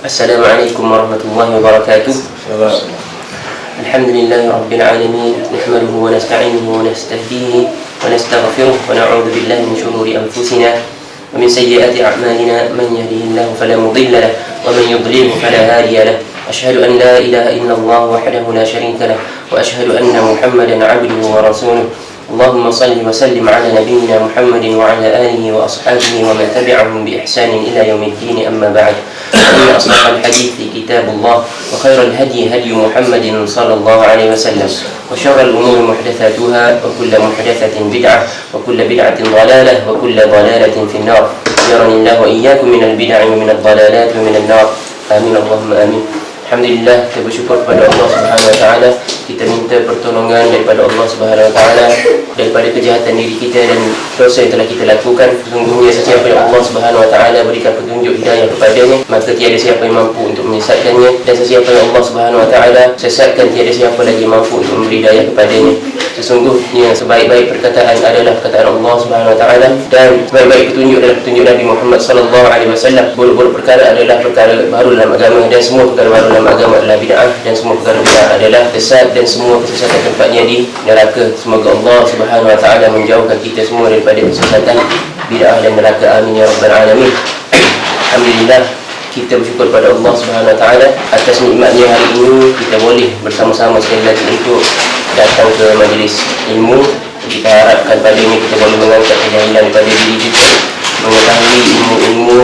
Assalamualaikum warahmatullahi wabarakatuh. Alhamdulillahi rabbil alamin. Nahmaduhu wa nasta'inuhu wa nastahdihi wa nastaghfiruh wa na'udzu billahi min shururi anfusina wa min sayyiati a'malina. Man yahdihillahu fala mudilla lahu wa man yudlilhu fala hadiya lahu. Ashhadu an la ilaha illallah wahdahu la syarika lahu wa ashhadu anna Muhammadan 'abduhu wa rasuluh. Allahumma salli wa sallim ala nabiyyina Muhammadin wa ala alihi wa ashabihi wa man tabi'ahum bi ihsanin ila yaumiddin, amma ba'd. Inna asdaqal hadithi kitabullah wa khairal hadyi hadyu Muhammadin sallallahu alaihi wasallam wa syarral umuri muhdatsatuha wa kullu muhdatsatin bid'ah wa kullu bid'atin dhalalah wa kullu dhalalatin fin-nar. Jaranillahu wa iyyakum minal bid'ah wa minadh dhalalati wa minan nar. Amin Allahumma amin. Alhamdulillah, kita bersyukur kepada Allah Subhanahu wa taala. Kita minta pertolongan daripada Allah Subhanahu wa taala daripada kejahatan diri kita dan dosa yang telah kita lakukan. Sesungguhnya sesiapa yang Allah Subhanahu wa taala berikan petunjuk hidayah kepadanya, maka tiada siapa yang mampu untuk menyesatkannya, dan sesiapa yang Allah Subhanahu wa taala sesatkan, tiada siapa lagi mampu untuk memberi hidayah kepadanya. Sesungguhnya sebaik-baik perkataan adalah perkataan Allah Subhanahu wa taala, dan sebaik-baik petunjuk adalah petunjuk Nabi Muhammad sallallahu alaihi wasallam. Buruk-buruk perkara adalah perkara baru dalam agama, dan semua perkara baru dalam agama adalah bid'ah, dan semua perkara bid'ah adalah sesat, dan semua kesesatan tempatnya di neraka. Semoga Allah Subhanahu wa taala menjauhkan kita semua daripada kesesatan, bid'ah dan neraka. Amin ya rabbal alamin. Alhamdulillah, kita bersyukur pada Allah Subhanahu wa taala atas nikmatnya hari ini kita boleh bersama-sama sekali lagi untuk datang ke majlis ilmu. Kita harapkan pada ini kita boleh mengangkat kejahilan daripada diri kita, mengetahui ilmu-ilmu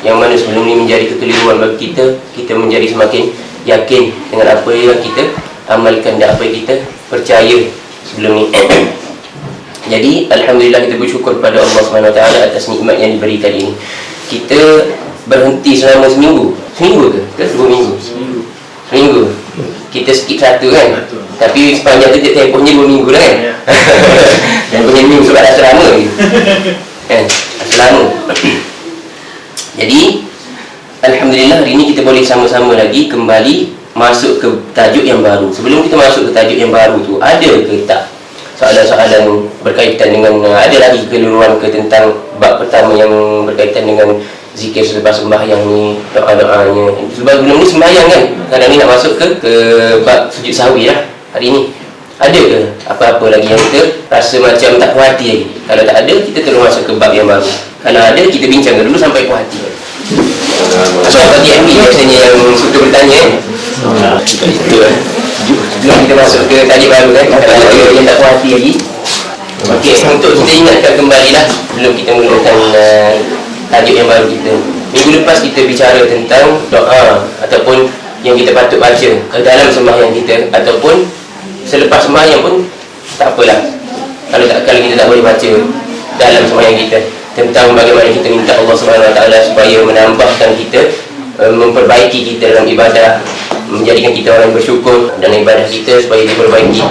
yang mana sebelum ini menjadi kekeliruan bagi kita. Kita menjadi semakin yakin dengan apa yang kita amalkan dan apa yang kita percaya sebelum ini. Jadi alhamdulillah, kita bersyukur pada Allah Subhanahu wa taala atas nikmat yang diberikan ini. Kita berhenti selama seminggu ke 2 minggu? Seminggu. Kita skip satu kan, tapi sepanjang tu tempohnya 2 minggu lah kan. Dan punya minggu sebab rasa lama kan, rasa lama. Jadi alhamdulillah, hari ini kita boleh sama-sama lagi kembali masuk ke tajuk yang baru. Sebelum kita masuk ke tajuk yang baru tu, ada ke tak soalan-soalan berkaitan dengan, ada lagi keliruan ke tentang bab pertama yang berkaitan dengan zikir selepas sembahyang ni, doa-doanya? Sebab sebelum ni sembahyang kan, kadang ni nak masuk ke bab sujud sahwi lah hari ni. Ada ke apa-apa lagi yang kita rasa macam tak puas hati lagi? Kalau tak ada, kita terus masuk ke bab yang baru. Kalau ada, kita bincangkan dulu sampai puas hati. So, bagi MB biasanya yang suka bertanya itu lah. Sebelum kita masuk ke tajuk baru kan, kalau ada yang tak puas hati lagi. Okey, untuk kita ingatkan kembali lah sebelum kita mulakan tajuk yang baru kita. Minggu lepas kita bicara tentang doa ataupun yang kita patut baca ke dalam sembahyang kita, ataupun selepas sembahyang pun tak apalah kalau kita tak boleh baca dalam sembahyang kita, tentang bagaimana kita minta Allah Subhanahu wa taala supaya menambahkan kita, memperbaiki kita dalam ibadah, menjadikan kita orang yang bersyukur dan ibadah kita supaya diperbaiki.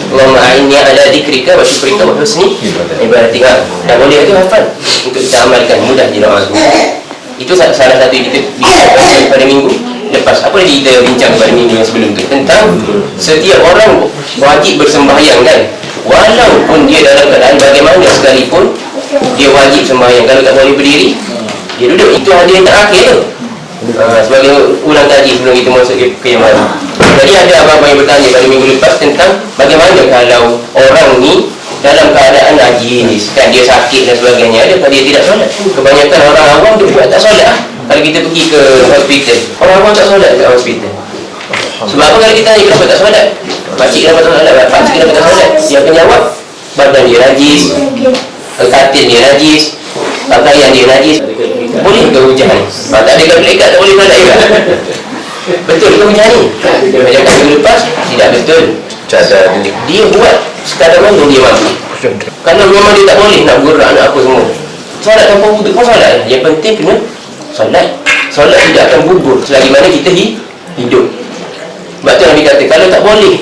Allahumma a'inni ala dzikrika wa syukrika wa husni ibadatika. Dah boleh tu hafal untuk kita amalkan, mudah je doa tu. Itu salah satu yang kita bincangkan pada minggu lepas. Apa lagi kita bincang pada minggu yang sebelum tu? Tentang setiap orang wajib bersembahyang kan, walaupun dia dalam keadaan bagaimana sekalipun, dia wajib sembahyang. Kalau tak boleh berdiri, dia duduk. Itu hadiah yang terakhir tu. Sebagai ulang kaji sebelum kita masuk ke yang baru. Jadi ada abang-abang yang bertanya pada minggu lepas tentang bagaimana kalau orang ni dalam keadaan najis kan, dia sakit dan sebagainya, adakah dia tidak solat? Kebanyakan orang awam tu buat tak solat. Kalau kita pergi ke hospital, orang awam tak solat kat hospital. Sebab apa? Kalau kita tanya kenapa tak solat, pakcik kenapa tak solat, pakcik kenapa tak solat, dia akan jawab badan dia najis, katil dia najis, pakaian dia najis. Boleh ke hujan? Tak ada kat malaikat tak boleh solat juga. Betul ke hujan ni? Macam minggu lepas, tidak betul. Dia buat sekadar mana dia mampu. Kalau memang dia tak boleh nak gerak, nak apa semua, solat tanpa wuduk pun solat. Yang penting kena solat. Solat tidak akan gugur selagi mana kita hidup. Sebab tu Nabi kata, kalau tak boleh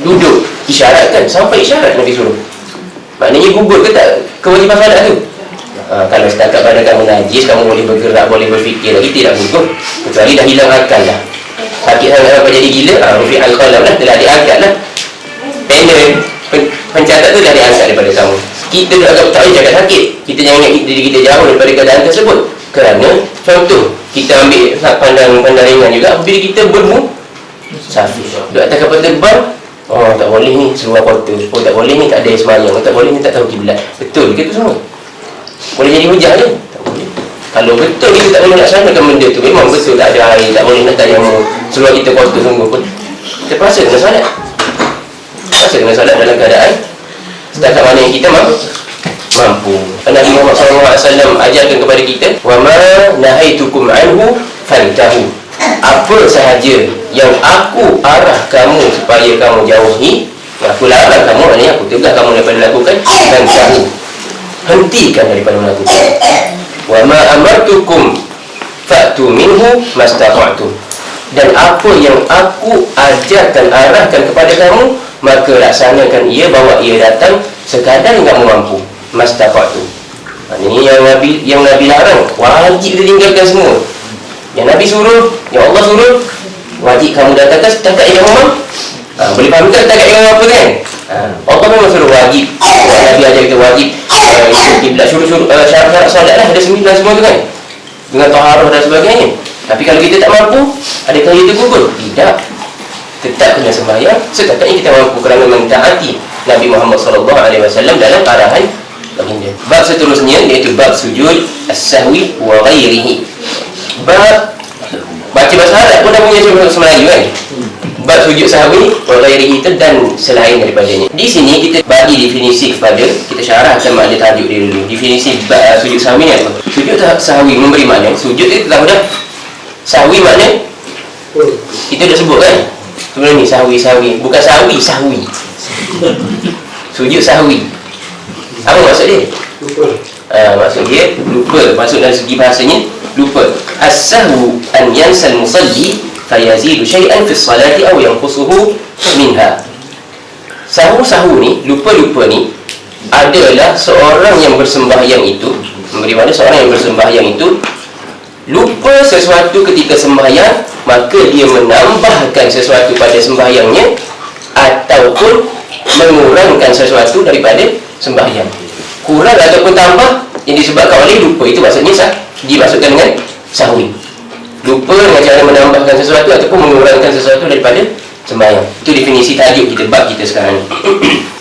duduk, isyaratkan. Sampai isyarat Nabi suruh. Maknanya gugur ke tak kewajipan solat tu? Kalau setakat pada kamu najis, kamu boleh bergerak, boleh berfikir lagi, tidak gugur. Kecuali dah hilang akal lah. Sakit sangat apa jadi gila, rufi al-qalam lah, telah diangkat lah. Panel pencatat tu dah diangkat daripada kamu. Kita agak tak boleh cakap sakit. Kita jangan ingat diri kita jauh daripada keadaan tersebut. Kerana contoh kita ambil pandang ringan juga, bila kita bermusafir duduk atas kapal terbang, tak boleh ni seluar kotor, tak boleh ni tak ada semayang, tak boleh ni tak tahu kiblat. Betul ke tu semua? Boleh jadi hujah je? Tak boleh. Kalau betul kita tak boleh laksanakan benda tu, memang betul tak ada air, tak boleh nak tayammum, seluar kita kotor sungguh pun, terpaksa kena solat. Terpaksa kena solat dalam keadaan setakat mana yang kita mampu. Nabi Muhammad SAW ajarkan kepada kita, wa ma nahaitukum anhu fantahu. Apa sahaja yang aku arah kamu supaya kamu jauhi, aku larang kamu, maknanya aku tegah kamu daripada lakukan, fantahu, hentikan daripada melakukan. Wa ma amartukum fa'tu minhu mastata'tum. Dan apa yang aku ajarkan, arahkan kepada kamu, maka laksanakan ia, bawa ia datang sekadar yang kamu mampu. Mastata'tum. Ini yang Nabi larang, wajib kita tinggalkan semua. Yang Nabi suruh, yang Allah suruh, wajib kamu datangkan setakat yang kamu mampu. Boleh faham tak setakat yang kamu mampu kan? Allah memang suruh wajib. Nabi ajar kita wajib kiblat, syarat-syarat solat lah, ada 9 semua tu kan, dengan taharah dan sebagainya. Tapi kalau kita tak mampu, adakah kita gugur? Tidak. Tetap kena sembahyang setakat yang kita mampu, kerana mentaati Nabi Muhammad SAW dalam arahan baginda. Bab seterusnya iaitu bab sujud as-sahwi wa ghairihi. Bab baca bahasa Arab pun dah punya bahasa Melayu kan. Bab sujud sahwi wa ghairihi itu dan selain daripadanya. Di sini kita bagi definisi kepada, kita syarahkan makna tajuk dia dulu. Definisi sujud sahwi ni apa? Sujud sahwi memberi makna, sujud itu tahu dah. Sahwi makna kita dah sebut kan sebelum ni, sahwi bukan sahwi. Sujud sahwi apa maksud dia? Lupa. Maksud dia lupa. Maksud dari segi bahasanya lupa. As-sahwu an yansal musalli fayazidu syai'an fi salati aw yanqusuhu minha. Sahwu ni, lupa ni adalah seorang yang bersembahyang itu, memberi makna seorang yang bersembahyang itu lupa sesuatu ketika sembahyang, maka dia menambahkan sesuatu pada sembahyangnya ataupun mengurangkan sesuatu daripada sembahyang. Kurang ataupun tambah yang disebabkan oleh lupa, itu maksudnya dimaksudkan dengan sahwi. Lupa dengan cara menambahkan sesuatu ataupun mengurangkan sesuatu daripada sembahyang. Itu definisi tajuk kita, bab kita sekarang.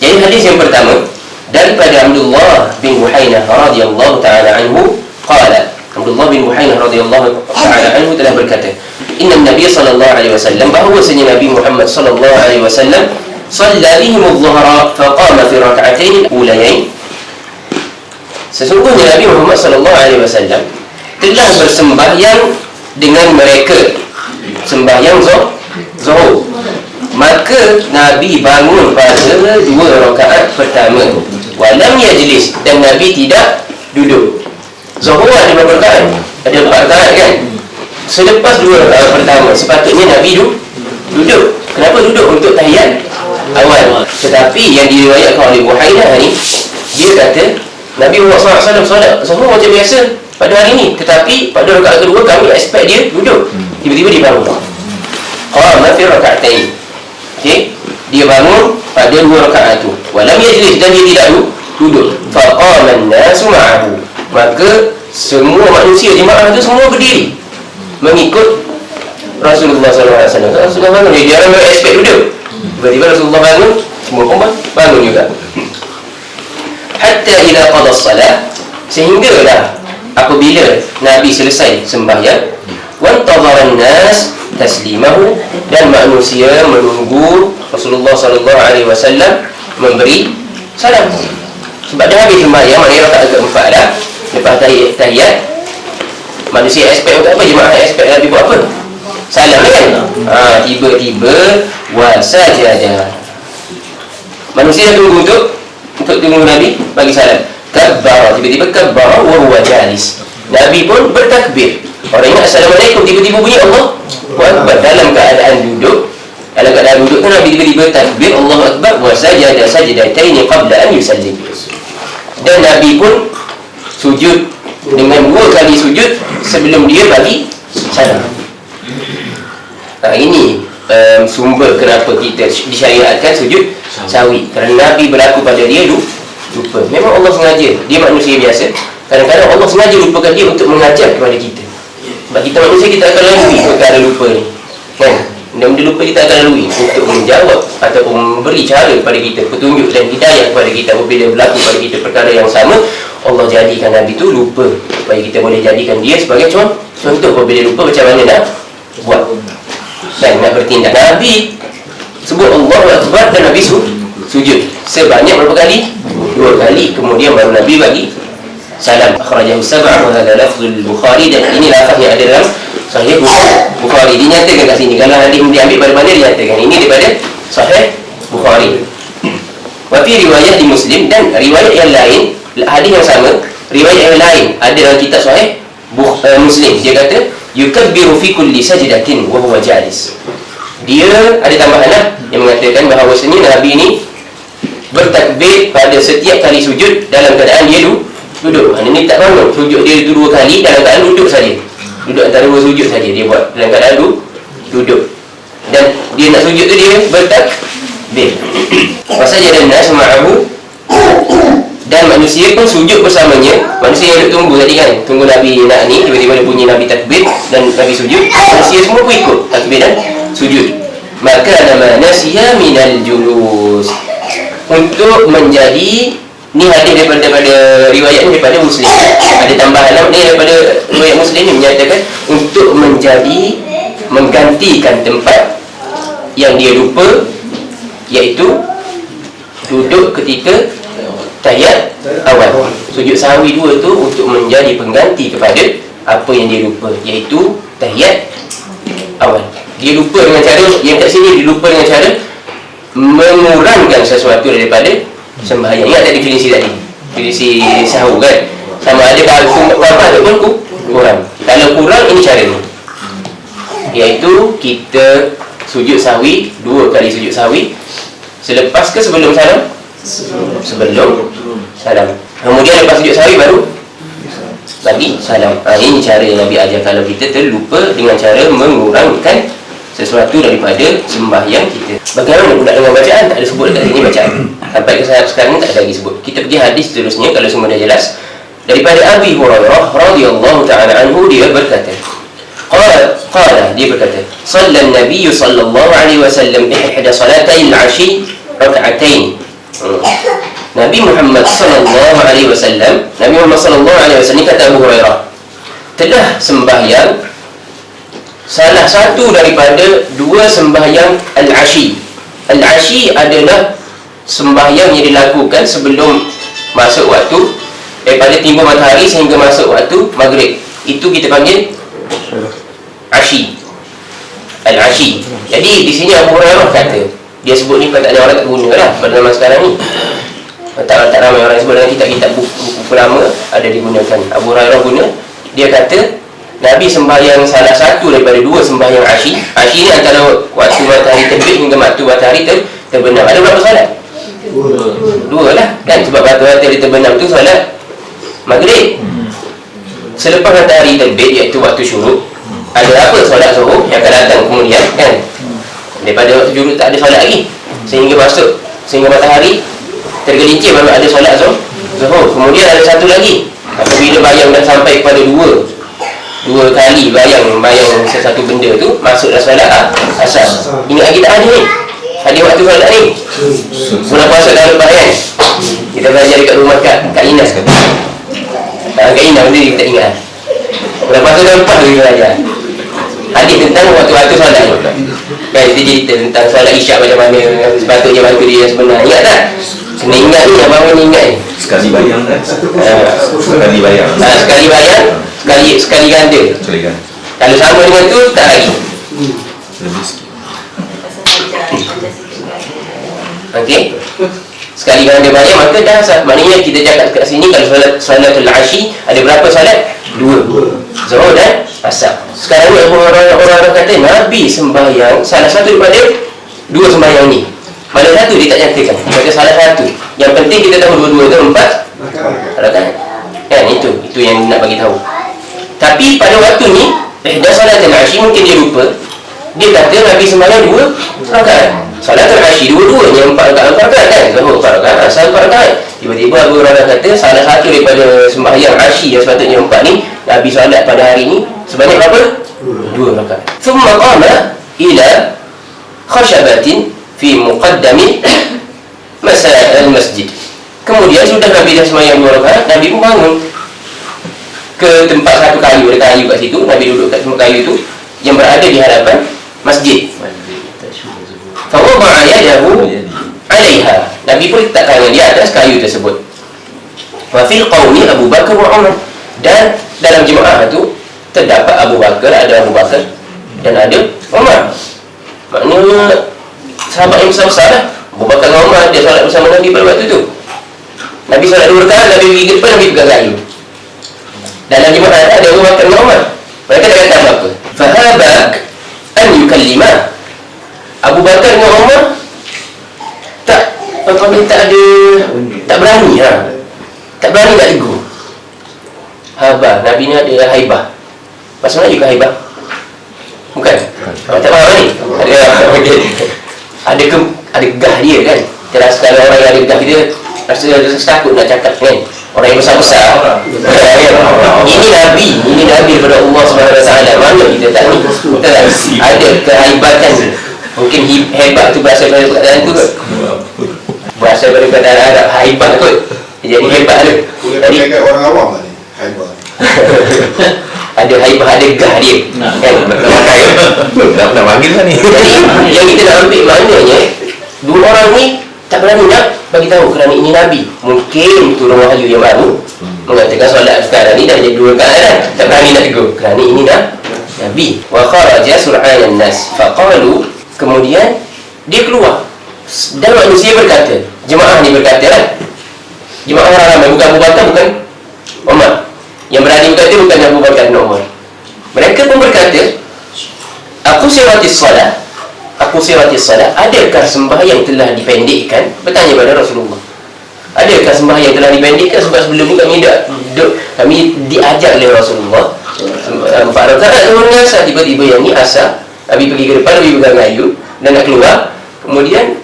Jadi hadis yang pertama daripada Abdullah bin Buhainah radhiyallahu ta'ala anhu qala, Abdullah bin Buhainah radhiyallahu ta'ala anhu telah berkata, inna Nabi sallallahu alaihi wasallam, bahawasanya Nabi Muhammad sallallahu alaihi wasallam shalla bihim adh-dhuhra faqama fi rak'atayn ulayayn. Sesungguhnya Nabi Muhammad sallallahu alaihi wasallam telah bersembahyang dengan mereka sembahyang zuhur, maka Nabi bangun pada 2 rakaat pertama, walam yajlis, dan Nabi tidak duduk. Zuhur ada berapa rakaat? Ada 4 rakaat kan? Selepas 2 rakaat pertama sepatutnya Nabi duduk. Kenapa duduk? Untuk tahiyat awal. Tetapi yang diriwayatkan oleh Buhainah ni, dia kata Nabi Muhammad SAW solat zuhur macam biasa pada hari ni, tetapi pada rakaat kedua kami expect dia duduk. Tiba-tiba dia bangun. Qama fi rak'atain. Okey, dia bangun pada 2 rakaat tu. Walam yajlis, dan dia tidak duduk. Faqama an-nasu ma'ahu, maka semua manusia jemaah itu semua berdiri mengikut Rasulullah SAW. Rasulullah bangun, dia orang expect duduk. Tiba-tiba Rasulullah bangun, semua pun bangun juga. Hatta idza qada as-salah, sehinggalah apabila Nabi selesai sembahyang, wantazara an-nas taslimahu, dan manusia menunggu Rasulullah sallallahu alaihi wasallam memberi salam. Sebab dah habis sembahyang, maknanya rakaat keempat dah. Lepas tahiyat, manusia expect untuk apa? Jemaah expect Nabi buat apa? Salam kan? Tiba-tiba wasajada, manusia tunggu untuk tunggu Nabi bagi salam. Kabbara, tiba-tiba kabbara wa huwa jalis, Nabi pun bertakbir. Orang ingat assalamualaikum, tiba-tiba bunyi Allah Akbar. Dalam keadaan duduk tu Nabi tiba-tiba takbir Allahu Akbar, wa sajada sajdataini qabla an yusallim, dan Nabi pun sujud dengan 2 kali sujud sebelum dia bagi salam. Ini sumber kenapa kita disyariatkan sujud sahwi, kerana Nabi berlaku pada dia lupa. Memang Allah sengaja, dia manusia biasa, Kadang-kadang Allah sengaja lupakan dia untuk mengajar kepada kita. Sebab kita manusia, kita akan lalui perkara lupa ni, kan? Benda-benda lupa kita akan lalui untuk menjawab ataupun memberi cara kepada kita, petunjuk dan hidayah kepada kita apabila berlaku pada kita perkara yang sama. Allah jadikan Nabi tu lupa supaya kita boleh jadikan dia sebagai contoh apabila lupa macam mana nak buat dan nak bertindak. Nabi sebut Allahu Akbar dan Nabi sujud sebanyak berapa kali? 2 kali. Kemudian baru Nabi bagi salam. Akhrajahu sab'ah wa hadha lafzul Bukhari, dan ini lafaz yang ada dalam Sahih Bukhari. Dinyatakan kat sini, kalau hadis diambil pada mana dinyatakan ini daripada Sahih Bukhari. Wa fi riwayat di Muslim, dan riwayat yang lain, hadis yang sama, riwayat yang lain ada dalam kitab Sahih Muslim. Dia kata yukabbiru fi kulli sajdatin wa huwa jalis. Dia ada tambahan yang mengatakan bahawasanya Nabi ini bertakbir pada setiap kali sujud dalam keadaan dia duduk. Ini tak bangun. Sujud dia 2 kali dalam keadaan duduk saja. Duduk antara 2 sujud saja dia buat dalam keadaan duduk. Dan dia nak sujud tu dia bertakbir. Fasajada an-nas ma'ahu, dan manusia pun sujud bersamanya. Manusia yang duduk tunggu tadi kan, tunggu Nabi nak ni, tiba-tiba dia bunyi Nabi takbir dan Nabi sujud. Manusia semua pun ikut takbir dan sujud. Maka nama nasiya minal julus, untuk menjadi, ni hadis daripada riwayat ni daripada Muslim. Ada tambahan ni daripada riwayat Muslim ni menyatakan untuk menjadi, menggantikan tempat yang dia lupa, iaitu duduk ketika tahiyat awal. Sujud sahwi 2 tu untuk menjadi pengganti kepada apa yang dia lupa, iaitu tahiyat awal. Dia lupa dengan cara yang kat sini, dia lupa dengan cara mengurangkan sesuatu daripada sembahyang. Ingat tak definisi tadi? Definisi sahur kan? Sama ada apa ataupun kurang. Kalau kurang, ini cara ni, iaitu kita sujud sahwi 2 kali sujud sahwi selepas ke sebelum salam? Sebelum salam. Kemudian lepas sujud sahwi baru bagi salam. Ini cara yang Nabi ajar kalau kita terlupa dengan cara mengurangkan sesuatu daripada sembahyang kita. Bagaimana pula dengan bacaan? Tak ada sebut dekat sini bacaan. Sampai ke sekarang ni tak ada lagi sebut. Kita pergi hadis seterusnya kalau semua dah jelas. Daripada Abi Hurairah radhiyallahu ta'ala anhu, dia berkata, qala dia berkata, sallan Nabi sallallahu alaihi wasallam ihda salatai al-'ashi rak'atain. Nabi Muhammad sallallahu alaihi wasallam kata Abu Hurairah telah sembahyang salah satu daripada 2 sembahyang al-'ashi. Al-'ashi adalah sembahyang yang dilakukan sebelum masuk waktu, daripada timbul matahari sehingga masuk waktu maghrib. Itu kita panggil ashi, al-'ashi. Jadi di sini Abu Hurairah kata, dia sebut ni perkataan orang tak guna lah pada zaman sekarang ni. Tak ramai orang sebut dalam kitab-kitab buku lama ada digunakan. Abu Hurairah guna, dia kata Nabi sembahyang salah satu daripada 2 sembahyang ashi. Ashi ni antara waktu matahari terbit hingga waktu matahari terbenam. Ada berapa solat? 2 lah kan, sebab matahari terbenam tu solat maghrib. Selepas matahari terbit, iaitu waktu syuruk, ada apa solat zuhur yang akan datang kemudian kan. Daripada waktu syuruk tak ada solat lagi sehingga matahari tergelincir baru ada solat zuhur. Kemudian ada satu lagi, apabila bayang dah sampai kepada 2 kali bayang sesuatu benda tu, masuklah solat asar. Ingat kita ada ni, ada waktu solat ni. Bulan puasa dah lepas kan, kita belajar dekat rumah Kak Inas ke Kak Inas, benda kita ingat. Bulan puasa dah lepas tu kita belajar hadis tentang waktu-waktu solat ni kan. Dia cerita tentang solat isyak macam mana, sepatutnya waktu dia yang sebenar. Ingat tak? Kena ingat ni, abang ni ingat ni. Sekali bayang kan? Sekali bayang, sekali ganda. Kalau sama dengan tu, tak lagi. Okey, sekali ganda bayang maka dah sah. Maknanya kita cakap kat sini, kalau salatul ashi ada berapa solat? 2, zuhur dan asar. Sekarang ni orang-orang kata Nabi sembahyang salah satu daripada 2 sembahyang ni. Mana satu dia tak nyatakan, dia salah satu. Yang penting kita tahu 2 tu 4 rakaat kan. Itu yang nak bagi tahu. Tapi pada waktu ni dah salatul ashi, mungkin dia lupa. Dia kata Nabi sembahyang 2 rakaat. Salatul ashi dua-duanya 4 rakaat kan. Zuhur 4 rakaat, asar 4 rakaat. Tiba-tiba Abu Hurairah kata salah satu daripada sembahyang Asyi yang sepatutnya 4 ni, Nabi solat pada hari ni sebanyak berapa? 2 rakaat. Thumma qama ila khashabatin fi muqaddami masjid. Kemudian sudah Nabi dah sembahyang 2 rakaat, Nabi pun bangun ke tempat satu kayu, ada kayu kat situ. Nabi duduk kat tempat kayu itu yang berada di hadapan masjid. Fa wada'a yadahu 'alaiha. Nabi pun letak tangan di atas kayu tersebut. Wa fil qaumi Abu Bakar wa Umar. Dan dalam jemaah itu terdapat Abu Bakar, ada Abu Bakar dan ada Umar. Maknanya sahabat yang besar-besar lah. Abu Bakar dan Umar dia solat bersama Nabi pada waktu itu. Nabi solat 2 rakaat, Nabi pergi ke depan, Nabi pegang kayu. Dalam jemaah ada Abu Bakar dan Umar. Mereka tak kata apa-apa. Fahabak an yukallima. Abu Bakar dengan Umar tak berani tak berani nak tegur. Habah, Nabi ni ada haibah. Pasal mana juga haibah? Bukan? Tak faham ni? Ada gah dia kan. Kita rasa kalau orang yang ada gah dia rasa takut nak cakap kan. Orang yang besar-besar. Ini Nabi daripada Allah SWT. Mana kita tak ni? Kita tak ada kehaibatan. Mungkin hebat tu berasal dari perkataan tu kot. Berasal dari perkataan Arab, haibah kot. Jadi hebat tu. Jadi orang awam tadi, haibah. Ada haibah, ada gah dia. Kan? Nak panggil lah ni. Jadi yang kita nak ambil maknanya, 2 orang ni tak berani nak bagi tahu kerana ini Nabi. Mungkin turun wahyu yang baru mengatakan solat sekarang ni dah jadi 2 rakaat dah. Tak berani nak tegur kerana ini Nabi. Wa kharaja sur'an nas faqalu. Kemudian dia keluar dan manusia berkata, jemaah ni berkata lah, jemaah orang ramai, bukan Abu Bakar, bukan Umar. Yang berani berkata bukan Abu Bakar dan Umar. Mereka pun berkata, aku siratis salat, adakah sembahyang telah dipendekkan? Bertanya pada Rasulullah, adakah sembahyang telah dipendekkan? Sebab sebelum ni kami diajar oleh Rasulullah 4 rakaat turun asar. Tiba-tiba yang ni asar, Nabi pergi ke depan, Nabi pegang kayu dan nak keluar. Kemudian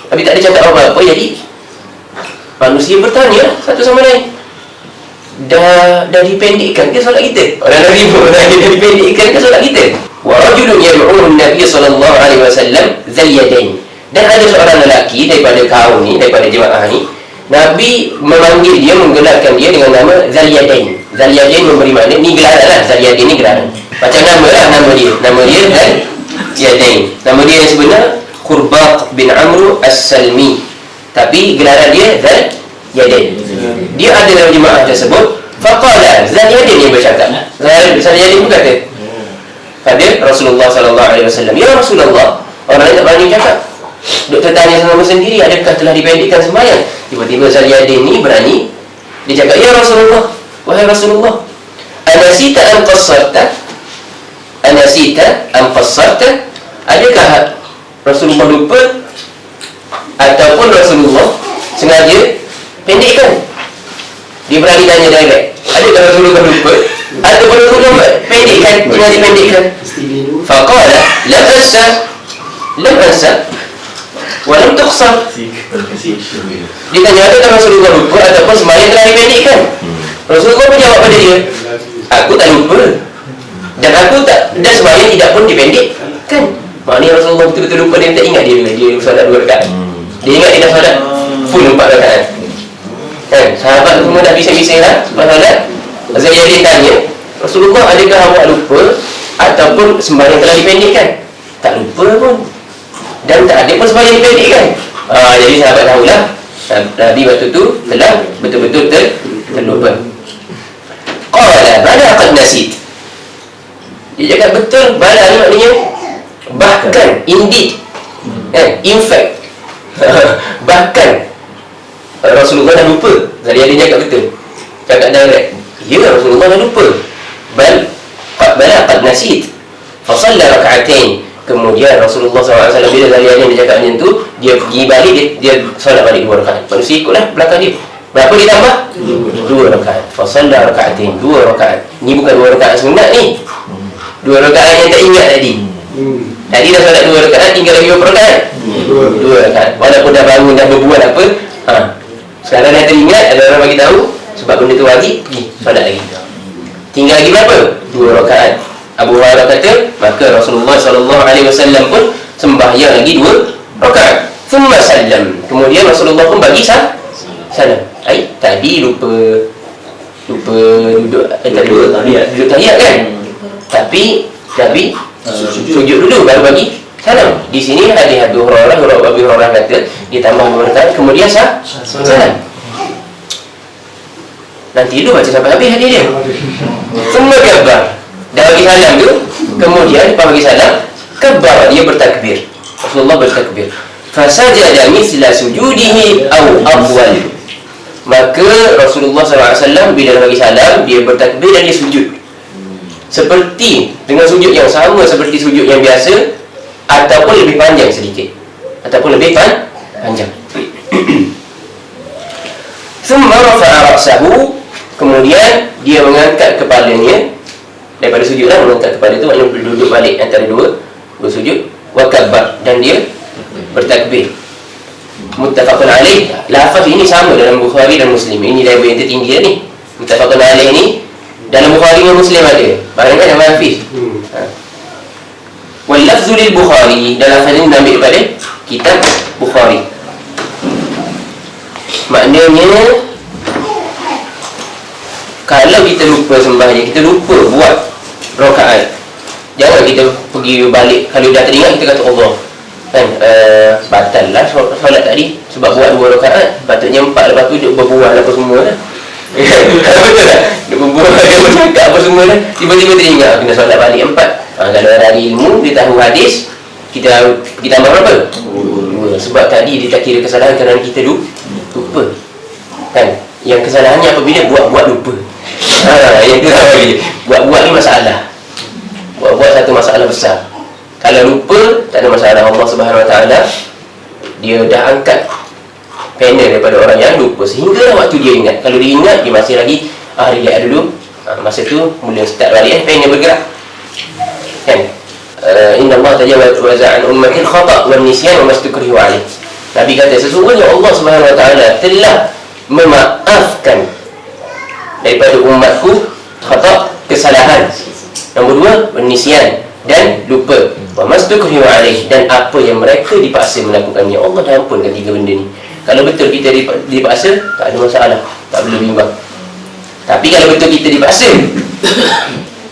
Nabi tak ada cakap apa-apa. Jadi manusia bertanya satu sama lain, dah dipendekkan ke solat kita? Orang dah ribut, dah dipendekkan ke solat kita? Wa rajulun yad'u Nabi sallallahu alaihi wasallam dzal yadain. Dan ada seorang lelaki daripada kaum ni, daripada jemaah ni, Nabi memanggil dia, menggelarkan dia dengan nama Dzal Yadain. Dzal Yadain memberi makna, ni gelaran lah, Dzal Yadain ni gelaran. Macam nama lah nama dia Dzal Yadain. Nama dia yang sebenar Qurbaq bin Amr As-Salmi, tapi gelaran dia Dzal Yadain. Dia ada dalam jemaah tersebut. Faqala, Dzal Yadain yang bercakap. Dzal Yadain pun kata pada Rasulullah sallallahu alaihi wasallam, ya Rasulullah, orang yang tak berani cakap. Duk tertanya sama sendiri, adakah telah dipendekkan sembahyang? Tiba-tiba Dzal Yadain ni berani. Dia cakap, ya Rasulullah, wahai Rasulullah, anasita am qassarta? Adakah Rasulullah lupa ataupun Rasulullah sengaja pendekkan? Dia berani tanya direct, adakah Rasulullah lupa ataupun Rasulullah pendekkan, sengaja pendekkan? Faqala lam ansa wa lam tuqsar. Dia tanya, adakah Rasulullah lupa ataupun sembahyang telah dipendekkan? Rasulullah pun jawab pada dia, aku tak lupa dan sembahyang tidak pun dipendekkan. Maknanya Rasulullah betul-betul lupa, dia tak ingat dia solat 2 rakaat. Dia ingat dia dah solat full 4 rakaat. Kan? Sahabat semua dah bising-bising lah sebab solat. Dzal Yadain tanya, Rasulullah, adakah awak lupa ataupun sembahyang telah dipendekkan? Tak lupa pun, dan tak ada pun sembahyang dipendekkan. Jadi sahabat tahulah Nabi waktu tu telah betul-betul terlupa. Qala bala qad nasit. Dia cakap betul, bala ni maknanya bahkan, indeed, in fact, bahkan Rasulullah dah lupa. Jadi dia cakap betul, cakap direct, ya Rasulullah dah lupa. Bala qad nasit fa shalla rak'atain. Kemudian Rasulullah SAW bila Dzal Yadain dia cakap macam tu, dia pergi balik, dia solat balik 2 rakaat. Manusia ikutlah belakang dia. Berapa dia tambah? 2 rakaat. Fa shalla rak'atain, 2 rakaat. Ni bukan 2 rakaat sunat ni, 2 rakaat yang tak ingat tadi. Tadi dah solat 2 rakaat, tinggal lagi berapa rakaat? 2 rakaat. Walaupun dah bangun, dah berbuat apa, Sekarang dah teringat, ada orang bagi tahu sebab benda tu wajib, pergi solat lagi. Tinggal lagi berapa? 2 rakaat. Abu Hurairah kata, maka Rasulullah SAW pun sembahyang lagi 2 rakaat. Thumma sallam. Kemudian Rasulullah pun bagi salam. Tadi lupa duduk duduk tahiyat kan? Tapi sujud dulu baru bagi salam. Di sini hadis Abu Hurairah kata ditambah 2 rakaat kemudian salam. Nanti dulu baca sampai habis hadis dia. Semua kabar. Dah bagi salam tu, kemudian lepas bagi salam, kabar dia bertakbir. Rasulullah bertakbir. Fasajada misla sujudihi aw afwal. Maka Rasulullah SAW bila bagi salam, dia bertakbir dan dia sujud. Seperti dengan sujud yang sama seperti sujud yang biasa ataupun lebih panjang sedikit. Ataupun lebih panjang. Thumma rafa'a ra'sahu. Kemudian dia mengangkat kepalanya daripada sujud lah, mengangkat kepala itu maknanya duduk balik antara dua sujud, wa kabbar, dan dia bertakbir. Muttafaqun alaih. Lafaz ini sama dalam Bukhari dan Muslim. Ini level yang tertinggi dah ni. Muttafaqun alaih ni dalam Bukhari dan Muslim ada. Barangkali yang Hafiz. Wal lafzu lil Bukhari, dan lafaz ini diambil daripada kitab Bukhari. Maknanya kalau kita lupa sembahyang, kita lupa buat rakaat, jangan kita pergi balik. Kalau dah teringat kita kata Allah kan, batal lah solat tadi sebab buat 2 rakaat, patutnya 4. Lepas tu duk berbual apa semua lah. Betul tak? Duk berbual, dia bercakap apa semua lah. Tiba-tiba teringat kena solat balik 4. Kalau ada ilmu, dia tahu hadis, kita tambah berapa? 2. Sebab tadi dia tak kira kesalahan kerana kita lupa kan. Yang kesalahannya apabila buat-buat lupa. Yang tu lagi. Buat-buat ni masalah. Buat-buat satu masalah besar. Kalau lupa, tak ada masalah. Allah Subhanahu Wa Taala dia dah angkat panel daripada orang yang lupa sehingga waktu dia ingat. Kalau dia ingat, dia masih lagi relax dulu. Masa tu mula start balik panel bergerak. Kan? Inna Allah tajawaza an ummatil khata' wal nisyan wa mastukrihu alaih. Nabi kata sesungguhnya Allah Subhanahu Wa Taala telah memaafkan daripada umatku khata', kesalahan. Nombor 2, nisyan, dan lupa. Wa mastukrihu alaih, dan apa yang mereka dipaksa melakukannya. Allah dah ampunkan 3 benda ni. Kalau betul kita dipaksa, tak ada masalah, tak boleh bimbang. Tapi kalau betul kita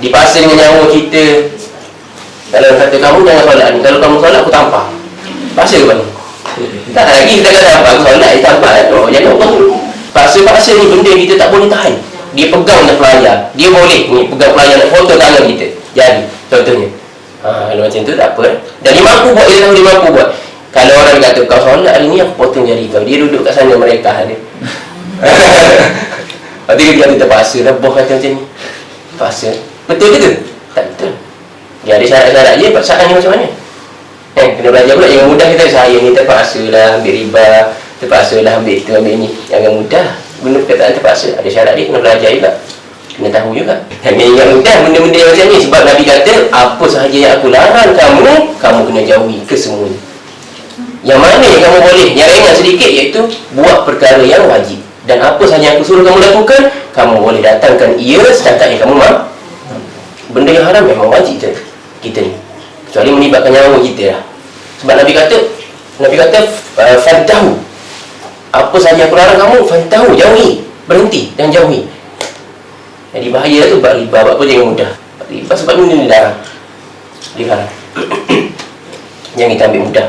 dipaksa dengan nyawa kita, kalau kata kamu jangan solat ni, kalau kamu solat aku tampar, paksa ke mana? Tak lagi kita kata apa, aku solat dia tampar. Jangan Allah paksa ni benda yang kita tak boleh tahan. Dia pegang dah pelayar, dia boleh ni pegang pelayar nak potong tangan kita, jadi contohnya. Kalau macam tu tak apa. Dan dia mampu buat, dia tahu dia mampu buat. Kalau orang kata kau solat hari ni aku potong jari kau, dia duduk kat sana mereka ni. Lepas tu dia kata terpaksa lah, boh kata macam ni, paksa. Betul ke tu? Tak betul. Dia ada syarat-syarat je, paksaan ni macam mana? Kena belajar pula. Yang mudah kita, saya ni terpaksa lah ambil riba, terpaksa lah ambil tu ambil ni. Jangan mudah. Benda perkataan terpaksa, ada syarat dia, kena belajar juga, kena tahu juga. Yang mudah benda-benda macam ni. Sebab Nabi kata, apa sahaja yang aku larang kamu kena jauhi kesemuanya. Yang mana yang kamu boleh, yang ringan sedikit, iaitu buat perkara yang wajib. Dan apa sahaja yang aku suruh kamu lakukan, kamu boleh datangkan ia setakat yang kamu mahu. Benda yang haram memang wajib kita ni, kecuali melibatkan nyawa kita lah. Sebab Nabi kata fantahu, apa sahaja aku larang kamu, fantahu, jauhi, berhenti dan jauhi. Jadi bahaya tu buat riba, buat apa jangan mudah. Riba sebab benda ni dilarang. Jangan kita ambil mudah.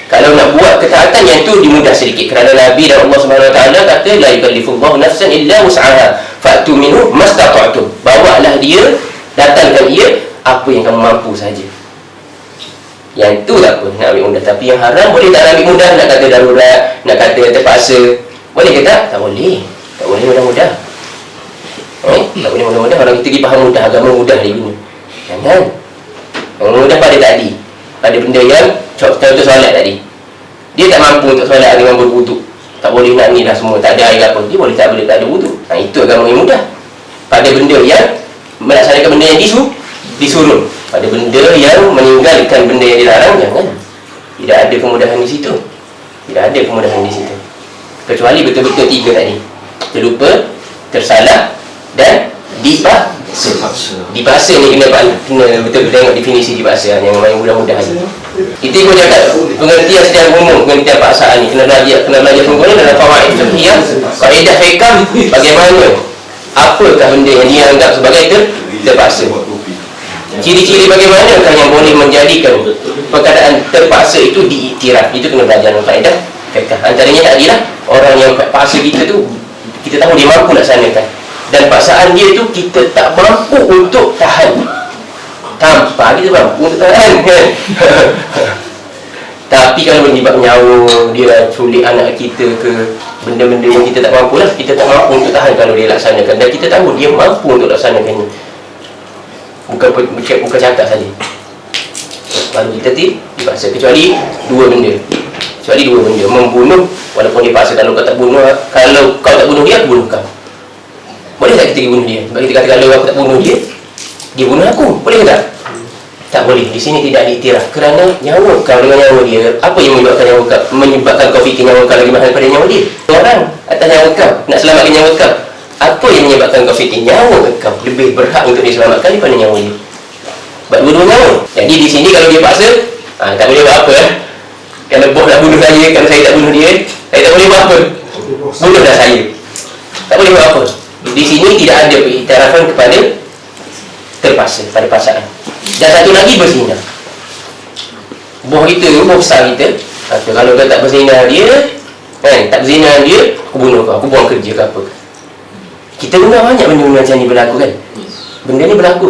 Kalau nak buat ketaatan, yang tu dimudah sedikit. Kerana Nabi dan Allah Subhanahu Wa Taala kata la yukallifullahu nafsan illa wus'aha fa'tu minhu mastata'tum. Bawalah dia, datangkan ia apa yang kamu mampu saja. Yang tu tak apa, nak ambil mudah. Tapi yang haram boleh tak ambil mudah, nak kata darurat, nak kata terpaksa. Boleh ke tak? Tak boleh. Tak boleh mudah-mudah. Tak boleh mudah-mudah. Orang kita pergi faham mudah, agama mudah dia guna. Jangan. Yang mudah pada tadi, pada benda yang contoh solat tadi, dia tak mampu untuk solat dengan berwuduk, tak boleh nak ni dah semua, tak ada air apa, dia boleh tak ada wuduk. Itu agama yang mudah. Pada benda yang melaksanakan benda yang disuruh, pada benda yang meninggalkan benda yang dilarang, jangan. Tidak ada kemudahan di situ. Tidak ada kemudahan di situ. kecuali betul-betul 3 tadi: terlupa, tersalah, dan dipaksa ni kena betul-betul tengok definisi dipaksa yang mudah-mudahan. Kita pun cakap pengertian secara umum pengertian paksaan ni kena belajar sungguh dalam fawaid fiqhiyah, kaedah fiqh, bagaimana apakah benda yang dia anggap sebagai terpaksa. Ciri-ciri bagaimanakah yang boleh menjadikan perkataan terpaksa itu diiktiraf. Itu kena belajar dalam kaedah fiqh. Antaranya tadilah orang yang paksa kita tu, kita tahu dia mampu laksanakan, dan paksaan dia tu kita tak mampu untuk tahan. Tanpa kita mampu untuk tahan kan. Tapi kalau menyebab nyawa dia, culik anak kita ke, benda-benda yang kita tak mampu lah, kita tak mampu untuk tahan kalau dia laksanakan, dan kita tahu dia mampu untuk laksanakannya. Bukan cakap saja, kalau kita dipaksa, kecuali dua benda. Membunuh, walaupun dipaksa. Kalau kau tak bunuh dia, aku bunuh kau. Boleh tak kita pergi bunuh dia? Sebab kita kata kalau aku tak bunuh dia, dia bunuh aku. Boleh ke tak? Tak boleh. Di sini tidak diiktiraf, kerana nyawa kau dengan nyawa dia. Apa yang menyebabkan kau fikir nyawa kau lagi mahal daripada nyawa dia? Orang atas nyawa kau, nak selamatkan nyawa kau. Apa yang menyebabkan kau fikir nyawa kau lebih berhak untuk diselamatkan daripada nyawa dia? Sebab dua-dua nyawa. Jadi di sini kalau dia paksa, tak boleh buat apa. Kalau bos nak bunuh saya, kalau saya tak bunuh dia, saya tak boleh buat apa. Bunuhlah saya, tak boleh buat apa. Di sini tidak ada pengiktirafan kepada terpaksa, pada paksaan. Dan satu lagi, berzina. Bos besar kita, kalau kau tak berzina dia, tak berzina dia, aku bunuh kau, aku buang kerja ke apa. Kita dengar banyak benda-benda macam ni berlaku kan. Benda ni berlaku.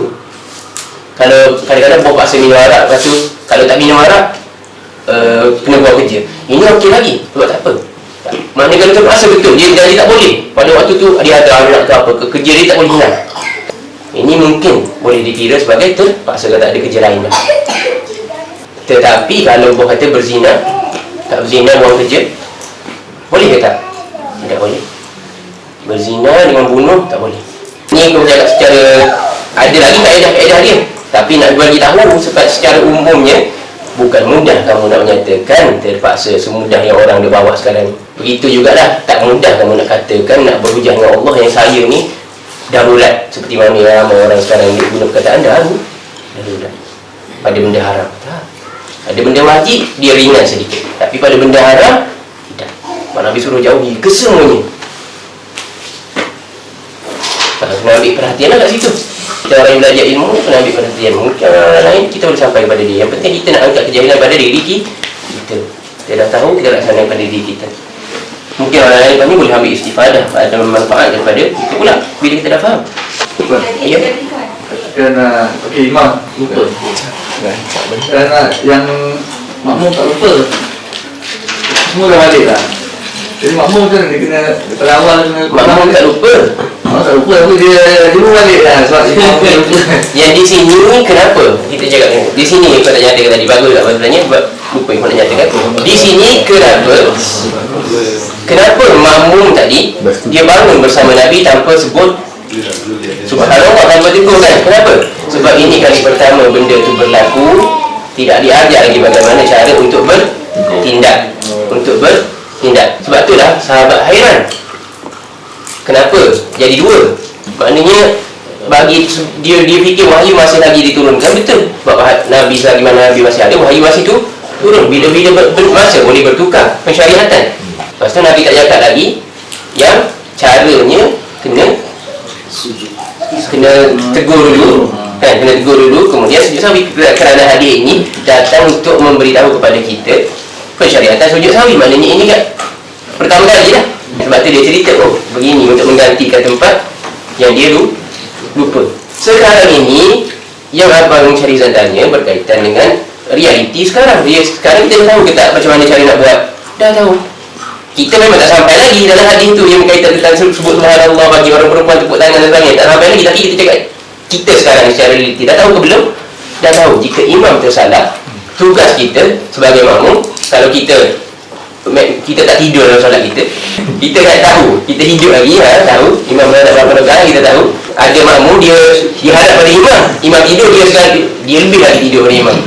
Kalau kadang-kadang bos paksa minum arak, lepas tu kalau tak minum arak, kena buang kerja. Ini okey lagi, sebab tak apa. Maknanya kalau terpaksa betul, dia tak boleh. Pada waktu tu dia ada anak ke apa, kerja dia tak boleh hilang. Ini mungkin boleh dikira sebagai terpaksa kalau tak ada kerja lain. Tetapi kalau bos kata berzina, tak berzina buang kerja, boleh ke tak? Tidak boleh. Berzina dengan bunuh tak boleh. Ni aku cakap secara, ada lagi kaedah-kaedah dia, tapi nak bagi tahu sebab secara umumnya bukan mudah kamu nak menyatakan terpaksa semudah yang orang dia bawa sekarang. Begitu jugalah tak mudah kamu nak katakan, nak berhujah dengan Allah yang saya ni darurat, seperti mana ramai orang sekarang dia guna perkataan darurat pada benda haram. Tak. Pada benda wajib dia ringan sedikit, tapi pada benda haram tidak. Nabi suruh jauhi kesemuanya. Kena ambil perhatian lah kat situ. Kita orang yang belajar ilmu kena ambil perhatian. Mungkin orang lain kita boleh sampai kepada dia. Yang penting kita nak angkat kejahilan pada diri kita. Kita dah tahu, kita laksanakan pada diri kita. Mungkin orang lain ni boleh ambil istifadah, ada manfaat daripada kita pula bila kita dah faham. Ya. Kerana imam lupa. Kerana yang makmum tak lupa, semua dah balik lah. Jadi makmum kan dia kena pada awal kena makmum tak lupa. Tak lupa, tapi dia pun balik lah sebab imam tak lupa. Yang di sini kenapa kita cakap ni? Di sini kau tak nyatakan tadi, bagus tak sebenarnya, sebab lupa yang kau nak nyatakan. Di sini kenapa makmum tadi dia bangun bersama Nabi tanpa sebut subhanallah, tanpa tegur kan? Kenapa? Sebab ini kali pertama benda tu berlaku, tidak diajar lagi bagaimana cara untuk bertindak. Sebab itulah sahabat hairan. Kenapa jadi dua? Maknanya bagi dia fikir wahyu masih lagi diturunkan. Betul, sebab Nabi selagi mana Nabi masih ada, wahyu masih tu turun. Bila masa boleh bertukar pensyariatan. Lepas tu Nabi tak cakap lagi yang caranya kena tegur dulu kan, kena tegur dulu, kemudian sujud sahwi. Kerana hadis ini datang untuk memberitahu kepada kita pensyariatan sujud sahwi. Maknanya ini kan pertama kali lah. Sebab tu dia cerita, begini untuk menggantikan tempat yang dia lupa. Sekarang ini yang Abang Syarizan tanya berkaitan dengan realiti sekarang. Sekarang kita dah tahu ke tak macam mana cara nak buat? Dah tahu. Kita memang tak sampai lagi dalam hadis tu yang berkaitan tentang sebut subhanallah bagi orang perempuan tepuk tangan dan sebagainya. Tak sampai lagi, tapi kita cakap kita sekarang secara realiti dah tahu ke belum? Dah tahu. Jika imam tersalah, tugas kita sebagai makmum, kalau kita tak tidur dalam solat kita tak tahu, kita hidup lagi, tahu imam dah berapa rakaat, kita tahu ada makmum dia hadap pada imam tidur, dia lebih lagi tidur pada imam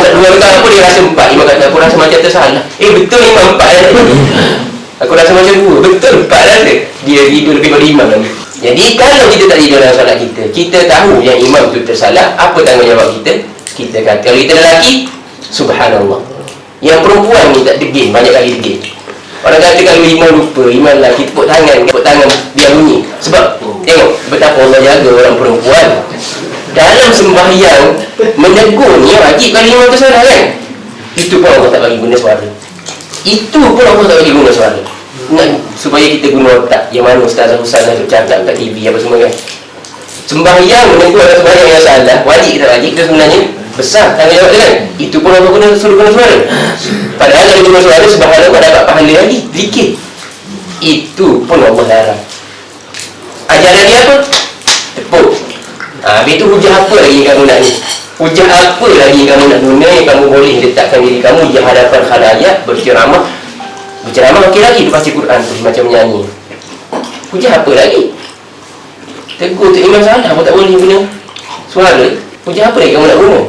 tak 2 rakaat apa dia rasa 4, imam kata aku rasa macam tersalah, betul imam 4 Aku rasa macam dua. Betul, 4 rasa. Dia tidur lebih pada imam lagi. Jadi kalau kita tak tidur dalam solat kita, kita tahu yang imam tu tersalah, apa tanggungjawab kita? Kita kata, kalau kita lelaki, subhanallah. Yang perempuan ni tak degil, banyak kali degil. Orang kata kalau imam lupa, imam lelaki tepuk tangan biar bunyi. Sebab tengok betapa Allah jaga orang perempuan. Dalam sembahyang menegur ni wajib kalau imam tersalah kan? Itu pun Allah tak bagi guna suara. Itu pun Allah tak bagi guna suara. Nak supaya kita guna otak. Yang mana Ustaz Husan nak cakap kat TV apa semua kan. Sembahyang menegur orang sembahyang yang salah, wajib kita wajib kita sebenarnya besar tanggungjawab dia kan. Itu pun Allah suruh guna suara. Padahal kalau guna suara subhanallah dapat pahala lagi, zikir. Itu pun Allah larang. Ajaran dia apa? Tepuk. Habis tu hujah apa lagi kamu nak ni? Hujah apa lagi kamu nak guna yang kamu boleh letakkan diri kamu di hadapan khalayak berceramah? Berceramah okey lagi, dia baca Quran tu macam menyanyi. Hujah apa lagi? Tegur tu imam salah pun tak boleh guna suara. Hujah apa lagi kamu nak guna?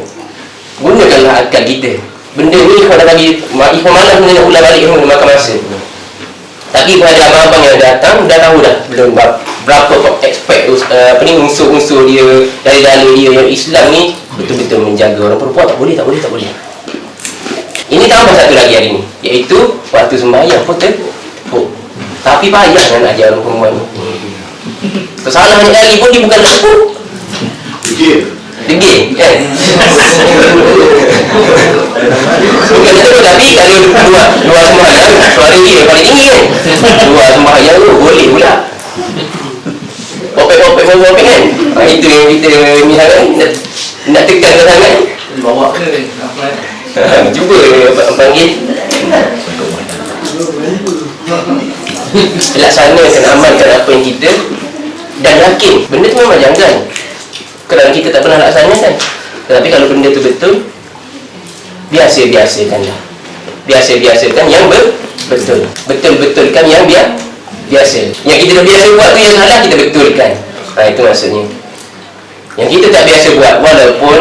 Gunakanlah akal kita. Benda ni kalau bagi Ifah malam kena nak ulang balik semua makan masa. Tapi pada abang-abang yang datang dah tahu dah belum berapa expect unsur-unsur dia dari dalil dia yang Islam ni betul-betul menjaga orang perempuan. Tak boleh. Ini tambah satu lagi hari ni, iaitu waktu sembahyang pun tepuk. Tapi payah nak ajar orang perempuan ni. Tersalah banyak kali pun dia bukan tepuk, degil kan. Bukan betul, tapi kalau luar sembahyang suara dia paling tinggi kan. Luar sembahyang tu boleh pula popek kan. Itu yang kita misalkan nak tekankan sangat. Bawa ke apa? Cuba panggil laksanakan, amalkan apa yang kita dan yakin benda tu memang janggal kerana kita tak pernah laksanakan. Tetapi kalau benda tu betul, biasa-biasakanlah. Biasa-biasakan yang betul-betulkan yang biasa. Yang kita dah biasa buat tu yang salah, kita betulkan. Itu maksudnya. Yang kita tak biasa buat, walaupun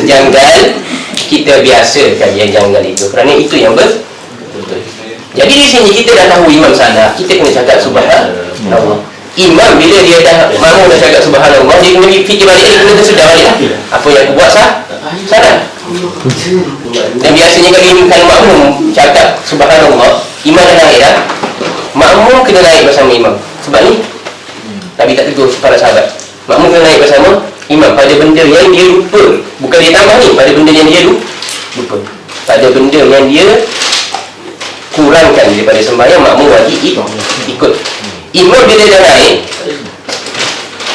janggal, kita biasakan yang janggal itu. Kerana itu yang betul. Jadi di sini kita dah tahu imam salah, kita kena cakap subhanallah. Imam bila dia dah mahu nak cakap subhanallah, dia kena fikir balik, dia kena tersedar balik lah. Apa yang aku buat salah. Dan biasanya kalau makmum cakap subhanallah, imam dah naik dah, makmum kena naik bersama imam. Sebab ni Nabi tak tegur para sahabat, makmum kena naik bersama imam pada benda yang dia lupa. Bukan dia tambah ni, pada benda yang dia lupa. Pada benda yang dia kurangkan daripada sembahyang, makmum wajib ikut. Imam bila dah naik,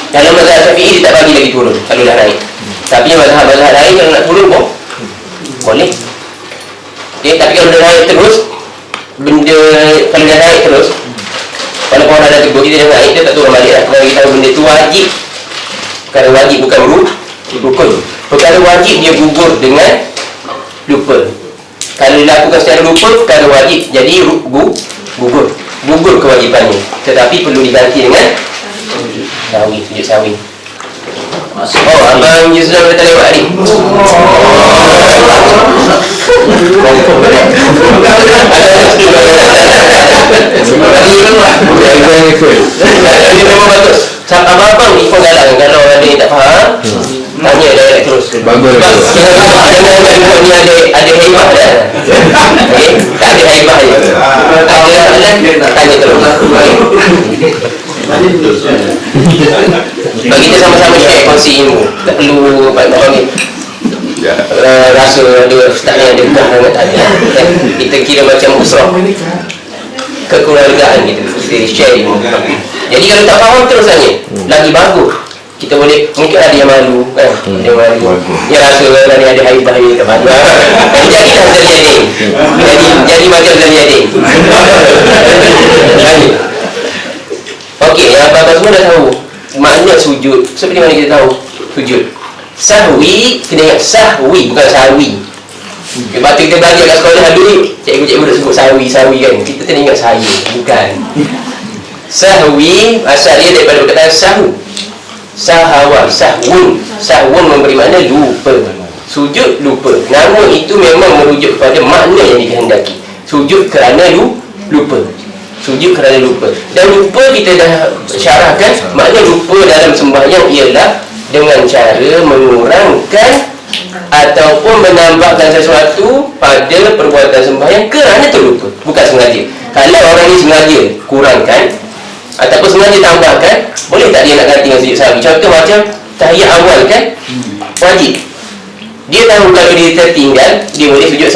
dalam mazhab Syafi'i dia tak bagi lagi turun kalau dah naik. Tapi mazhab lain kalau nak turun pun boleh. Okay, tapi kalau dah naik terus, kalau dah naik terus, walaupun orang dah tegur kita dah naik, dia tak turun balik lah. Kalau kita tahu benda tu wajib. Perkara wajib bukan rukun. Perkara wajib dia gugur dengan lupa. Kalau dilakukan secara lupa, perkara wajib jadi gugur kewajipannya. Tetapi perlu diganti dengan sujud sahwi. Oh, abang Yusuf dah lewat ni. Ini memang bagus. Abang-abang ni pun galang. Kalau ada yang tak faham, tanya direct terus. Bagus. Sebab ni ada haibah dah. Okay? Tak ada haibah je. Ada tanya terus. Bagi kita sama-sama share kongsi ilmu. Tak perlu rasa ada ustaz ni ada bukan sangat, tak ada. Kita kira macam usrah, kekeluargaan kita share ilmu. Jadi kalau tak faham terus tanya, lagi bagus. Kita boleh, mungkin ada yang malu kan, ada yang malu, dia rasa ada haibah dia tak malu. Jadilah Zaliadin. Jadi macam Zaliadin. Okey, yang abang semua dah tahu makna sujud. Seperti mana kita tahu sujud? Sahwi, kena ingat sahwi, bukan sahwi. Lepas tu kita belajar kat sekolah dulu, cikgu-cikgu dah sebut sahwi kan. Kita kena ingat saya, bukan. Sahwi, asal dia daripada perkataan sahu. Sahawa, sahwun memberi makna lupa. Sujud lupa. Namun itu memang merujuk kepada makna yang dikehendaki. Sujud kerana lupa. Sujud kerana lupa. Dan lupa kita dah syarahkan, maknanya lupa dalam sembahyang ialah dengan cara mengurangkan ataupun menambahkan sesuatu pada perbuatan sembahyang kerana terlupa, bukan sengaja. Kalau orang ni sengaja kurangkan ataupun sengaja tambahkan, boleh tak dia nak ganti dengan sujud sahwi? Contoh macam tahiyat awal kan wajib, dia tahu kalau dia tertinggal dia boleh sujud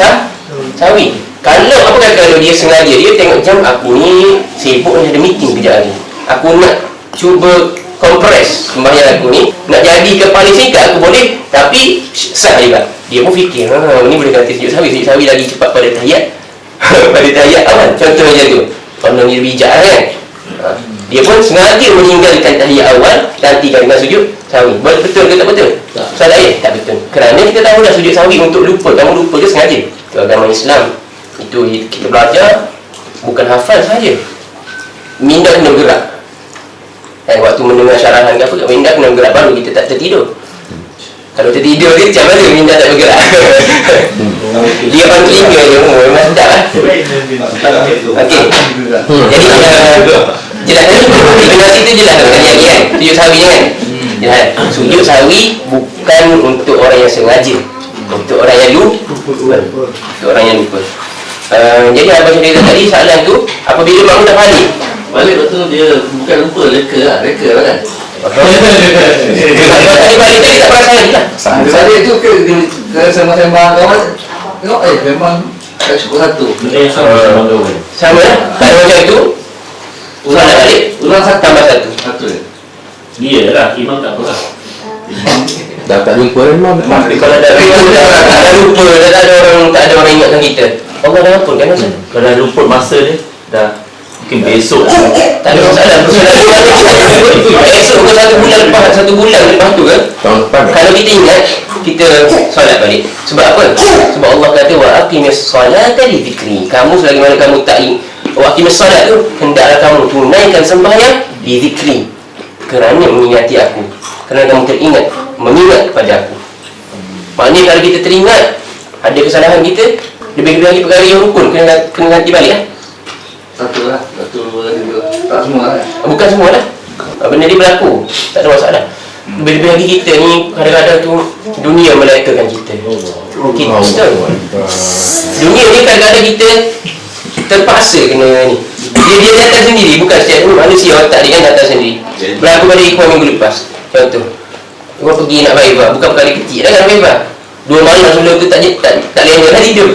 sahwi. Kalau kalau dia sengaja, dia tengok jam, aku ni sibuk ni, ada meeting kejap lagi, aku nak cuba kompres sembahyang aku ni, nak jadi ke paling singkat aku boleh, tapi sah juga. Dia pun fikir, ni boleh ganti sujud sahwi lagi cepat pada tahiyat pada tahiyat awal. Contoh macam tu, kalau dia bijak kan, dia pun sengaja meninggalkan tahiyat awal, gantikan dengan sujud sahwi. Betul ke tak betul? Salah tak betul. Kerana kita tahu dah sujud sahwi untuk lupa. Kamu lupa ke sengaja? Itu agama Islam. Itu kita belajar bukan hafal saja. Minda kena bergerak. Waktu mendengar syarahan ke apa, minda kena bergerak, baru kita tak tertidur. Kalau tertidur dia macam mana minda tak bergerak? Dia pun telinga je, memang sedap lah. Okey. Jadi jelas tadi definisi tu jelas tadi lagi kan. Sujud sahwi kan. Jelas. Sujud sahwi bukan untuk orang yang sengaja, untuk orang yang lupa. Untuk orang yang lupa. Jadi abang cerita tadi soalan tu, apabila makmum dah balik tu dia bukan lupa, reka lah kan. Tadi balik tadi tak perasan lagi lah. Dia balik tu ke sembang-sembang kawan, tengok memang tak cukup satu. Sama lah. Kalau macam itu solat balik, ulang satu tambah satu. Dia lah, imam tak apa. Dah tak jumpa memang. Kalau dah lupa, dah tak ada orang ingatkan kita, Allah dah ampun kan masa. Kalau dah luput masa dia, dah mungkin besok. Tak ada masalah. Esok ke 1 bulan lepas tu kan, Tahun depan kalau kita ingat, kita solat balik. Sebab apa? Sebab Allah kata wa aqimis solata li dzikri. Kamu selagi mana kamu tak wa aqimis solat tu, hendaklah kamu tunaikan sembahyang li dzikri, kerana mengingati aku, kerana kamu teringat, mengingat kepada aku. Maknanya kalau kita teringat ada kesalahan kita, lebih lagi perkara yang rukun kena ganti balik lah. Satu tak semua lah. Bukan semua lah. Benda ni berlaku, tak ada masalah. Lebih-lebih lagi kita ni kadang-kadang tu dunia melegakan kita. Dunia ni kadang-kadang kita terpaksa kena ni. Dia datang sendiri, bukan setiap manusia otak dia kan datang sendiri. Berlaku pada Ikhwan minggu lepas. Contoh, Ikhwan pergi nak Vaibah, bukan perkara kecil lah kan Vaibah. 2 malam sebelum tu tak lengah dah tidur.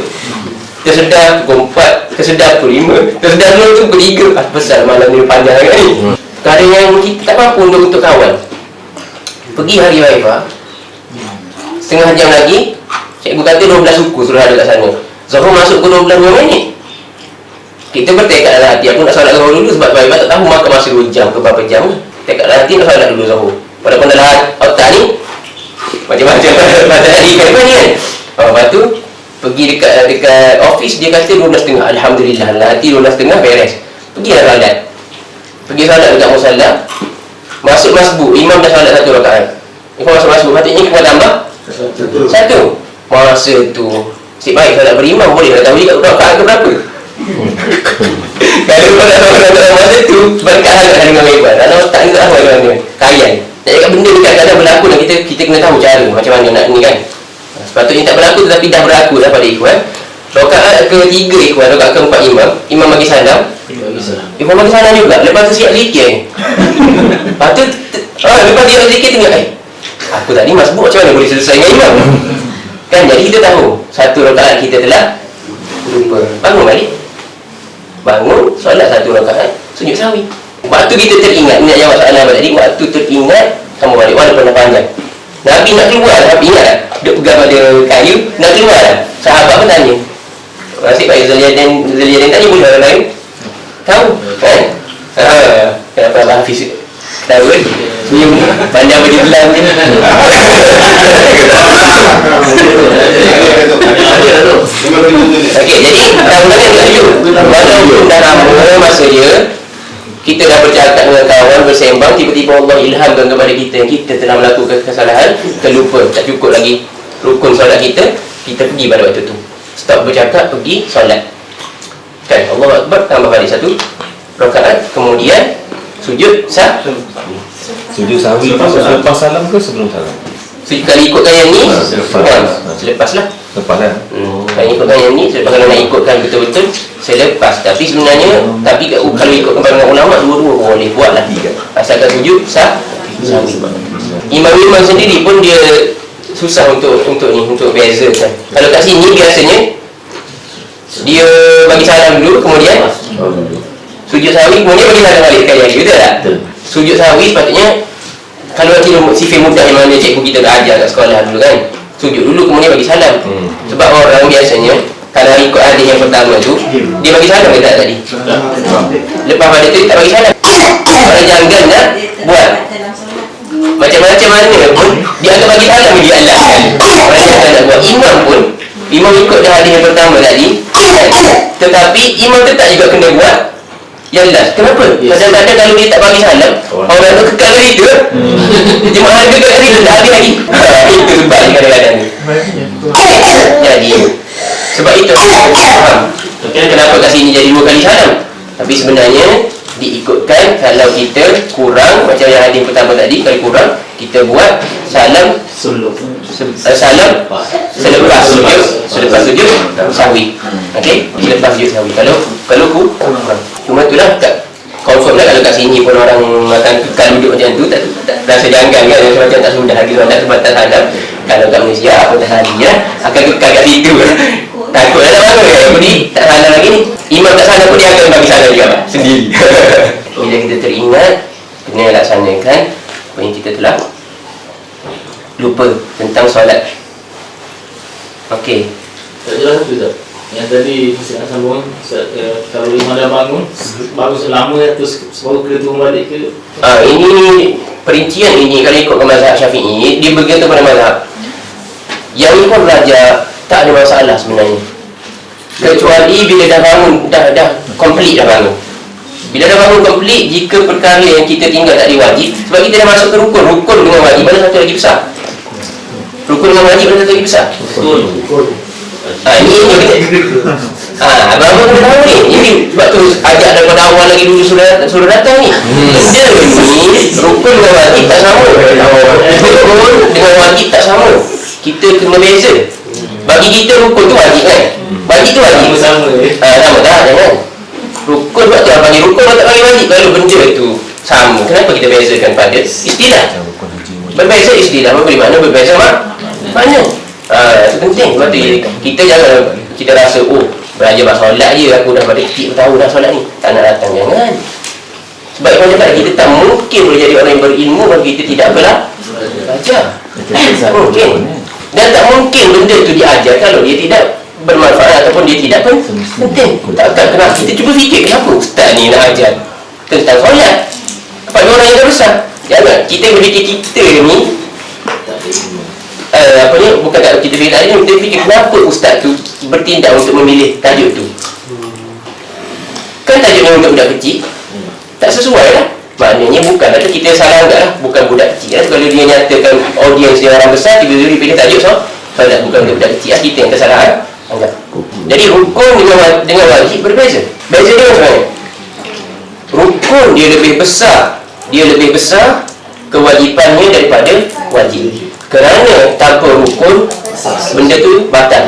Tersedar pukul 4, tersedar pukul 5, tersedar dulu tu pukul 3. Besar malam ni panjang kan ni. Kadang yang kita tak mampu untuk kawal. Pergi hari Vaibah, setengah jam lagi, cikgu kata 12 suku suruh ada kat sana. Zuhur masuk ke 12 minit. Kita bertekad dalam hati, aku nak solat Zuhur dulu sebab Vaibah tak tahu makan masa 2 jam ke berapa jam. Tekad dalam hati nak solat dulu Zuhur. Walaupun dalam otak ni macam-macam pada hari Vaibah ni kan. Lepas tu pergi dekat office, dia kata 12.30. Alhamdulillah, hati 12.30 beres. Pergilah solat. Pergi solat dekat musalla. Masuk masbuk, imam dah solat 1 rakaat. Imam masuk masbuk, patutnya kita tambah 1. Masa tu si baik solat berimam, boleh tak tahu kat rakaat ke berapa. Kalau kau nak tahu dalam masa tu, berkat sangat dengan Vaibah. Dalam otak ni tak tahu mana kayan. Tak cakap benda ni kadang-kadang berlaku dan kita kena tahu cara macam mana nak ni kan. Sepatutnya tak berlaku tetapi dah berlaku dah pada Ikhwan. Rakaat ke-3 Ikhwan, rakaat ke-4 imam bagi salam. Ikhwan bagi salam juga. Lepas tu siap zikir. Lepas tu lepas dia zikir tengok aku tadi masbuk macam mana boleh selesai dengan imam. Kan jadi kita tahu 1 rakaat kita telah lupa. Bangun balik. Bangun solat 1 rakaat sujud sahwi. Waktu kita teringat, nak jawab soalan tadi, waktu teringat kamu balik walaupun dah panjang. Nabi nak keluar, Nabi ingat tak? Dia pegang pada kayu, nak keluar lah. Sahabat pun tanya. Nasib baik Zaliadin tanya, boleh orang lain tahu kan? Kenapa Abang Hafiz tahu kan? Senyum panjang bagi belang je. Okey, jadi dah tahu walaupun dah lama masa dia, kita dah bercakap dengan kawan, bersembang, tiba-tiba Allah ilhamkan kepada kita telah melakukan kesalahan, terlupa, tak cukup lagi rukun solat kita pergi pada waktu tu. Stop bercakap, pergi solat. Kan Allahu Akbar tambah balik 1 rakaat, kemudian sujud Sujud sahwi tu selepas salam ke sebelum salam? kalau ikutkan yang ni selepas lah. Lepas kan? Kalau ikutkan yang ni, kalau nak ikutkan betul-betul selepas. Tapi sebenarnya kalau ikutkan pandangan ulama, dua-dua boleh buat lah, asalkan sujud sahwi. Imam sendiri pun dia susah untuk bezakan. Kalau kat sini biasanya dia bagi salam dulu, kemudian sujud sahwi, kemudian bagi salam balik sekali lagi, betul tak? Sujud sahwi sepatutnya, kalau sifir mudah yang mana cikgu kita dah ajar kat sekolah dulu kan, sujud dulu kemudian bagi salam. Sebab orang biasanya kalau ikut hadis yang pertama tu, dia bagi salam ke tak tadi? Lepas pada tu dia tak bagi salam. Orang janggal nak buat macam-macam mana pun, dia akan bagi salam, dia alaskan. Orang janggal nak buat. Imam ikut dah hadis yang pertama tadi, tetapi imam tetap juga kena buat yang last. Kenapa? Kadang-kadang kalau dia tak bagi salam, orang tu kekal kat situ, jemaah kekal kat situ, tak habis lagi. Itu sebab ni kadang-kadang ni. Jadi sebab itu faham kenapa kat sini jadi 2 kali salam. Tapi sebenarnya diikutkan kalau kita kurang, macam yang hadis pertama tadi, kalau kurang kita buat salam selepas sujud sahwi. Okey, selepas sujud sahwi. Kalau kurang. Cuma itulah confirm lah kalau kat sini pun orang makan kekal duduk macam tu, tak rasa janggal kan, macam tak sudah lagi solat sebab tak salam. Kalau kat Malaysia apa tak hari akan kekal kat situ. Takut lah tak bangun kan, jadi tak salam lagi ni. Imam tak salam pun dia akan bagi salam juga sendiri. Bila kita teringat, kena laksanakan apa yang kita telah lupa tentang solat. Okey. Tak jelas tu tak? Yang tadi saya nak sambung, kalau imam dah bangun selama terus baru kena turun balik ke? Ini perincian ini kalau ikut mazhab Syafi'i, dia bergantung pada mazhab. Yang ikut raja tak ada masalah sebenarnya, kecuali bila dah bangun, dah komplit dah bangun. Bila dah bangun komplit, jika perkara yang kita tinggal tak diwajib, sebab kita dah masuk ke rukun dengan wajib, mana satu lagi besar? Rukun dengan wajib mana satu lagi besar? Ini abang-abang kena tahu ni. Ini sebab tu ajak daripada awal lagi dulu suruh datang ni. Benda ni rukun dengan wajib tak sama. Rukun dengan wajib tak sama. Kita kena beza. Bagi kita rukun tu wajib kan, wajib tu wajib sama. Sama tak? Jangan rukun sebab tu panggil rukun, tak panggil wajib. Kalau benda tu sama, kenapa kita bezakan pada istilah? Berbeza istilah memberi makna, berbeza makna. Itu penting. Sebab tu kita jangan kita rasa belajar bab solat je, aku dah pada kecil tahu dah solat ni, tak nak datang. Jangan. Sebab yang cakap, kita tak mungkin boleh jadi orang yang berilmu kalau kita tidak belajar. Mungkin. Dan tak mungkin benda tu diajar kalau dia tidak bermanfaat ataupun dia tidak penting. Tak kenapa. Kita cuba fikir kenapa ustaz ni nak ajar tentang solat. Apa dia orang yang dah besar? Jangan. Kita berfikir kita ni bukan tak kita fikir tadi, kita fikir kenapa ustaz tu bertindak untuk memilih tajuk tu. Kan tajuknya untuk budak kecil, tak sesuai lah. Maknanya bukan ada kita salah anggap lah, bukan budak kecil lah. Kalau dia nyatakan audiens dia orang besar, tiba-tiba dia pilih tajuk solat bukan untuk budak kecil lah, kita yang tersalah anggap. Jadi rukun dengan wajib berbeza. Beza dia macam mana? Rukun dia lebih besar kewajipannya daripada wajib. Kerana tanpa rukun benda tu batal.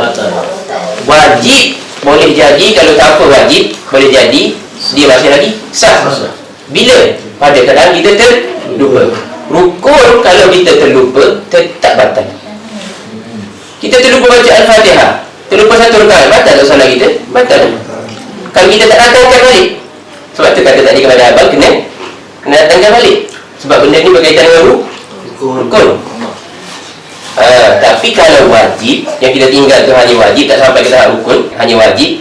Wajib boleh jadi, kalau tanpa wajib boleh jadi dia masih lagi sah. Bila? Pada keadaan kita terlupa. Rukun kalau kita terlupa tetap batal. Kita terlupa baca Al-Fatihah, terlupa satu rakaat, batal tak solat kita? Batal. Kalau kita tak datangkan balik, sebab tu kata tadi kepada abang kena datangkan balik. Sebab benda ni berkaitan dengan rukun. Tapi kalau wajib, yang kita tinggal tu hanya wajib, tak sampai ke tahap rukun, hanya wajib.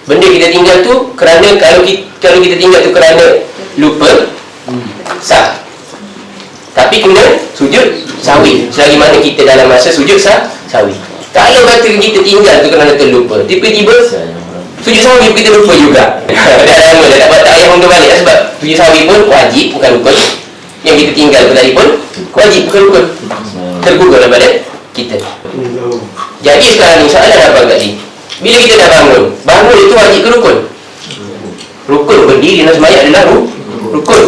Benda kita tinggal tu kerana kalau kita tinggal tu kerana lupa, sah. Tapi kena sujud sahwi selagi mana kita dalam masa sujud sahwi. Kalau kata kita tinggal tu kerana terlupa, tiba-tiba sujud sahwi kita lupa juga. Dah lama dah tak patah ayah untuk balik, sebab sujud sahwi pun wajib bukan rukun. Yang kita tinggal tu tadi pun wajib bukan rukun. Tergugur daripada kita. Jadi sekarang ni soalan abang tadi, bila kita dah bangun itu wajib ke rukun? Rukun berdiri dan sembahyang adalah rukun.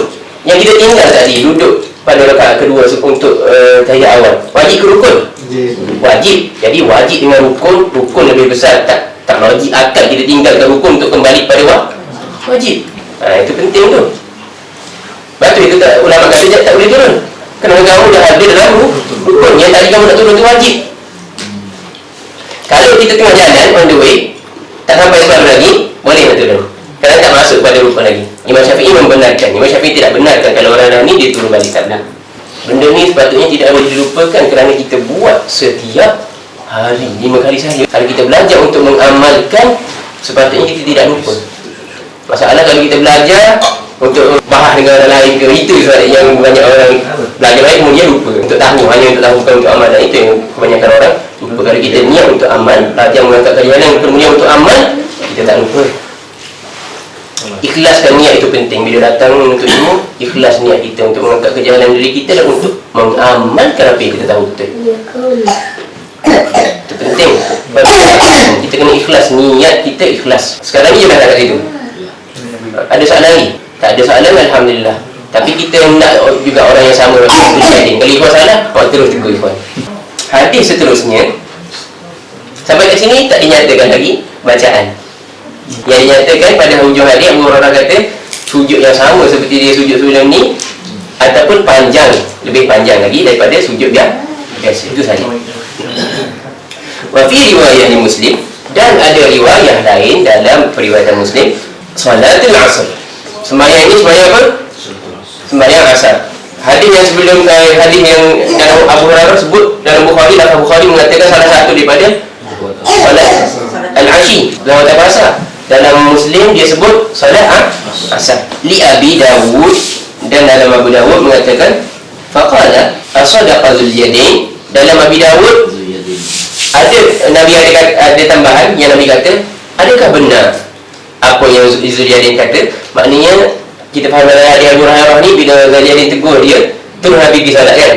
Yang kita tinggal tadi, duduk pada rakaat kedua untuk tahiyat awal, wajib ke rukun? Wajib. Jadi wajib dengan rukun lebih besar. Tak logik akal kita tinggalkan rukun untuk kembali pada wajib. Itu penting tu. Lepas tu itu ulama kata tak boleh turun. Kerana kamu dah ada dalam rukun. Yang tadi kamu nak turun tu wajib. Kalau kita tengah jalan on the way, tak sampai sebab lagi, boleh nak turun. Kerana tak masuk pada rukun lagi. Imam Syafi'i membenarkan. Imam Syafi'i tidak benarkan kalau orang dah ni dia turun balik tak benar. Benda ni sepatutnya tidak boleh dilupakan kerana kita buat setiap hari, 5 kali sehari. Kalau kita belajar untuk mengamalkan, sepatutnya kita tidak lupa. Masalah kalau kita belajar untuk bahas dengan orang lain ke, itu yang banyak orang belajar baik kemudian lupa. Untuk tahu, hanya untuk tahu, bukan untuk amal. Dan itu yang kebanyakan orang lupa. Kalau kita niat untuk amal, belajar mengangkat kajian kemudian untuk amal, kita tak lupa. Ikhlaskan niat itu penting. Bila datang untuk ilmu, ikhlas niat kita untuk mengangkat kejahalan diri kita dan untuk mengamalkan apa yang kita tahu betul. Itu penting. Kita kena ikhlas, niat kita ikhlas. Sekarang ni je dah kat situ. Ada soalan lagi? Tak ada soalan, alhamdulillah. Tapi kita nak juga orang yang sama macam itu. Kalau Ikhwan salah, terus tegur Ikhwan. Hadis seterusnya, sampai kat sini tak dinyatakan lagi bacaan. Yang dinyatakan pada hujung hadis, Abu Hurairah kata sujud yang sama seperti dia sujud sebelum ni, ataupun panjang, lebih panjang lagi daripada sujud biasa. Itu saja. Wa fi riwayat Muslim, dan ada riwayah lain dalam periwayatan Muslim, salatul asr. Sembahyang ini sembahyang apa? Sembahyang asar. Hadis yang sebelum hadis yang dalam Abu Hurairah sebut dalam Bukhari, dalam Bukhari mengatakan salah satu daripada salat al-ashi, lawat asar. Dalam Muslim dia sebut salat asar. Li Abi Dawud, dan dalam Abu Dawud mengatakan faqala asadaqa Zulyadain. Dalam Abi Dawud ada Nabi ada tambahan yang Nabi kata, adakah benar apa yang Zulyadain kata? Maknanya kita faham dalam hadis Abu Hurairah ni, bila Zulyadain tegur dia, terus Nabi pergi salat kan.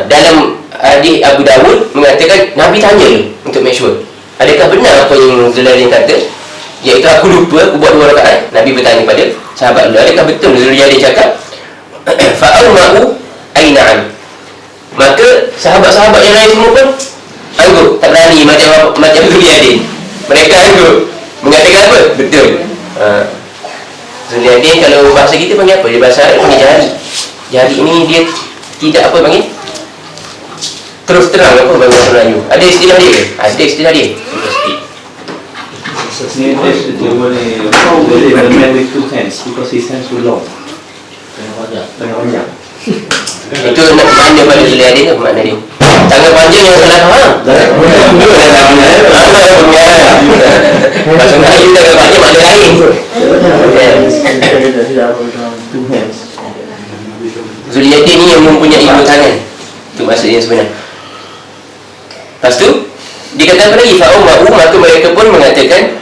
Dalam hadis Abu Dawud mengatakan Nabi tanya dia untuk make sure, adakah benar apa yang Zulyadain kata? Iaitu aku lupa, aku buat 2 rakaat. Nabi bertanya pada sahabat dia, adakah betul Zulyadain cakap? Fa'alma'u aina'an. Maka sahabat-sahabat yang lain semua pun angguk, tak berani macam Zulyadain. Mereka angguk, mengatakan apa? Betul. Zulyadain kalau bahasa kita panggil apa? Dia bahasa Arab panggil jari. Jari ni dia tidak apa panggil? Terus terang apa bahasa Melayu. Ada istilah dia ke? Ada istilah dia. Dia boleh main with 2 hands because his hands were long. Tengah panjang. Itu nak tanya pada Zulyadain tu makna dia. Tangan panjang yang salah faham. Bahasa Melayu tangan panjang makna lain. Zulyadain ni yang mempunyai 2 tangan. Itu maksudnya sebenarnya. Lepas tu dikatakan lagi fa'umahu, maka mereka pun mengatakan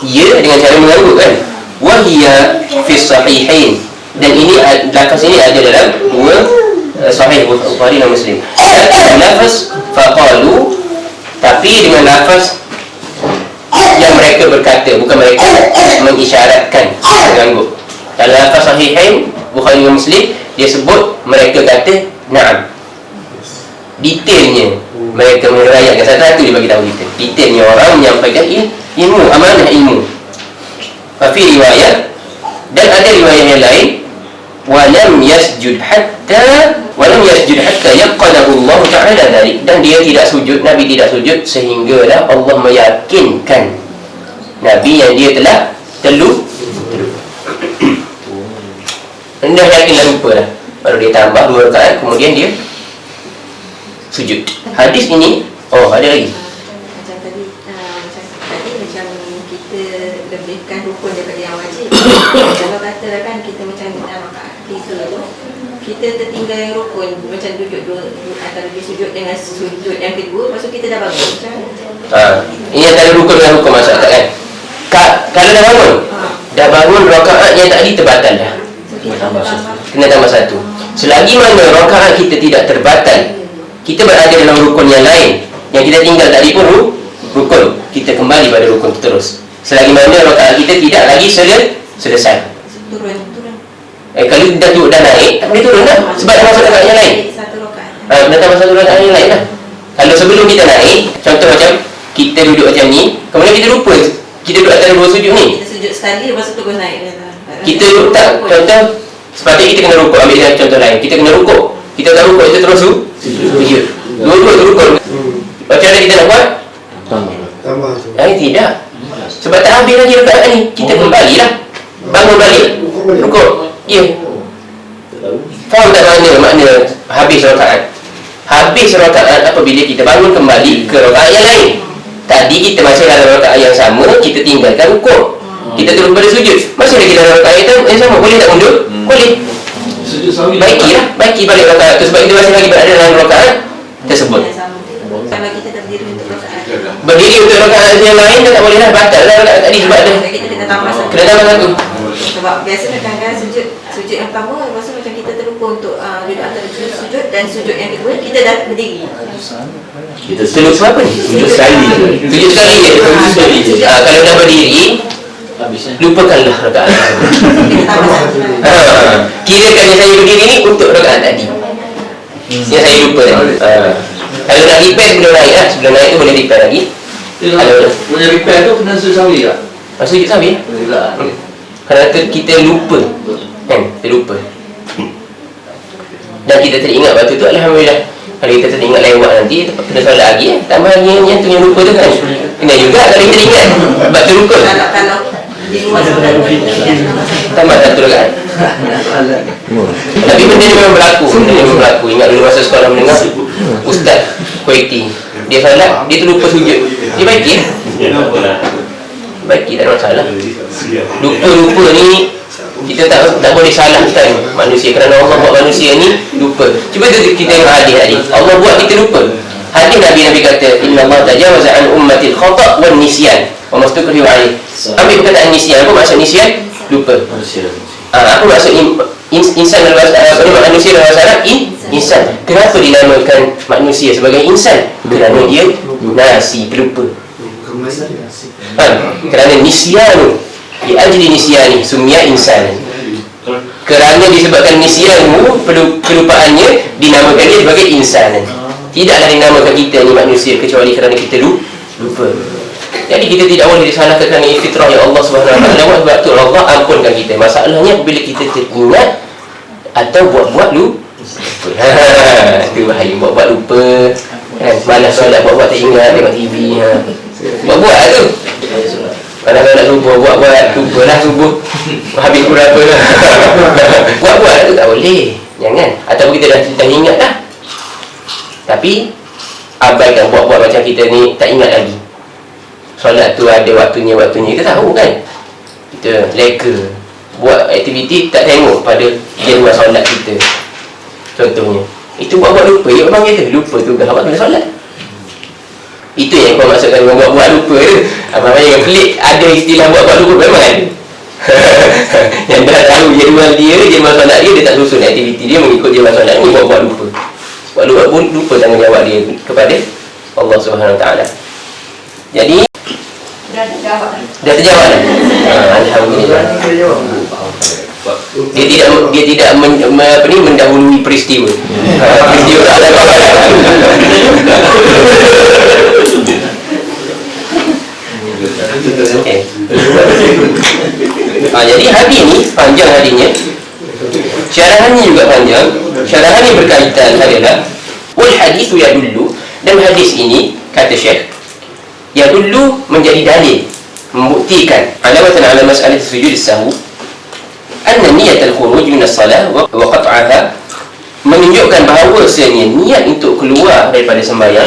ya dengan cara mengangguk kan. Wahiya fi sahihain, dan ini lafaz ini ada dalam 2 sahih Bukhari dan Muslim. Lafaz faqalu, tapi dengan lafaz yang mereka berkata, bukan mereka mengisyaratkan mengangguk. Dalam lafaz sahihain Bukhari dan Muslim dia sebut mereka kata na'am. Detailnya mereka merayakan satu-satu, dia bagi tahu kita detailnya orang menyampaikan ilmu, amanah ilmu. Fi riwayat, dan ada riwayat yang lain, walam yasjud hatta yaqadahu Allah Ta'ala dzalik, dan dia tidak sujud, Nabi tidak sujud sehinggalah Allah meyakinkan Nabi yang dia telah teluh. Dah yakin dah lupa dah, baru dia tambah 2 rakaat kemudian dia sujud. Hadis ini, ada lagi. Macam tadi macam kita lebihkan rukun daripada yang wajib. Kalau katalah kan kita macam rakaat tiga tu, kita tertinggal yang rukun, macam duduk antara dia sujud dengan sujud yang kedua, lepas tu kita dah bangun. Ini antara rukun dengan rukun masuk akal kan. Kalau dah bangun rakaat yang tadi terbatal dah. Kena tambah 1. Selagi mana rakaat kita tidak terbatal, kita berada dalam rukun yang lain. Yang kita tinggal tadi pun rukun, kita kembali pada rukun terus. Selagi mana rakaat kita tidak lagi selesai. Turun. Kalau dah naik, tak boleh turun lah. Sebab dah masuk rakaat yang lain. Satu rakaat. Dah tambah satu rakaat yang lain lah. Kalau sebelum kita naik, contoh macam kita duduk macam ni, kemudian kita lupa kita duduk antara dua sujud ni. Kita sujud sekali, lepas tu terus naik. Kita duduk tak, contoh sepatutnya kita kena rukuk. Ambil contoh lain, kita kena rukuk. Kita tak rukuk, kita terus sujud. Dua-dua tu rukuk. Macam mana kita nak buat? Tambah tu. Tidak. Sebab tak habis lagi rakaat ni. Kita kembali lah. Bangun balik. Rukuk. Ya. Faham tak makna habis rakaat? Habis rakaat apabila kita bangun kembali ke rakaat yang lain. Tadi kita masih dalam rakaat yang sama, kita tinggalkan rukuk. Kita terus pada sujud. Masih lagi dalam rakaat yang sama. Boleh tak mundur? Boleh. Sujud sawi. Baiki balik rakaat tu sebab kita masih lagi berada dalam rakaat tersebut. Kalau kita terdiri untuk rakaat. Berdiri untuk rakaat yang lain tak boleh lah, batal lah rakaat tadi sebab ada Kita kena tambah satu. kena tambah satu. Sebab biasanya kadang-kadang sujud yang pertama, lepas tu macam kita terlupa untuk duduk antara sujud dan sujud yang kedua, kita dah berdiri. Kita Terlupa apa ni? sujud sekali je. Sujud sekali je. Kalau dah berdiri, Habisnya. lupakanlah rakaat. Kita tambah satu. Kirakan yang saya berdiri ni untuk rakaat tadi. Yang saya lupa tadi. Kalau nak repair sebelum naik lah. Sebelum naik tu boleh repair lagi. Kalau punya repair tu kena sujud sawi tak? Sujud sawi. Boleh tak? Kerana kita lupa. Kan? Kita lupa. Dan kita teringat waktu tu, alhamdulillah. Kalau kita teringat lewat nanti, kena solat lagi. Tambah lagi yang tu yang lupa tu kan. Kena juga kalau kita ingat. Sebab tu lupa. Kalau di luar solat Tambah satu rakaat. Tapi benda ni memang berlaku. Ingat dulu masa sekolah mendengar Ustaz Kuwaiti, dia salat, dia terlupa sujud. Dia baiki baiki, tak ada masalah. Lupa ni kita tak boleh salahkan manusia, kerana Allah buat manusia ni lupa. Cuba kita tengok hadis tadi, Allah buat kita lupa. Hadis Nabi kata, inna Allah tajawaza an ummatil khata' wan nisyan wa mastukrihu alaih. Ambil perkataan nisyan. Apa maksud nisyan? Lupa. Apa maksud insan dalam bahasa manusia dalam bahasa Arab? Insan. Kenapa dinamakan manusia sebagai insan? Kerana dia nasi, pelupa. Kerana nisyanu, di ajli nisyani sumia insan. Kerana disebabkan nisyanu, kelupaannya, dinamakan dia sebagai insan. Tidaklah dinamakan kita ni manusia kecuali kerana kita lupa. Jadi kita tidak boleh disalahkan kerana fitrah yang Allah SWT buat. Sebab tu Allah ampunkan kita. Masalahnya bila kita teringat atau buat-buat lupa. Itu bahaya, buat-buat lupa kan? Malas solat, buat-buat tak ingat, tengok TV. Buat-buat lah tu. Malas solat subuh, buat-buat, lupalah subuh habis berapa. Buat-buat tu tak boleh. Jangan. Atau kita dah ingat dah, tapi abaikan buat-buat macam kita ni tak ingat lagi. Solat tu ada waktunya, kita tahu kan. Kita leka buat aktiviti tak tengok pada jadual solat kita. Contohnya, itu buat-buat lupa. Ya orang kata lupa tu dah awak kena solat. Itu yang kau maksudkan dengan buat-buat lupa tu. Abang yang pelik, ada istilah buat-buat lupa memang ada. Yang dah tahu jadual dia solat dia tak susun aktiviti dia mengikut jadual solat ni, buat-buat lupa. Buat-buat lupa tanggungjawab dia kepada Allah Subhanahu Wa Taala. Jadi dah terjawab dah. Alhamdulillah. Dia tidak mendahului peristiwa. Peristiwa tak ada apa-apa. Okay. Jadi hadis ni panjang hadisnya. Syarahannya juga panjang. Syarahannya berkaitan adalah wal hadithu yadullu, dan hadis ini kata Syekh yadullu menjadi dalil, membuktikan alawatan ala mas'alah sujud as-sahwi anna niyat al-khuruj min as-salah wa qat'aha, menunjukkan bahawasanya niat untuk keluar daripada sembahyang,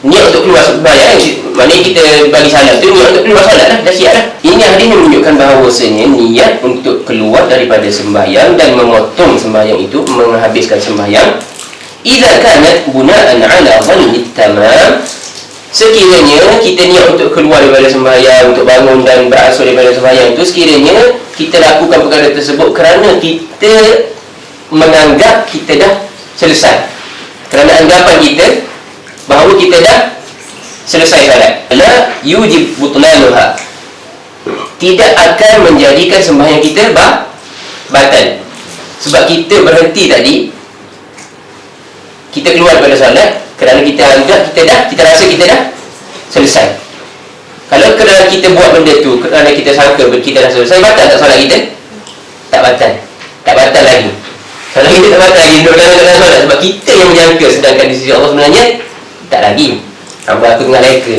niat untuk keluar sembahyang, maknanya kita bagi salam tu niat untuk keluar salat dah siap dah. Ini hadis menunjukkan bahawasanya niat untuk keluar daripada sembahyang dan memotong sembahyang itu, menghabiskan sembahyang, idza kanat buna'an ala dhanni tamam, sekiranya kita niat untuk keluar daripada sembahyang, untuk bangun dan berasal daripada sembahyang itu, sekiranya kita lakukan perkara tersebut kerana kita menganggap kita dah selesai, kerana anggapan kita bahawa kita dah selesai salat, la yujib butlanuha, tidak akan menjadikan sembahyang kita batal. Sebab kita berhenti tadi, kita keluar daripada solat kerana kita anggap kita rasa kita dah selesai. Kalau kerana kita buat benda tu kerana kita sangka kita dah selesai, batal tak solat kita? Tak batal. Tak batal lagi. Solat kita tak batal lagi dalam solat, sebab kita yang menyangka, sedangkan di sisi Allah sebenarnya tak lagi. Hamba aku tengah leka,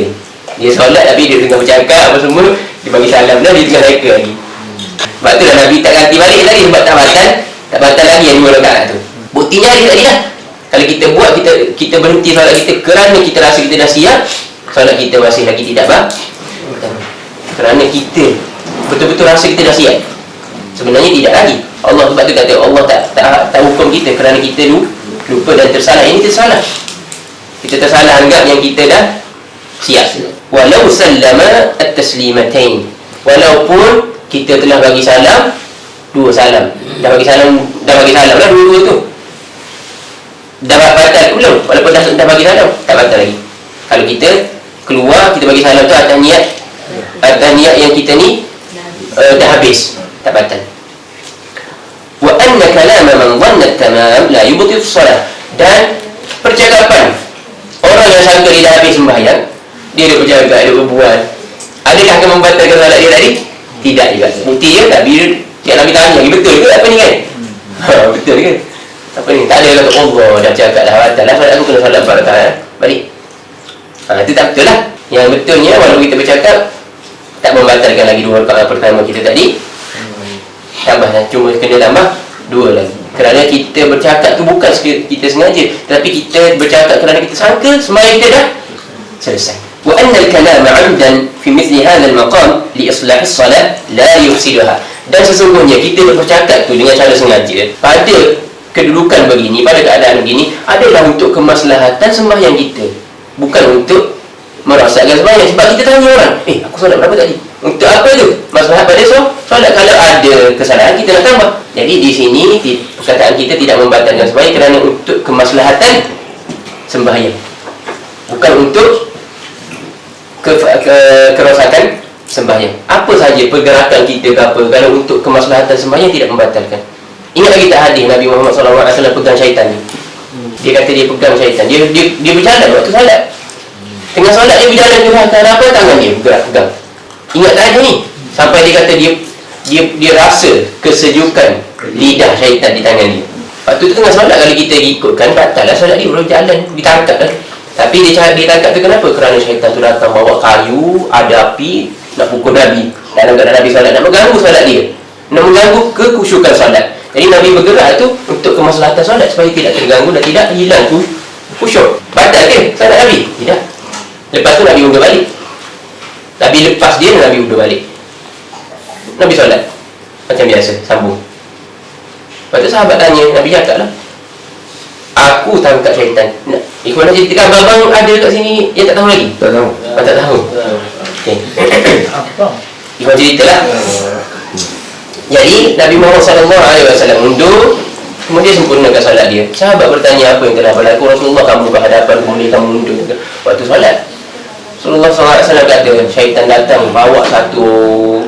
dia solat tapi dia tengah bercakap apa semua, dia bagi salam dah, dia tengah leka lagi. Sebab tu lah Nabi tak ganti balik tadi, sebab tak batal lagi yang 2 rakaat tu. Buktinya hari tadi lah, kalau kita buat, kita berhenti solat kita kerana kita rasa kita dah siap, solat kita masih lagi tidak batal. Kerana kita betul-betul rasa kita dah siap, sebenarnya tidak lagi. Allah sebab tu kata Allah tak hukum kita kerana kita lupa dan tersalah. Ini tersalah, kita tersalah anggap yang kita dah siap. Walau sallama at-taslimatain, walaupun kita telah bagi salam 2 salam, dah bagi salam lah dua-dua tu, dah batal belum? Walaupun dah bagi salam, tak batal lagi. Kalau kita keluar, kita bagi salam tu atas niat yang kita ni dah habis, tak batal. Wa anna kalama man dhanna tamam la yubtil salat, dan percakapan orang yang sangka dia dah habis sembahyang, dia ada bercakap, ada berbual, adakah akan membatalkan solat dia tadi? Tidak juga. Bukti dia tak, bila yang Nabi tanya lagi, betul ke apa ni kan? Betul ke? Apa ni? Tak ada kata Allah dah cakap dah batal lah solat aku, kena solat batal balik. Itu tak betul lah. Yang betulnya walaupun kita bercakap, tak membatalkan lagi 2 rakaat pertama kita tadi, tambah, cuma kena tambah 2 lagi. Kerana kita bercakap tu bukan kita sengaja, tetapi kita bercakap kerana kita sangka sembahyang kita dah selesai. Wa anna al-kalama 'amdan fi mithli hadha al-maqam li islah as-salat la yufsiduha. Dan sesungguhnya kita bercakap tu dengan cara sengaja pada kedudukan begini, pada keadaan begini, adalah untuk kemaslahatan sembahyang kita, bukan untuk merosakkan sembahyang. Sebab kita tanya orang, aku solat berapa tadi? Untuk apa tu? Maslahat pada solat. Kalau ada kesalahan, kita nak tambah. Jadi di sini perkataan kita tidak membatalkan sembahyang kerana untuk kemaslahatan sembahyang, bukan untuk kerosakan sembahyang. Apa saja pergerakan kita ke apa, kalau untuk kemaslahatan sembahyang tidak membatalkan. Ingat lagi tak hadis Nabi Muhammad SAW pegang syaitan ni. Dia kata dia pegang syaitan. Dia berjalan waktu solat. Tengah solat dia berjalan ke belakang, apa tangan dia pegang. Ingat tak hadis ni? Sampai dia kata dia rasa kesejukan lidah syaitan di tangan dia. Waktu tu tengah solat, kalau kita ikutkan batal lah solat dia, berjalan ditangkap lah. Tapi dia tangkap tu kenapa? Kerana syaitan tu datang bawa kayu, ada api, nak pukul Nabi. Dalam keadaan Nabi solat, nak mengganggu solat dia, nak mengganggu kekhusyukan solat. Jadi Nabi bergerak tu untuk kemaslahatan solat, supaya tidak terganggu dan tidak hilang tu khusyuk. Batal ke solat Nabi? Tidak. Lepas tu Nabi undur balik. Nabi lepas dia, Nabi undur balik. Nabi solat macam biasa, sambung. Lepas tu sahabat tanya, Nabi cakap lah, aku tangkap syaitan. Ikut mana ceritakan, abang ada kat sini yang tak tahu lagi? Tak tahu. Tak tahu. Okay. Ikut cerita lah. Jadi Nabi Muhammad SAW mundur, kemudian sempurnakan solat dia. Sahabat bertanya, apa yang telah berlaku? Rasulullah, kamu berhadapan, kemudian kamu mundur waktu solat. Rasulullah SAW kata, syaitan datang bawa satu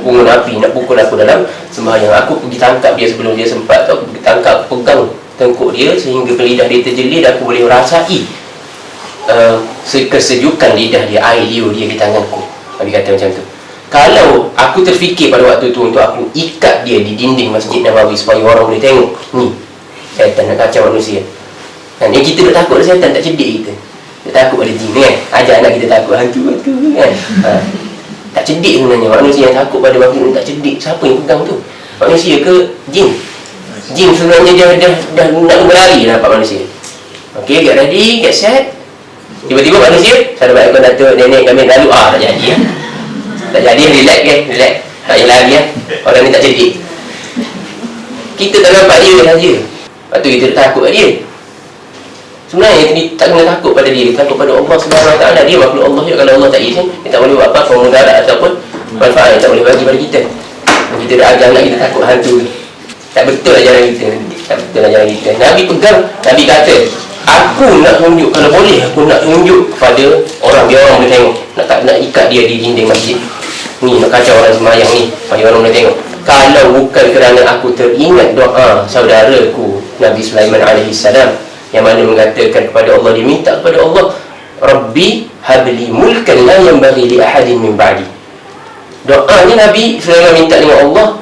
bunga api, nak pukul aku dalam sembahyang. Aku pergi tangkap dia sebelum dia sempat. Aku pergi tangkap, pegang tengkuk dia sehingga lidah dia terjelit. Aku boleh rasai kesejukan lidah dia, air liur dia di tanganku. Nabi kata macam tu. Kalau aku terfikir pada waktu tu untuk aku ikat dia di dinding Masjid Nabawi supaya orang boleh tengok, ni syaitan nak kacau manusia. Dan yang kita tak takut syaitan, tak cerdik kita. Kita takut pada jin kan. Ajar anak kita takut hantu kan. Tak cerdik sebenarnya. Manusia yang takut pada makhluk tak cerdik. Siapa yang pegang tu? Manusia ke jin? Jin sebenarnya dia dah nak berlari nampak manusia. Okey, get ready, get set. Tiba-tiba manusia, sahabat aku datuk nenek kami lalu, tak jadi ya. Tak jadi, relax kan, relax. Tak payah lari ya. Orang ni tak cerdik. Kita tak nampak dia saja. Lepas tu kita takut kat dia. Sebenarnya kita tak kena takut pada dia, takut pada Allah SWT. Dia makhluk Allah juga. Kalau Allah tak izin, dia tak boleh buat apa-apa mudarat ataupun manfaat yang tak boleh bagi pada kita. Kita dah ajar nak kita takut hantu. Tak betul ajaran kita. Tak betul ajaran kita. Nabi pegang, Nabi kata, aku nak tunjuk, kalau boleh aku nak tunjuk kepada orang, biar orang boleh tengok. Nak ikat dia di dinding masjid. Ni nak kacau orang semayang ni, bagi orang boleh tengok. Kalau bukan kerana aku teringat doa saudaraku Nabi Sulaiman alaihi salam, yang mana mengatakan kepada Allah, dia minta kepada Allah, Rabbi habli mulkan la yanbaghi li ahadin min ba'di. Doanya Nabi Sulaiman minta dengan Allah,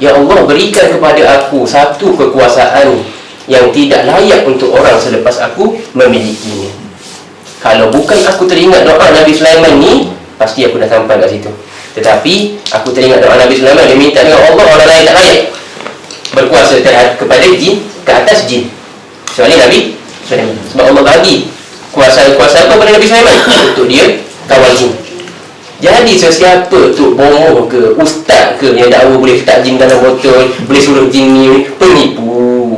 ya Allah, berikan kepada aku satu kekuasaan yang tidak layak untuk orang selepas aku memilikinya. Kalau bukan aku teringat doa Nabi Sulaiman ni, pasti aku dah sampai kat situ. Tetapi aku teringat doa Nabi Sulaiman, dia minta dengan Allah, orang lain tak layak berkuasa kepada jin, ke atas jin, kecuali Nabi Sulaiman. Sebab Allah bagi kuasa apa pada Nabi Sulaiman? Untuk dia kawal jin. Jadi sesiapa tu, bomoh ke, ustaz ke, yang dakwa boleh letak jin dalam botol, boleh suruh jin ni, penipu.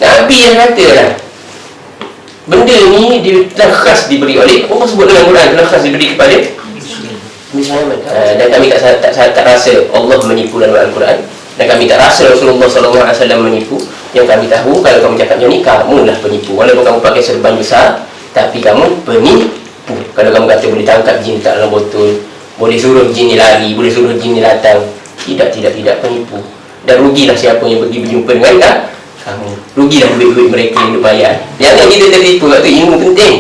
Nabi yang kata lah, benda ni telah khas diberi oleh Allah, sebut dalam Quran, telah khas diberi kepada Nabi Sulaiman. Dan kami tak rasa Allah menipu dalam Al-Quran, dan kami tak rasa Rasulullah SAW menipu. Yang kami tahu, kalau kamu cakap macam ni, kamulah penipu. Walaupun kamu pakai serban besar, tapi kamu penipu. Kalau kamu kata boleh tangkap jin tak dalam botol, boleh suruh jin ni lari, boleh suruh jin ni datang, tidak, penipu. Dan rugilah siapa yang pergi berjumpa dengan kamu. Rugilah duit-duit mereka yang duk bayar. Jangan kita tertipu. Sebab tu ilmu penting.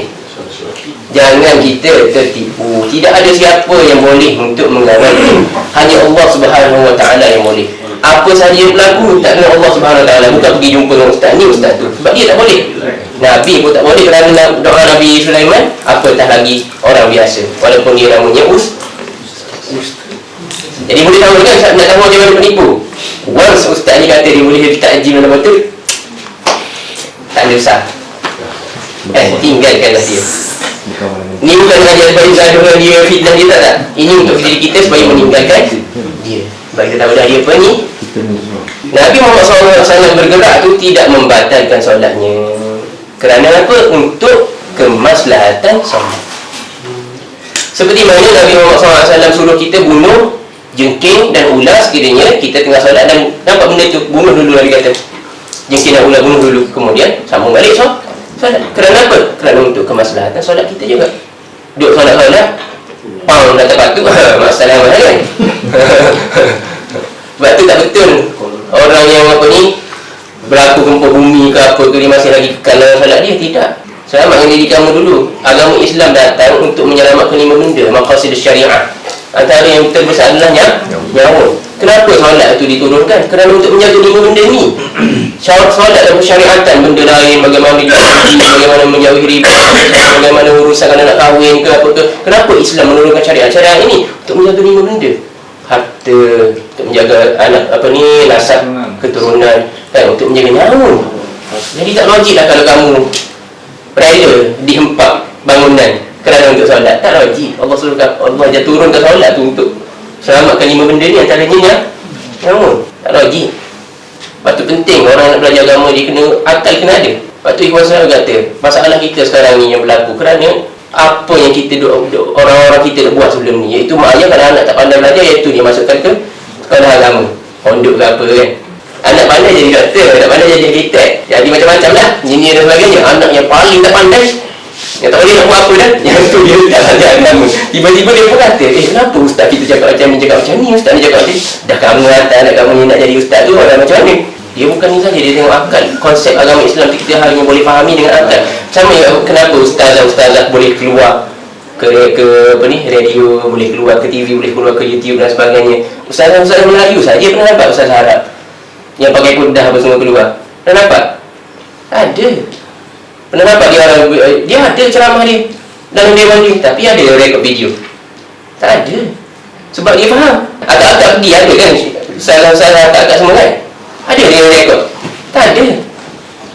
Jangan kita tertipu. Tidak ada siapa yang boleh untuk mengarang. Hanya Allah Subhanahu Wa Taala yang boleh. Apa saja berlaku tak kena Allah Subhanahu Wa Taala. Bukan pergi jumpa dengan ustaz ni, ustaz tu. Sebab dia tak boleh. Nabi pun tak boleh kerana doa Nabi Sulaiman. Apatah lagi orang biasa, walaupun dia namanya Jadi boleh tahu kan, nak tahu macam mana penipu. Once ustaz ni kata dia boleh letak jin dalam botol, tak ada usah, tinggalkanlah dia. Ni bukan mengajar supaya gaduh dia, fitnah dia, tak. Ini untuk diri kita supaya meninggalkan dia. Sebab kita tahu dah dia apa ni. Nabi Muhammad SAW bergerak tu tidak membatalkan solatnya. Kerana apa? Untuk kemaslahatan solat. Seperti mana Nabi Muhammad SAW suruh kita bunuh jengking dan ular sekiranya kita tengah solat, dan nampak benda tu, bunuh dulu. Nabi kata jengking dan ular bunuh dulu, kemudian sambung balik solat. Kerana apa? Kerana untuk kemaslahatan solat kita juga. Duduk solat-solat, pang dah terpatu, masalah mana kan? Sebab tu tak betul orang yang apa ni, berlaku gempa bumi ke apa tu, dia masih lagi kekal dalam solat dia. Tidak. Selamatkan diri kamu dulu. Agama Islam datang untuk menyelamatkan 5 benda, maqasid syariah. Antara yang terbesar adalah nyawa. Kenapa solat itu diturunkan? Kerana untuk menjaga 5 benda ni. Solat dan persyariatan, benda lain, bagaimana dihaji, bagaimana menjauhi riba, bagaimana urusan anak kahwin ke apa ke. Kenapa Islam menurunkan syariat ini? Untuk menjaga 5 benda. Harta, untuk menjaga anak apa ni, nasab, keturunan, kan, untuk menjaga nyawa. Jadi tak logiklah kalau kamu berada di empat bangunan kerana untuk solat. Tak logik. Allah suruh, Allah je turunkan solat tu untuk selamatkan 5 benda ni, antaranya nyawa. Tak logik. Lepas tu penting orang nak belajar agama, dia kena akal, kena ada. Lepas tu Ikhwan Salam kata, masalah kita sekarang ni yang berlaku kerana apa yang kita orang-orang kita buat sebelum ni, iaitu mak ayah kalau anak tak pandai belajar, iaitu dia masukkan ke sekolah agama, pondok ke apa kan. Anak pandai jadi doktor, anak pandai jadi arkitek, jadi macam-macam lah, engineer dan sebagainya. Anak yang paling tak pandai, yang tak boleh nak buat apa dah, yang tu dia tak belajar agama. Tiba-tiba dia pun kata, kenapa ustaz kita cakap macam ni, cakap macam ni, ustaz ni cakap macam ni. Dah kamu hantar anak kamu ni nak jadi ustaz tu, orang macam mana? Dia bukan ni saja, dia tengok akal. Konsep agama Islam kita hanya boleh fahami dengan akal. Sama kenapa ustazah boleh keluar ke apa ni, radio, boleh keluar ke TV, boleh keluar ke YouTube dan sebagainya. Ustazah Melayu saja pernah nampak ustazah Arab yang pakai kudah apa semua keluar. Pernah nampak? Ada. Pernah nampak dia ada ceramah dia dalam dewan dia, tapi ada rekod video? Tak ada. Sebab dia faham. Agak-agak pergi ada kan ustazah agak-agak semua kan? Ada dia rekod? Tak ada.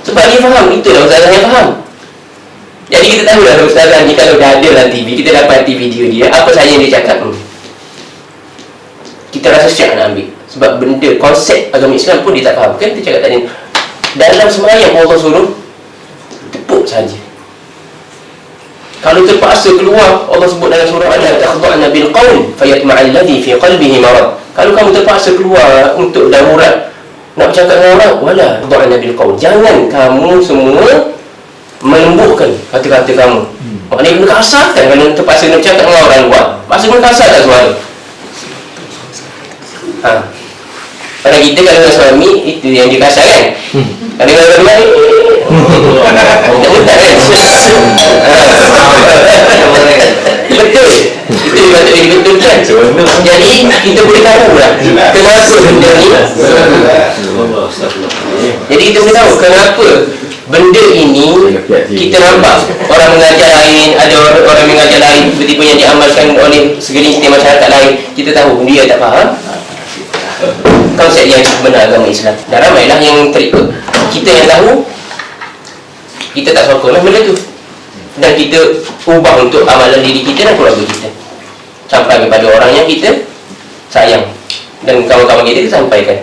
Sebab dia faham. Itulah ustazah yang faham. Jadi kita tahu lah ustazah ni kalau dah ada dalam TV, kita dapati video dia, apa saja yang dia cakap, kita rasa syak nak ambil. Sebab benda, konsep agama Islam pun dia tak faham. Kan kita cakap tadi, dalam sembahyang Allah suruh tepuk saja. Kalau terpaksa keluar, Allah sebut dalam surah Al-An'am, takhda'na bil qaul fayatma'al ladzi fi qalbihi marad. Kalau kamu terpaksa keluar untuk darurat, nak bercakap dengan orang, wala takhda'na bil qaul, jangan kamu semua melembutkan kata-kata kamu. Maknanya kena kasarkan. Kalau terpaksa nak cakap dengan orang luar, paksa kena kasarkan suara. Pada kita kalau dengan suami, itu yang dia kasar kan. Kalau dengan orang lain, tak mudah kan. Betul. Itu dia patut dibetulkan. Jadi kita boleh tahu lah kenapa benda ni. Jadi kita boleh tahu kenapa benda ini kita nampak orang mengajar lain, ada orang mengajar lain tiba-tiba yang diamalkan oleh segelintir masyarakat lain, kita tahu dia tak faham konsep yang benar agama Islam. Dan ramailah yang terikut. Kita yang tahu, kita tak sokonglah benda tu, dan kita ubah untuk amalan diri kita dan keluarga kita sampai kepada orang yang kita sayang dan kawan-kawan kita sampaikan.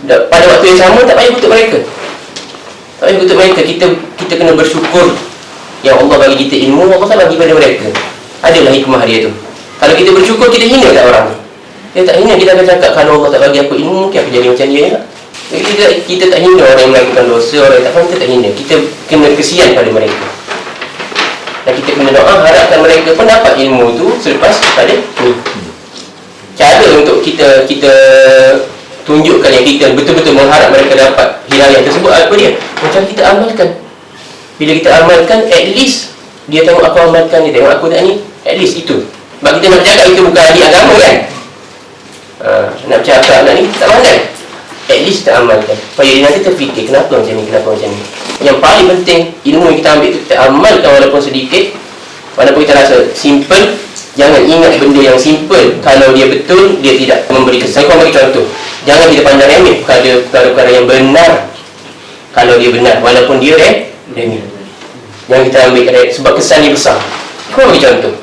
Pada waktu yang sama tak payah kutuk mereka. Tak payah kutuk mereka. Kita kena bersyukur yang Allah bagi kita ilmu, Allah tak bagi pada mereka. Adalah hikmah dia tu. Kalau kita bersyukur, kita hina tak orang tu. Kita tak hina, kita akan cakap kalau Allah tak bagi aku ilmu, mungkin aku jadi macam dia juga. Jadi kita tak hina orang yang melakukan dosa, orang yang tak faham, kita tak hina. Kita kena kesian pada mereka. Dan kita kena doa, harapkan mereka pun dapat ilmu tu selepas pada ni. Cara untuk kita tunjukkan yang kita betul-betul mengharap mereka dapat hidayah tersebut apa dia? Macam kita amalkan. Bila kita amalkan, at least dia tengok aku amalkan, dia tengok aku tak ni, at least itu. Sebab kita nak bercakap itu bukan ahli agama kan. Nak bercakap nak ni tak pandai, at least kita amalkan supaya dia nanti terfikir kenapa macam ni, kenapa macam ni. Yang paling penting, ilmu yang kita ambil itu kita amalkan walaupun sedikit, walaupun kita rasa simple. Jangan ingat benda yang simple kalau dia betul, dia tidak memberi kesan. Saya bagi contoh, jangan kita pandang remeh perkara-perkara yang benar kalau dia benar walaupun dia remeh. Jangan kita ambil sebab kesan dia besar. Saya bagi contoh,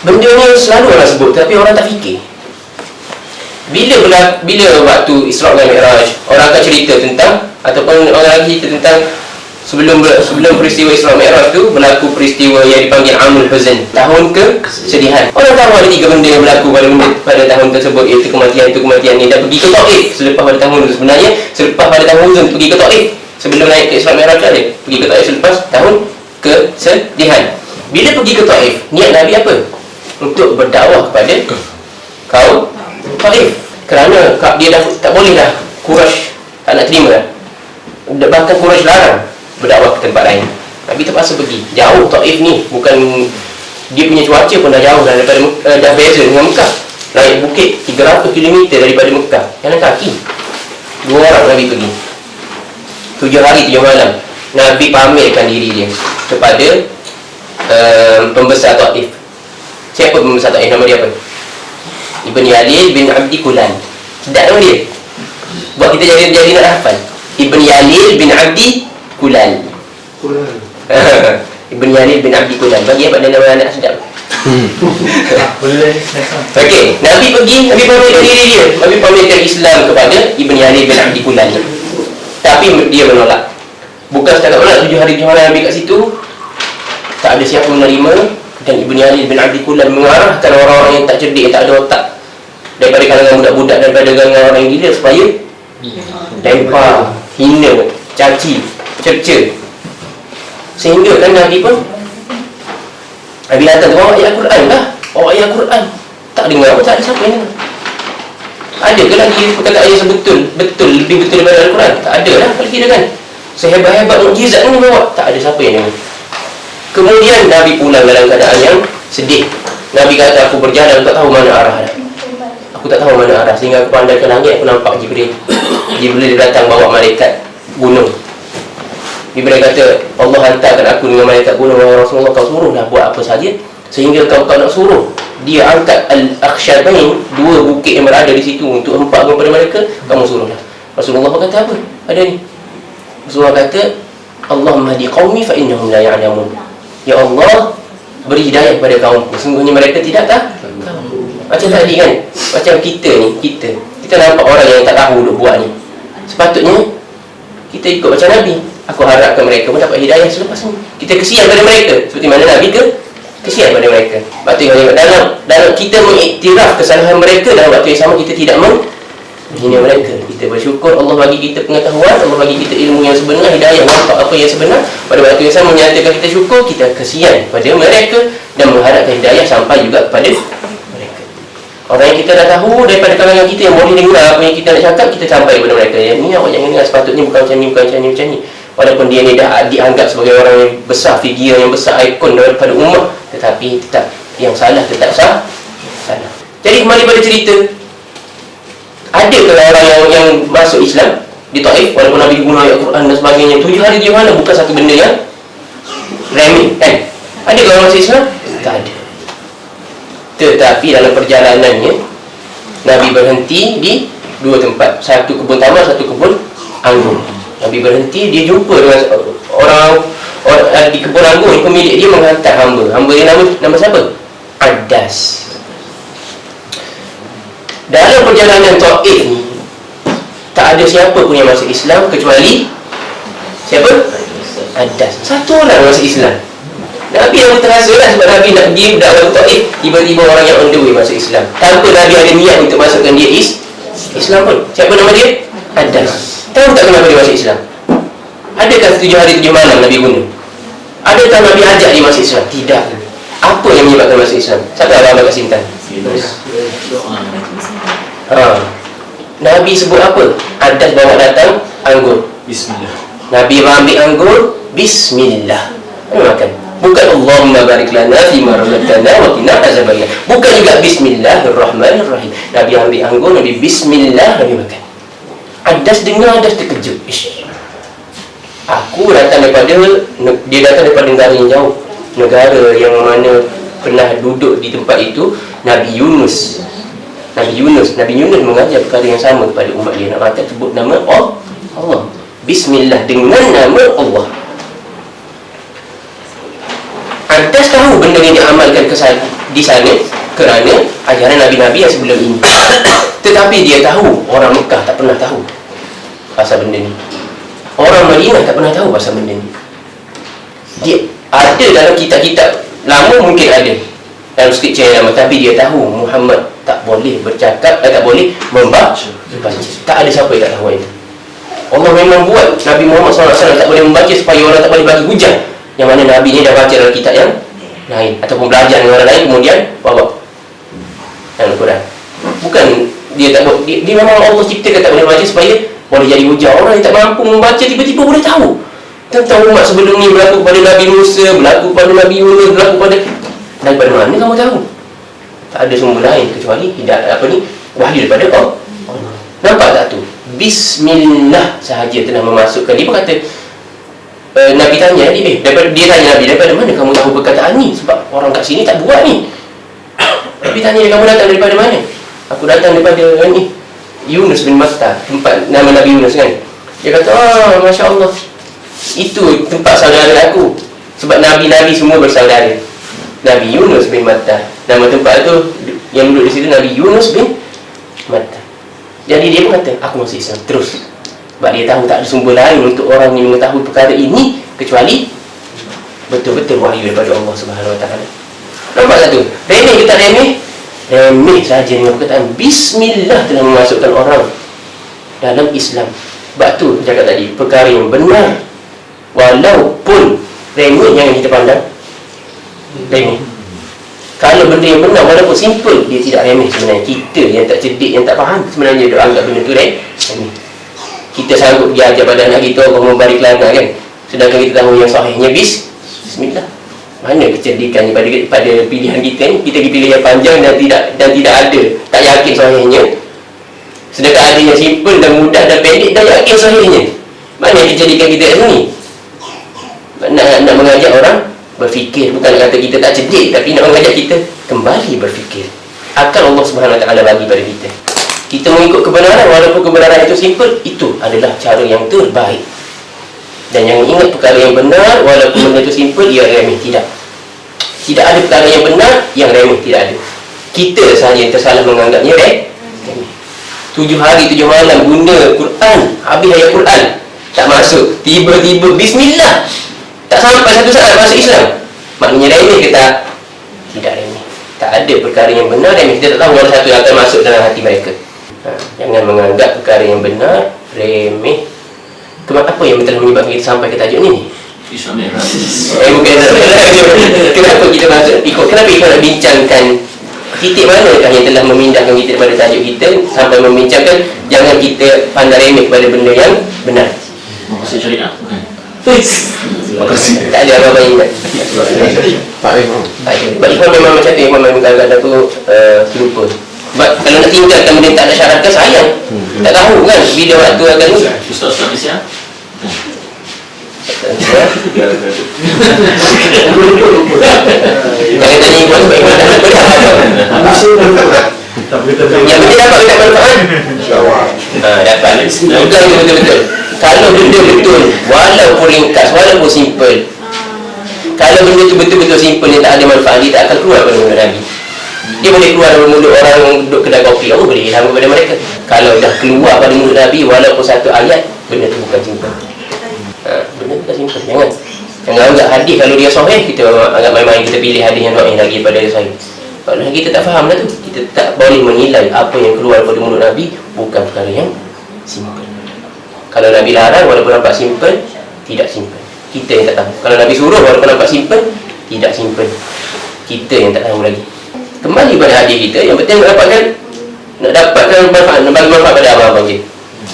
benda ni selalu orang sebut tapi orang tak fikir. Bila waktu Isra' dan Mi'raj, orang akan cerita tentang, ataupun orang lagi cerita tentang sebelum peristiwa Isra' Mi'raj tu berlaku peristiwa yang dipanggil Amul Huzn, tahun kesedihan. Orang tahu ada 3 benda yang berlaku pada tahun tersebut, iaitu kematian ni, dan pergi ke Taif selepas pada tahun tu. Sebenarnya selepas pada tahun Huzn pergi ke Taif, sebelum naik ke Isra' Mi'raj ada pergi ke Taif selepas tahun kesedihan. Bila pergi ke Taif, niat Nabi apa? Untuk berdakwah kepada kaum Taif, kerana dia dah tak boleh dah, Quraisy tak nak terima dah. Bahkan Quraisy larang berdakwah ke tempat lain. Nabi terpaksa pergi. Jauh Taif ni, bukan dia punya cuaca pun dah jauh daripada dah beza dengan Mekah. Naik bukit 300 km daripada Mekah, jalan kaki. 2 orang Nabi pergi. 7 hari 7 malam Nabi pamerkan diri dia kepada pembesar Taif. Siapa pembesar Taif? Nama dia apa? Ibn Yalil bin Abdi Kulan. Sedap nama dia. Buat kita jadi nak hafal. Ibn Yalil bin Abdi Kulan. Ibn Yalil bin Abdi Kulan. Bagi apa nama anak sedap. Okey, Nabi pergi, Nabi pamerkan diri dia. Nabi pamerkan Islam kepada Ibn Yalil bin Abdi Kulan. Tapi dia menolak. Bukan setakat menolak, 7 hari 7 malam Nabi kat situ, tak ada siapa menerima. Dan Ibn Yalil bin Abdi Kulan mengarahkan orang-orang yang tak cerdik, yang tak ada otak, daripada kalangan budak-budak, daripada kalangan orang yang gila, supaya lempar, hina, caci, cerca. Sehingga kan Nabi pun, Nabi datang bawa ayat Quran lah. Bawa ayat Quran, tak dengar pun, tak ada siapa yang dengar. Ada ke lagi perkataan yang sebetul, lebih betul daripada Al-Quran? Tak ada lah kalau kira kan. Sehebat-hebat mukjizat ni bawa, tak ada siapa yang dengar. Kemudian Nabi pulang dalam keadaan yang sedih. Nabi kata, aku berjalan, tak tahu mana arah dah. Aku tak tahu mana arah, sehingga aku pandai ke langit, aku nampak Jibril. Jibril datang bawa malaikat gunung. Jibril kata, Allah hantarkan aku dengan malaikat gunung. Ya Rasulullah, kau suruhlah buat apa saja, sehingga kau nak suruh dia angkat Al-Akhshabain, 2 bukit yang berada di situ, untuk hempak kepada mereka, kamu suruhlah. Rasulullah kata apa? Ada ni. Rasulullah kata, Allahumma hadi qaumi fa innahum la ya'lamun. Ya Allah, beri hidayah kepada kaumku, sungguhnya mereka tidak tahu. Macam tadi kan, macam kita ni, kita nampak orang yang tak tahu duk buat ni. Sepatutnya kita ikut macam Nabi. Aku harapkan mereka pun dapat hidayah selepas ni. Kita kesian pada mereka, seperti mana Nabi kesian pada mereka. Waktu yang dalam kita mengiktiraf kesalahan mereka, dalam waktu yang sama kita tidak menghina mereka. kita bersyukur Allah bagi kita pengetahuan, Allah bagi kita ilmu yang sebenar, hidayah, nampak apa yang sebenar. Pada waktu yang sama menyatakan kita syukur, kita kesian pada mereka dan mengharapkan hidayah sampai juga kepada mereka. Orang yang kita dah tahu daripada kalangan kita yang boleh dengar apa yang kita nak cakap, kita sampai kepada mereka. Yang ni awak jangan dengar, sepatutnya bukan macam ni, bukan macam ni, macam ni. Walaupun dia ni dah dianggap sebagai orang yang besar, figure yang besar, ikon daripada umat, tetapi tetap yang salah tetap salah. Jadi kembali pada cerita, ada kalau orang yang masuk Islam di Taif, walaupun Nabi guna ayat Quran dan sebagainya, 7 hari 7 malam bukan satu benda yang remeh, kan? Ada kalau masuk Islam? Tak ada. Tetapi dalam perjalanannya Nabi berhenti di 2 tempat, satu kebun tamar, satu kebun anggur. Nabi berhenti, dia jumpa dengan orang di kebun anggur ni, pemilik dia menghantar hamba dia nama siapa? Adas. Dalam perjalanan Taif ni tak ada siapa pun yang masuk Islam kecuali siapa? Adas. Satu orang masuk Islam. Nabi yang terasa lah, sebab Nabi nak pergi dakwah Taif, tiba-tiba orang yang on the way masuk Islam tanpa Nabi ada niat untuk masukkan dia Islam pun. Siapa nama dia? Adas. Tahu tak kenapa dia masuk Islam? Adakah 7 hari 7 malam Nabi guna? Adakah Nabi ajak dia masuk Islam? Tidak. Apa yang menyebabkan masuk Islam? Siapa Abang kat Sintan? Nabi sebut apa? Adas bawa datang anggur, Bismillah. Nabi ambil anggur, Bismillah. Makan. Bukan Allahumma barik lana fima razaqtana wa qina azabannar. Bukan juga Bismillahirrahmanirrahim. Nabi ambil anggur, Nabi Bismillah, Nabi makan. Adas dengar, Adas terkejut. Aku datang daripada, dia datang daripada negara yang jauh, negara yang mana pernah duduk di tempat itu Nabi Yunus mengajar perkara yang sama kepada umat dia. Nak kata sebut nama Allah, Bismillah, dengan nama Allah. Adas tahu benda yang diamalkan di sana kerana ajaran Nabi-Nabi yang sebelum ini. Tetapi dia tahu orang Mekah tak pernah tahu pasal benda ni, orang Madinah tak pernah tahu pasal benda ni. Dia ada dalam kitab-kitab lama, mungkin ada dalam skriptur yang lama, tapi dia tahu Muhammad tak boleh bercakap, tak boleh membaca. Tak ada siapa yang tak tahu itu. Allah memang buat Nabi Muhammad SAW tak boleh membaca supaya orang tak boleh bagi hujah, yang mana Nabi ni dah baca dalam kitab yang lain ataupun belajar dengan orang lain kemudian bawa dalam Al-Quran. Bukan dia tak boleh, dia memang Allah ciptakan tak boleh baca supaya boleh jadi hujah. Orang yang tak mampu membaca tiba-tiba boleh tahu tentang umat sebelum ni, berlaku pada Nabi Musa, berlaku pada Nabi Yunus, berlaku pada, daripada mana kamu tahu? Tak ada sumber lain kecuali wahyu daripada Allah. Nampak tak tu? Bismillah sahaja telah memasukkan. Dia pun kata, Nabi tanya dia, dia tanya Nabi, daripada mana kamu tahu perkataan ni? Sebab orang kat sini tak buat ni. Nabi tanya dia, kamu datang daripada mana? Aku datang daripada ni, Yunus bin Matta, tempat nama Nabi Yunus, kan? Dia kata, Masya Allah, itu tempat saudara aku. Sebab Nabi-Nabi semua bersaudara. Nabi Yunus bin Matta, nama tempat tu yang duduk di situ Nabi Yunus bin Matta. Jadi dia pun kata, aku masuk Islam terus. Sebab dia tahu tak ada sumber lain untuk orang ni mengetahui perkara ini kecuali betul-betul wahyu daripada Allah Subhanahu Wa Taala. Nampak tak tu? Remeh ke tak remeh? Remeh saja dengan perkataan Bismillah telah memasukkan orang dalam Islam. Sebab tu cakap tadi, perkara yang benar walaupun remeh jangan kita pandang remeh. Kalau benda yang benar walaupun simple, dia tidak remeh sebenarnya. Kita yang tak cerdik, yang tak faham, sebenarnya dia anggap benda tu remeh. Kita sanggup pergi ajar pada anak kita Allah membarik lana, kan? Sedangkan kita tahu yang sahihnya Bismillah. Mana kecerdikannya pada pilihan kita ni? Kita pilih yang panjang dan tidak ada, tak yakin sahihnya. Sedangkan ada yang simple dan mudah dan pendek dan yakin sahihnya. Mana kecerdikan kita kat sini? Nak mengajak orang berfikir, bukan nak kata kita tak cerdik, tapi nak mengajak kita kembali berfikir. Akal Allah Subhanahu Wa Taala bagi pada kita. Kita mengikut kebenaran walaupun kebenaran itu simple, itu adalah cara yang terbaik. Dan yang ingat perkara yang benar walaupun benda itu simple, ia remeh. Tidak ada perkara yang benar yang remeh, tidak ada. Kita sahaja yang tersalah menganggapnya remeh. 7 hari 7 malam guna Quran, habis ayat Quran tak masuk, tiba-tiba Bismillah, tak sampai satu saat masuk Islam. Maknanya remeh ke tak? Tidak remeh. Tak ada perkara yang benar remeh. Kita tak tahu mana satu yang akan masuk dalam hati mereka. Jangan menganggap perkara yang benar remeh. Apa yang telah menyebabkan kita sampai ke tajuk ni? Isra Mi'raj. Bukan. Kenapa kita masuk ikut? Kenapa kita nak bincangkan titik manakah yang telah memindahkan kita daripada tajuk kita sampai membincangkan jangan kita pandang remeh kepada benda yang benar. Maksud syariat. Tak ada apa-apa yang ingat. Tak memang. Sebab Ikhwan memang macam tu. Ikhwan memang kadang-kadang tu lupa. Sebab kalau nak tinggalkan benda yang tak ada syaratkan, sayang. Tak tahu kan bila waktu akan ni. Ustaz Malaysia. Jangan tanya Ikhwan sebab Ikhwan tak boleh yang penting dapat kita manfaat. Dapat. Betul. Kalau benda betul, walaupun ringkas, walaupun simple, kalau benda tu betul-betul simple yang tak ada manfaat, dia tak akan keluar pada mulut Nabi. Dia boleh keluar dari mulut orang yang duduk kedai kopi, Allah boleh ilham kepada mereka. Kalau dah keluar pada mulut Nabi walaupun satu ayat, benda tu bukan simple. Benda tu tak simple. Jangan anggap hadis kalau dia sahih, kita anggap main-main kita pilih hadis yang dhaif lagi pada sahih. Kalau kita tak faham dah tu, kita tak boleh menilai apa yang keluar daripada mulut Nabi bukan perkara yang simple. Kalau Nabi larang walaupun nampak simple, tidak simple. Kita yang tak tahu. Kalau Nabi suruh walaupun nampak simple, tidak simple. Kita yang tak tahu lagi. Kembali pada hadis kita, yang penting nak dapatkan manfaat, nak bagi manfaat pada abang-abang kita.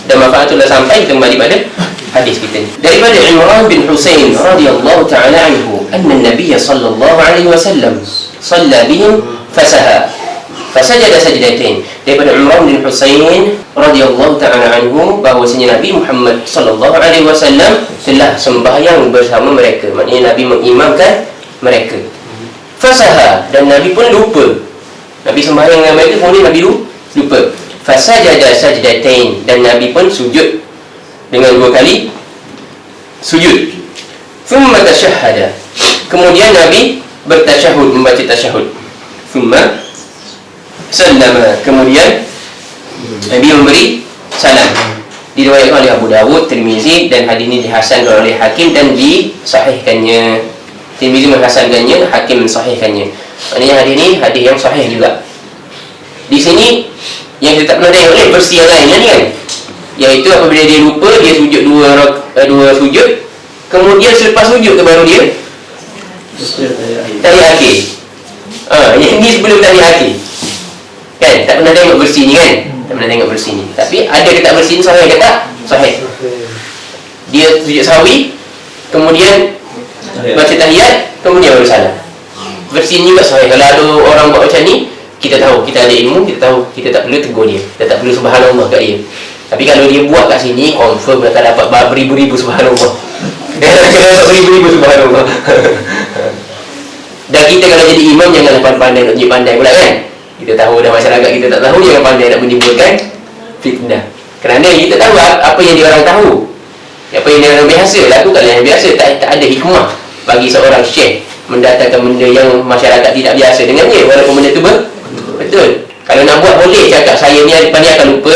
Dan manfaat itu dah sampai, kita kembali pada hadis kita. Daripada Imran bin Husain radhiyallahu ta'ala anhu, anna Nabiy sallallahu alaihi wasallam shalla bihim fasajada sajdatain. Daripada Imran bin Husain radhiyallahu ta'ala anhu bahawasanya Nabi Muhammad sallallahu alaihi wasallam telah sembahyang bersama mereka. Maknanya Nabi mengimamkan mereka. Fasaha, dan Nabi pun lupa. Nabi sembahyang dengan mereka, kemudian Nabi lupa. Fasajada sajdatain, dan Nabi pun sujud dengan 2 kali sujud. Thumma tashahhada, kemudian Nabi bertasyahud, membaca tasyahud. Thumma sallama, kemudian Nabi memberi salam. Diriwayatkan oleh Abu Dawud, Tirmizi, dan hadis ini dihasankan oleh Hakim dan disahihkannya. Tirmizi menghasankannya, Hakim mensahihkannya. Maknanya hadis ini hadis yang sahih juga. Di sini yang kita tak pernah tengok ni versi yang lain ni kan, iaitu apabila dia lupa, dia sujud dua sujud, kemudian selepas sujud tu baru dia tahiyat akhir. Yang ni sebelum tahiyat akhir kan. Tak pernah tengok versi ni kan. Tak pernah tengok versi ni. Tapi ada ke tak versi ni sahih ke tak? Sahih. Dia sujud sahwi, kemudian baca tahiyat, kemudian baru salam. Versi ni juga sahih. Kalau ada orang buat macam ni, kita tahu, kita ada ilmu, kita tahu, kita tak perlu tegur dia, kita tak perlu subhanallah kat dia. Tapi kalau dia buat kat sini, confirm akan dapat beribu-ribu subhanallah. Dia akan dapat beribu-ribu subhanallah. Dan kita kalau jadi imam, janganlah pandai nak tunjuk pandai pula kan. Kita tahu dah masyarakat kita tak tahu, jangan pandai nak menimbulkan fitnah. Kerana kita tahu apa yang dia orang tahu, apa yang dia orang biasa lakukan, yang biasa tak ada hikmah bagi seorang syekh mendatangkan benda yang masyarakat tidak biasa dengannya, walaupun benda tu betul. Kalau nak buat boleh cakap, saya ni akan lupa.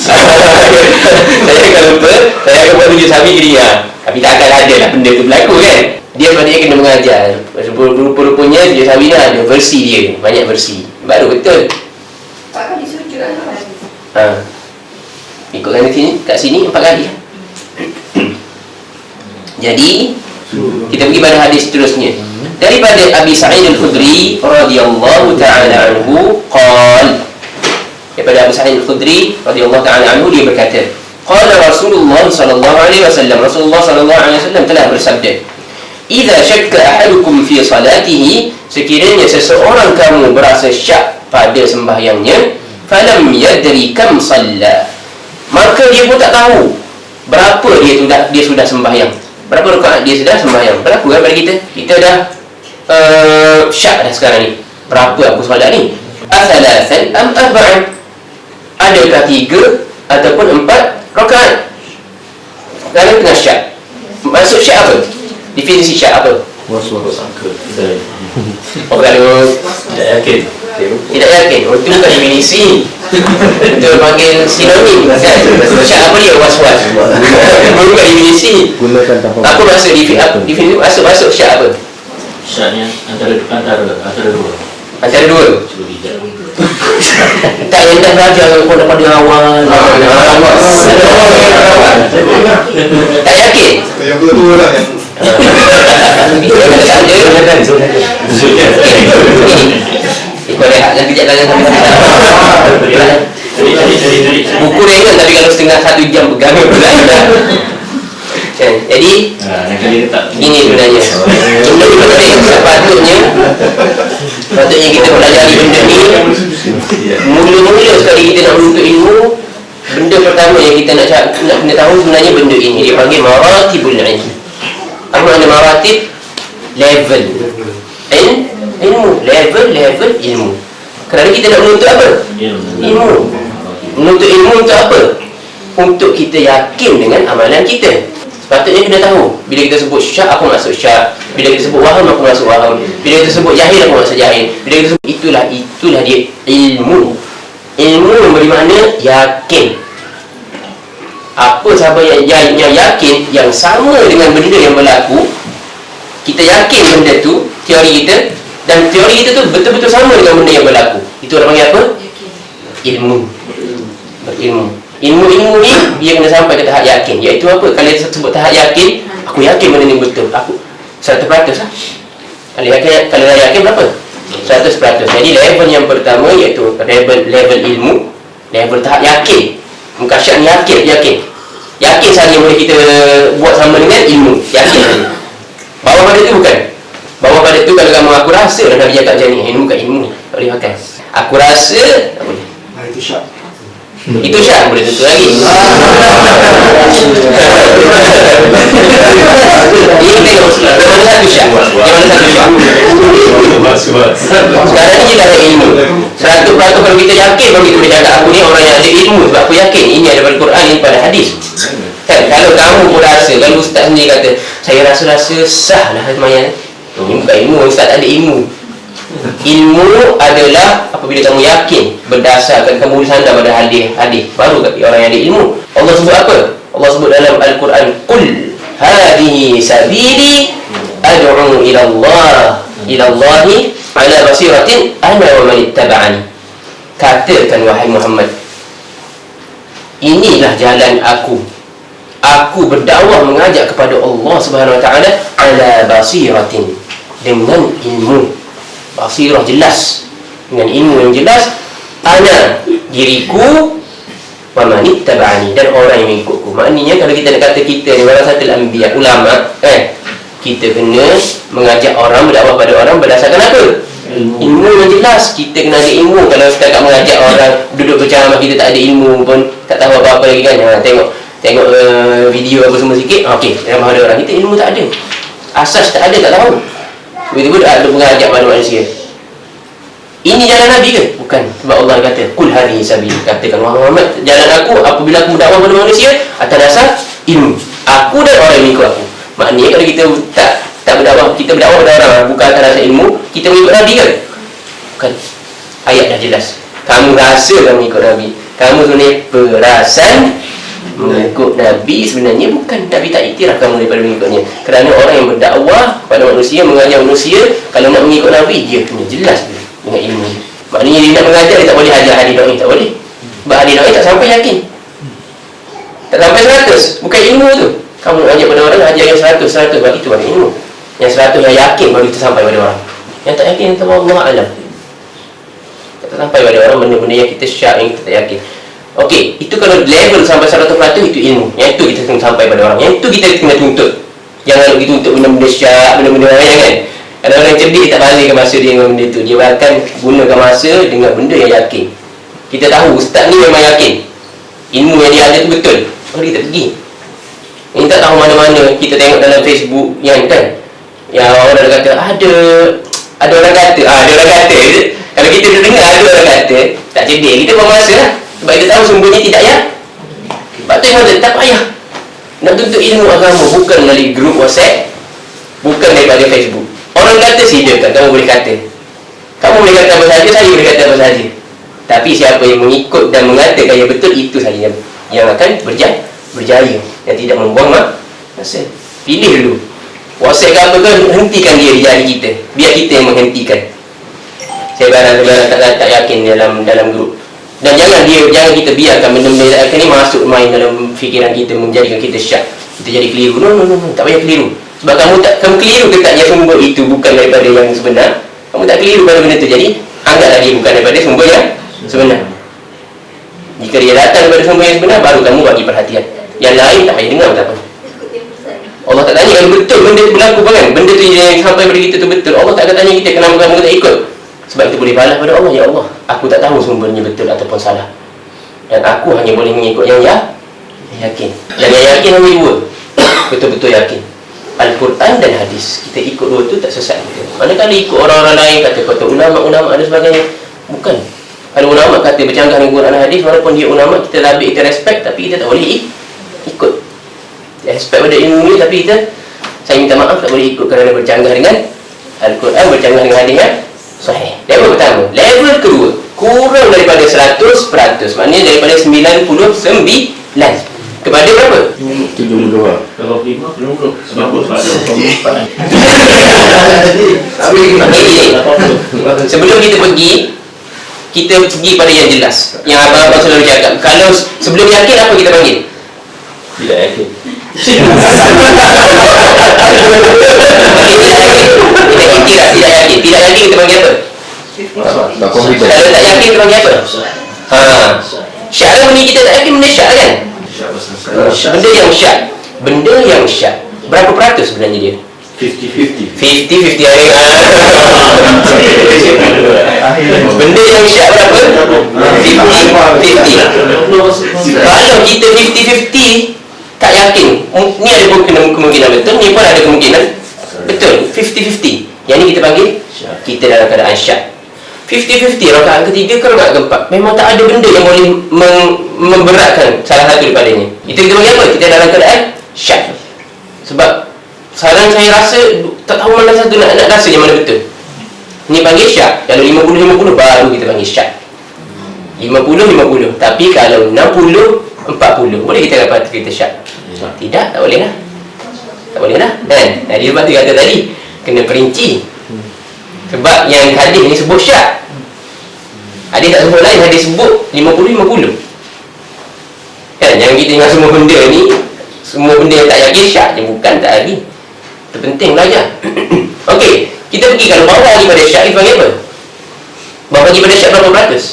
Saya akan lupa, saya akan buat tujuh sahabat geria. Tapi tak akan ada lah benda tu berlaku kan. Dia sebenarnya kena mengajar. Rupa-rupanya tujuh sahabat dah ada versi dia, banyak versi. Baru betul. Pak kali sujud kan? Ikutkan kat sini 4 kali. Jadi kita pergi pada hadis seterusnya. Daripada Abi Sa'id Al-Khudri radhiyallahu ta'ala anhu qala, daripada Abu Sa'id Al-Khudri radhiyallahu ta'ala anhu, dia berkata, qala Rasulullah sallallahu alaihi wasallam, Rasulullah sallallahu alaihi wasallam telah bersabda, idza syakka ahadukum fi salatihi, sekiranya seseorang kamu berasa syak pada sembahyangnya, falam yadri kam shalla, maka dia pun tak tahu berapa dia sudah sembahyang, berapa rakaat dia sudah sembahyang. Berlaku kan pada kita? Kita dah syak dah sekarang ni, berapa aku solat ni? Athalasan am arba'an, adakah 3 ataupun 4 rakaat? Sekarang tengah syak. Maksud syak apa? Definisi syak apa? Was-was sangka. Oh, kalau Tidak yakin. tidak yakin, itu bukan definisi. Itu panggil sinonim kan? Syak apa dia? Was-was. Bukan definisi. Gunakan tanpa Apa maksud definisi? Masuk syak apa? Syaknya antara dua. Antara dua. Cuba bijak. Tak yang dah belajar pada awal. Tak yakin? Yang kedua lah yang Ikut rehat dan kejap tangan sampai buku dia kan, tapi kalau setengah 1 jam pegang jadi ini sebenarnya sepatutnya kita pelajari benda ni. Mula-mula sekali kita nak menuntut ilmu, benda pertama yang kita nak kena tahu sebenarnya benda ini dia panggil maratibul ilm. Apa makna maratib? Level ilmu, level ilmu. Kerana kita nak menuntut apa? Ilmu. Menuntut ilmu untuk apa? Untuk kita yakin dengan amalan kita. Sepatutnya kena tahu, bila kita sebut syak, aku masuk syak. Bila kita sebut waham, aku masuk waham. Bila kita sebut jahil, aku masuk jahil. Bila kita sebut itulah dia ilmu. Ilmu memberi makna yakin. Apa sahabat yang yakin, yang sama dengan benda yang berlaku, kita yakin benda tu, teori kita, dan teori kita tu betul-betul sama dengan benda yang berlaku. Itu orang panggil apa? Ilmu. Berilmu. Ilmu ni dia kena sampai ke tahap yakin. Iaitu apa? Kalau dia sebut tahap yakin, aku yakin benda ni betul. Aku 100% lah. Kalau dah yakin berapa? 100%. Jadi level yang pertama iaitu level ilmu, level tahap yakin. Bukan syak ni yakin. Yakin saja boleh kita buat sama dengan ilmu. Yakin saja. Bawah pada tu bukan. Bawah pada tu kalau kamu aku rasa dah Nabi cakap macam ni. Ini bukan ilmu. Tak boleh pakai. Aku rasa tak boleh. Itu syak. Itu syak boleh tentu lagi. Ini tengok mana satu syak. Sekarang ni kita ada ilmu 100% kalau kita yakin baru kita boleh cakap aku ni orang yang ada ilmu. Sebab aku yakin ini ada pada Quran, ini pada hadis. Kan? Kalau kamu pun rasa, kalau ustaz sendiri kata saya rasa sah lah semayang, ini bukan ilmu. Ustaz tak ada ilmu. Ilmu adalah apabila kamu yakin berdasarkan kamu bersandar pada hadis, baru orang yang ada ilmu. Allah sebut apa? Allah sebut dalam Al-Quran, qul hadhihi sabili ad'u ila Allahi ala basiratin ana wa man ittaba'ani. Katakan wahai Muhammad, inilah jalan aku berdakwah mengajak kepada Allah Subhanahu wa taala ala basiratin, dengan ilmu. Basirah jelas, dengan ilmu yang jelas. Ana, diriku, wa man ittaba'ani, dan orang yang mengikutku. Maknanya kalau kita nak kata kita ni warasatul anbiya, ulama, kita kena mengajak orang, berdakwah pada orang berdasarkan apa? Ilmu yang jelas. Kita kena ada ilmu. Kalau setakat mengajak orang duduk berceramah, kita tak ada ilmu pun, tak tahu apa-apa lagi kan. Tengok video apa semua sikit, okey, ceramah ada orang, kita ilmu tak ada, asas tak ada, tak tahu. Tiba-tiba ada mengajak pada manusia. Ini jalan Nabi ke? Bukan. Sebab Allah kata, qul hadhihi sabili, katakan wahai Muhammad, jalan aku apabila aku berdakwah pada manusia atas dasar ilmu. Aku dan orang yang mengikut aku. Maknanya kalau kita tak berdakwah, kita berdakwah pada orang bukan atas dasar ilmu, kita mengikut Nabi ke? Bukan. Ayat dah jelas. Kamu rasa kamu ikut Nabi, kamu sebenarnya perasan mengikut Nabi, sebenarnya bukan. Nabi tak iktiraf kamu daripada mengikutnya. Kerana orang yang berdakwah kepada manusia, mengajar manusia, kalau nak mengikut Nabi, dia kena jelas dengan ilmu. Maknanya dia nak mengajar, dia tak boleh ajar hadis doi, tak boleh. Sebab hadis doi tak sampai yakin, tak sampai 100. Bukan ilmu tu. Kamu nak ajar pada orang, ajar yang 100, bagi itu baru ilmu. Yang 100 yang yakin baru kita sampai pada orang. Yang tak yakin, itu Allah alam, tak sampai pada orang benda-benda yang kita syak, yang kita tak yakin. Okey, itu kalau level sampai 100% itu ilmu. Yang itu kita kena sampai pada orang. Yang itu kita kena tuntut. Jangan kita tuntut benda-benda syak, benda-benda lain kan. Kalau orang cerdik, dia tak balik masa dia dengan benda tu. Dia akan gunakan masa dengan benda yang yakin. Kita tahu ustaz ni memang yakin ilmu yang dia ada tu betul, maka kita pergi. Ini tak tahu mana-mana. Kita tengok dalam Facebook yang kan, yang orang kata ada orang kata, ada orang kata. Kalau kita dengar ada orang kata, tak cerdik, kita buang masa lah. Sebab kita tahu sumbernya tidak ya. Sebab tu yang tak payah nak tuntut ilmu agama, bukan melalui grup WhatsApp, bukan daripada Facebook. Orang kata silakan, kamu boleh kata. Kamu boleh kata apa saja, saya boleh kata apa saja. Tapi siapa yang mengikut dan mengatakan yang betul, itu saja yang akan berjaya, yang tidak membuang masa. Pilih dulu WhatsApp ke apa ke, hentikan dia di jari kita, biar kita yang menghentikan. sebarang tak yakin dalam grup. Dan jangan kita biarkan benda-benda tak yakin ni masuk main dalam fikiran kita, menjadikan kita syak, kita jadi keliru. No, tak payah keliru. Sebab kamu keliru ketaknya sumber itu bukan daripada yang sebenar, kamu tak keliru pada benda itu. Jadi anggaplah dia bukan daripada sumber yang sebenar. Jika dia datang daripada sumber yang sebenar, baru kamu bagi perhatian. Yang lain tak payah dengar tak apa. Allah tak tanya kalau betul benda itu berlaku kan, benda tu yang sampai pada kita tu betul. Allah tak akan tanya kita kenapa kamu tak ikut. Sebab itu boleh balas pada Allah, ya Allah, aku tak tahu sumbernya betul ataupun salah, dan aku hanya boleh mengikut yang yakin. Dan yang yakin hanya dua, betul-betul yakin, Al-Quran dan hadis. Kita ikut dua tu tak sesat kita. Manakala ikut orang-orang lain, kata ulama-ulama dan sebagainya, bukan. Kalau ulama kata bercanggah dengan Quran dan hadis, walaupun dia ulama, kita labik, kita respect, tapi kita tak boleh ikut. Respect pada ilmu ni, tapi saya minta maaf, tak boleh ikut kerana bercanggah dengan Al-Quran, bercanggah dengan hadis yang sahih. Level pertama. Level kedua, kurang daripada 100%, maknanya daripada 99 kepada berapa? 72. Kalau 5, 90. Sebelum kita pergi pada yang jelas, yang abang-abang selalu cakap. Kalau sebelum yakin, apa kita panggil? Tidak yakin. Tidak yakin kita panggil apa? Tak confident. Kalau tak yakin kita panggil apa? Syak lah, benda kita tak yakin, benda syak kan? Benda yang syak berapa peratus sebenarnya dia? 50-50. 50-50 benda yang syak berapa? 50-50. Kalau kita 50-50 tak yakin, ni ada kemungkinan betul, ni pun ada kemungkinan betul. 50-50, yang ni kita panggil kita dalam keadaan syak. 50-50 rakaat ketiga ke rakaat keempat, memang tak ada benda yang boleh memberatkan salah satu daripadanya. Itu kita panggil apa? Kita dalam keadaan syak. Sebab sekarang saya rasa tak tahu mana satu nak rasa yang mana betul. Ni panggil syak. Kalau 50-50 baru kita panggil syak. 50-50. Tapi kalau 60-40 boleh kita dapat kita syak. Tidak, tak boleh lah. Tak boleh lah kan? Jadi sebab tu kata tadi kena perinci. Sebab yang hadis ni sebut syak, hadis tak sebut lain, hadis sebut 50-50 kan? Yang kita ingat semua benda ni, semua benda yang tak yakin syak je, bukan, tak lagi. Itu penting belajar. Okey, kita pergi kalau bawah lagi pada syak, kita panggil apa? Bawah lagi pada syak berapa peratus?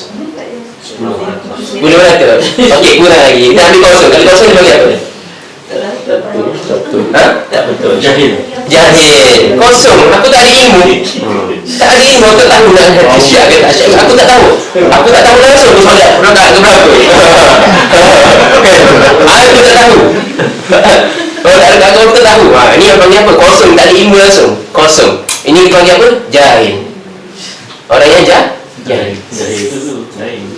10%. Okey, kurang lagi. Kita ambil kosong. Kalau kosong dia panggil apa? Tak betul. Jahil. Kosong. Aku tak ada ilmu. Tak ada ilmu. Aku tak tahu nak syak ke tak syak. Aku tak tahu. Aku tak tahu langsung solat rakaat ke berapa. Aku tak tahu. Kalau tak ada aku tak tahu. Ini yang panggil apa? Kosong. Tak ada ilmu langsung. Kosong. Ini dipanggil apa? Jahil. Orang yang jahil. Jahil itu lain.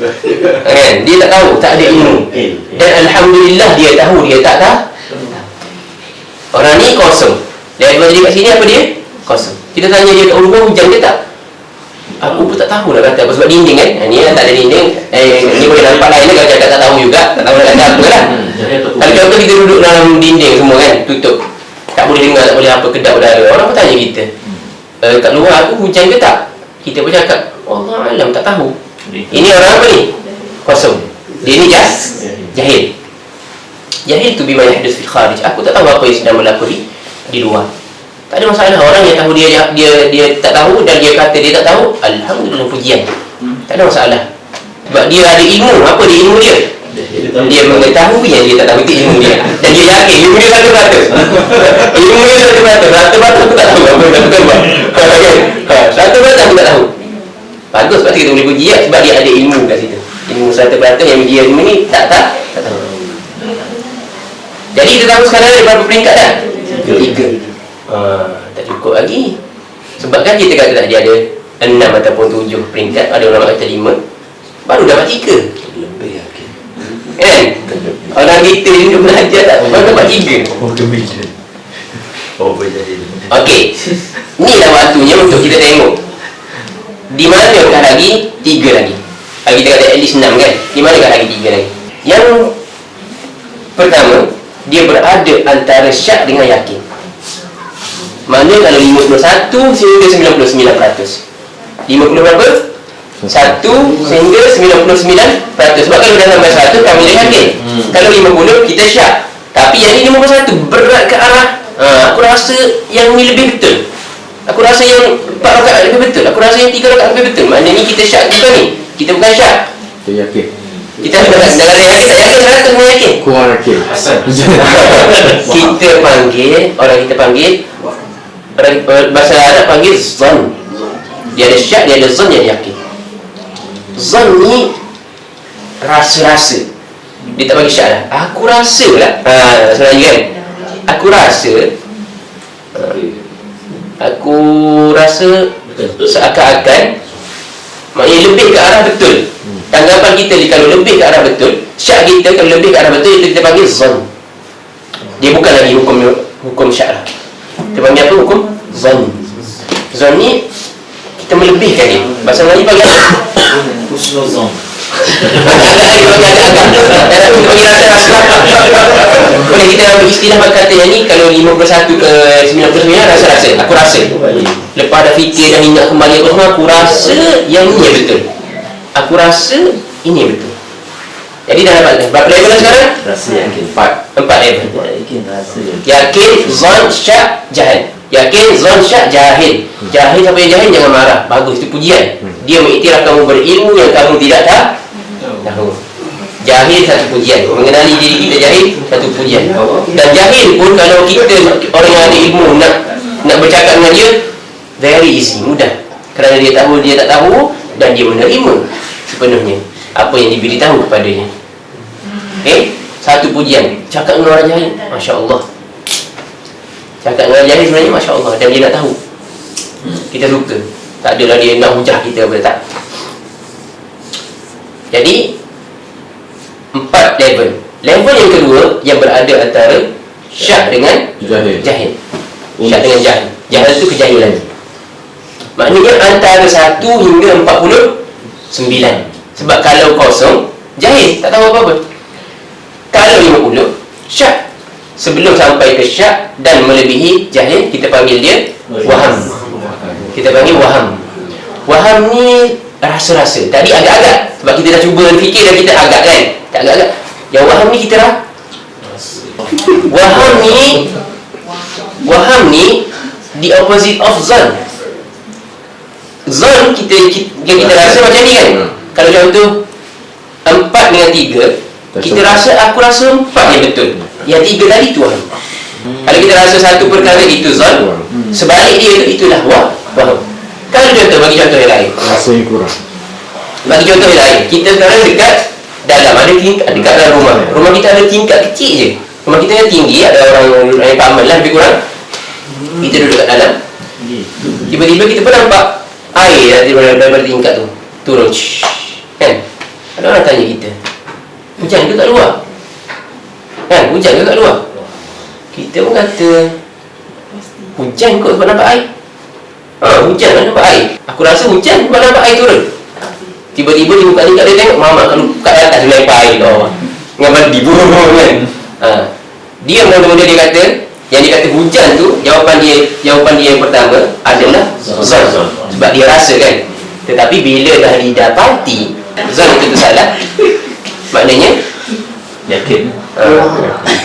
Kan? Dia tak tahu, tak ada ilmu. Dan alhamdulillah dia tahu, dia tak tahu. Orang ni kosong. Dan jadi kat sini apa dia? Kosong. Kita tanya dia kat rumah hujan ke tak? Aku pun tak tahu nak kata apa, sebab dinding kan. Ni tak ada dinding. Ni boleh nampak lain kan, kalau tak tahu juga, tak tahu nak kata apa kan. Kalau contoh kita duduk dalam dinding semua kan, tutup, tak boleh dengar, tak boleh apa, kedap udara. Orang pun tanya kita, kat luar aku hujan ke tak? Kita pun cakap, Allah alam, tak tahu. Ini orang apa ni? Kosong. Dia ni jahil. Jahil tu bima yahdus fil kharij. Aku tak tahu apa yang sedang berlaku di luar. Tak ada masalah. Orang yang tahu dia tak tahu dan dia kata dia tak tahu, alhamdulillah, pujian. Tak ada masalah. Sebab dia ada ilmu. Apa dia ilmu dia? Dia mengetahui yang dia tak tahu, itu ilmu dia. Dan dia yakin ilmu dia 100%. Ilmu dia 100%. 100% aku tak tahu apa yang aku buat. 100% aku tak tahu. Bagus, sebab kita boleh puji sebab dia ada ilmu kat situ. Ilmu 100% yang dia ilmu ni tak tahu. Jadi kita tahu sekarang ada berapa peringkat dah? 3. Tak cukup lagi. Sebab kan kita kata tadi ada 6 ataupun 7 peringkat. Ada ulama kata 5. Baru dapat 3. Lebih yakin. Kan? Orang kita ni belajar tak baru dapat 3. Okey. Ni lah waktunya untuk kita tengok di manakah lagi 3 lagi. Kita kata at least 6 kan? Di manakah lagi 3 lagi? Yang pertama, dia berada antara syak dengan yakin. Mana kalau 51 sehingga 99%. 50 berapa? 1 sehingga 99%. Sebab kalau dah sampai 100 kami dah yakin. Kalau 50 kita syak. Tapi yang ni 51 berat ke arah aku rasa yang ni lebih betul. Aku rasa yang 4 rakaat lebih betul. Aku rasa yang 3 rakaat lebih betul. Maknanya kita syak bukan ni. Kita bukan syak. Kita yakin. Kita dalam yakin tak yakin 100 pun yakin. Kurang yakin. Kita panggil, orang kita panggil, orang bahasa Arab panggil zon. Dia ada syak, dia ada zon, dia ada yakin. Zon ni rasa-rasa. Dia tak bagi syak lah. Aku rasa lah. Sebenarnya kan, aku rasa seakan-akan maknanya lebih ke arah betul. Tanggapan kita kalau lebih ke arah betul, syak kita kalau lebih ke arah betul, itu kita panggil zon. Dia bukan lagi hukum syak lah. Kita panggil apa? Hukum zon. Zon ni kita melebihkan dia. Bahasa Melayu panggil apa? Husnuzon. Boleh kita ambil istilah kata yang ni, kalau 51 ke 99 rasa-rasa. Aku rasa. Lepas dah fikir dah ingat kembali apa semua, aku rasa yang ni yang betul. Aku rasa ini yang betul. Jadi dah dapat berapa level sekarang? Rasa yakin. 4 level. Yakin rasa. Yakin, zon, syak, jahil. Yakin, zon, syak, jahil. Jahil, siapa yang jahil jangan marah. Bagus, itu pujian. Dia mengiktiraf kamu berilmu yang kamu tidak tahu. Jahil satu pujian. Mengenali diri kita jahil satu pujian. Dan jahil pun kalau kita orang yang ada ilmu nak bercakap dengan dia, very easy, mudah. Kerana dia tahu dia tak tahu dan dia menerima sepenuhnya apa yang diberitahu kepadanya. Satu pujian. Cakap dengan orang jahil, Masya Allah. Cakap dengan orang jahil sebenarnya Masya Allah. Dan dia nak tahu. Kita suka. Tak adalah dia nak hujah kita apa, tak. Jadi 4 level. Level yang kedua yang berada antara syak dengan jahil. Syak dengan jahil. Jahil itu kejahilan. Maknanya antara 1 hingga 49. Sebab kalau kosong, jahil, tak tahu apa-apa. Kalau 50, syak. Sebelum sampai ke syak dan melebihi jahil, kita panggil dia waham. Kita panggil waham. Waham ni rasa-rasa. Tadi agak-agak. Sebab kita dah cuba fikir dan kita agak kan. Tak agak-agak. Yang waham ni kita Waham ni the opposite of zon. Zon kita rasa macam ni kan. Kalau contoh 4 dengan 3, kita rasa aku rasa 4 yang betul. Yang 3 tadi tu waham. Kalau kita rasa satu perkara itu zon, sebalik dia itulah waham. Kalau bagi contoh yang lain. Rasa yang kurang. Bagi contoh yang lain, kita sekarang dekat dalam, ada tingkat dekat dalam rumah. Rumah kita ada tingkat kecil je. Rumah kita yang tinggi, ada orang yang paman lah lebih kurang. Kita duduk kat dalam. Tiba-tiba kita pun nampak air daripada tingkat tu turun. Kan? Ada orang tanya kita, hujan ke kat luar? Kan? Hujan ke kat luar? Kita pun kata, hujan kot sebab nampak air. Hujan lah nampak air. Aku rasa hujan sebab nampak air turun. Tiba-tiba dia buka tingkat, dia tengok mama kalau kat atas melempar air ke bawah dengan mandi burung kan. Dia mula-mula dia kata, yang dia kata hujan tu, jawapan dia yang pertama adalah zon. Sebab dia rasa kan. Tetapi bila dah didapati zon itu salah, maknanya Yakin.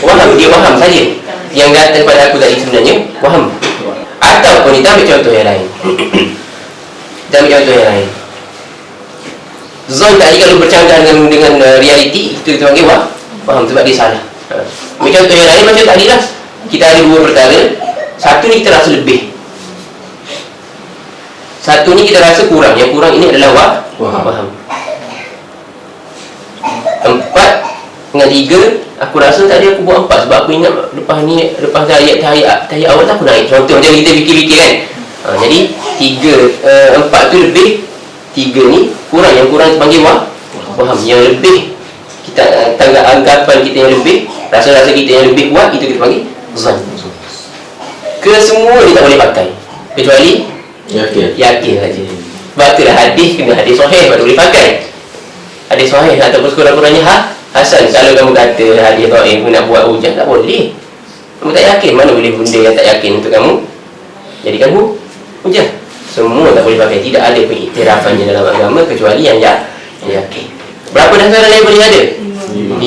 waham. Dia waham saja. Yang kata kepada aku tadi sebenarnya waham. Ataupun kita ambil contoh yang lain. Zon tadi kalau bercanggah dengan realiti, itu kita panggil waham sebab dia salah. Ambil contoh yang lain macam tadi lah. Kita ada 2 perkara. Satu ni kita rasa lebih, satu ni kita rasa kurang. Yang kurang ini adalah waham. 4 dengan 3, aku rasa tadi aku buat 4 sebab aku ingat lepas tahiyat awal aku naik. Contoh macam kita fikir-fikir kan. Jadi 4 tu lebih, 3 ni kurang. Yang kurang dipanggil waham. Yang lebih, kita anggapan kita yang lebih, rasa-rasa kita yang lebih kuat, itu kita panggil zon. Kesemua dia tak boleh pakai kecuali yakin saja. Sebab itulah hadis kena hadis sahih baru boleh pakai. Hadis sahih ataupun sekurang-kurangnya hasan. Kalau kamu kata hadis dhaif nak buat hujan, tak boleh. Kamu tak yakin, mana boleh benda yang tak yakin untuk kamu jadikan hujan. Semua tak boleh pakai. Tidak ada pengiktirafannya dalam agama kecuali yang yakin. Berapa dasar level yang ada? 5.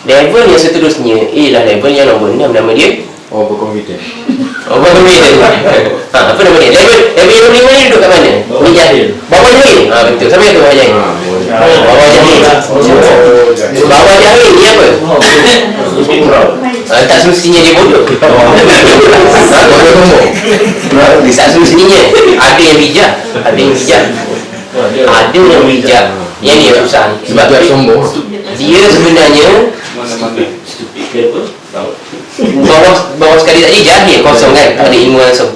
Level yang seterusnya ialah level yang nombor 6. Nama dia Overconfident. overconfident. Apa nama dia? Level yang 5 ni duduk kat mana? Ni jahil. Bawah jahil. Betul. Siapa yang tu bawah jahil? Bawah jahil. Bawah jahil ni apa? Tak semestinya dia bodoh. Tak semestinya. Ada yang bijak. Ada yang bijak. Ada yang bijak. Yang ni yang susah ni. Sebab Bijak sombong. dia sebenarnya bawah sekali tadi jahil kosong kan, tak ada ilmu langsung.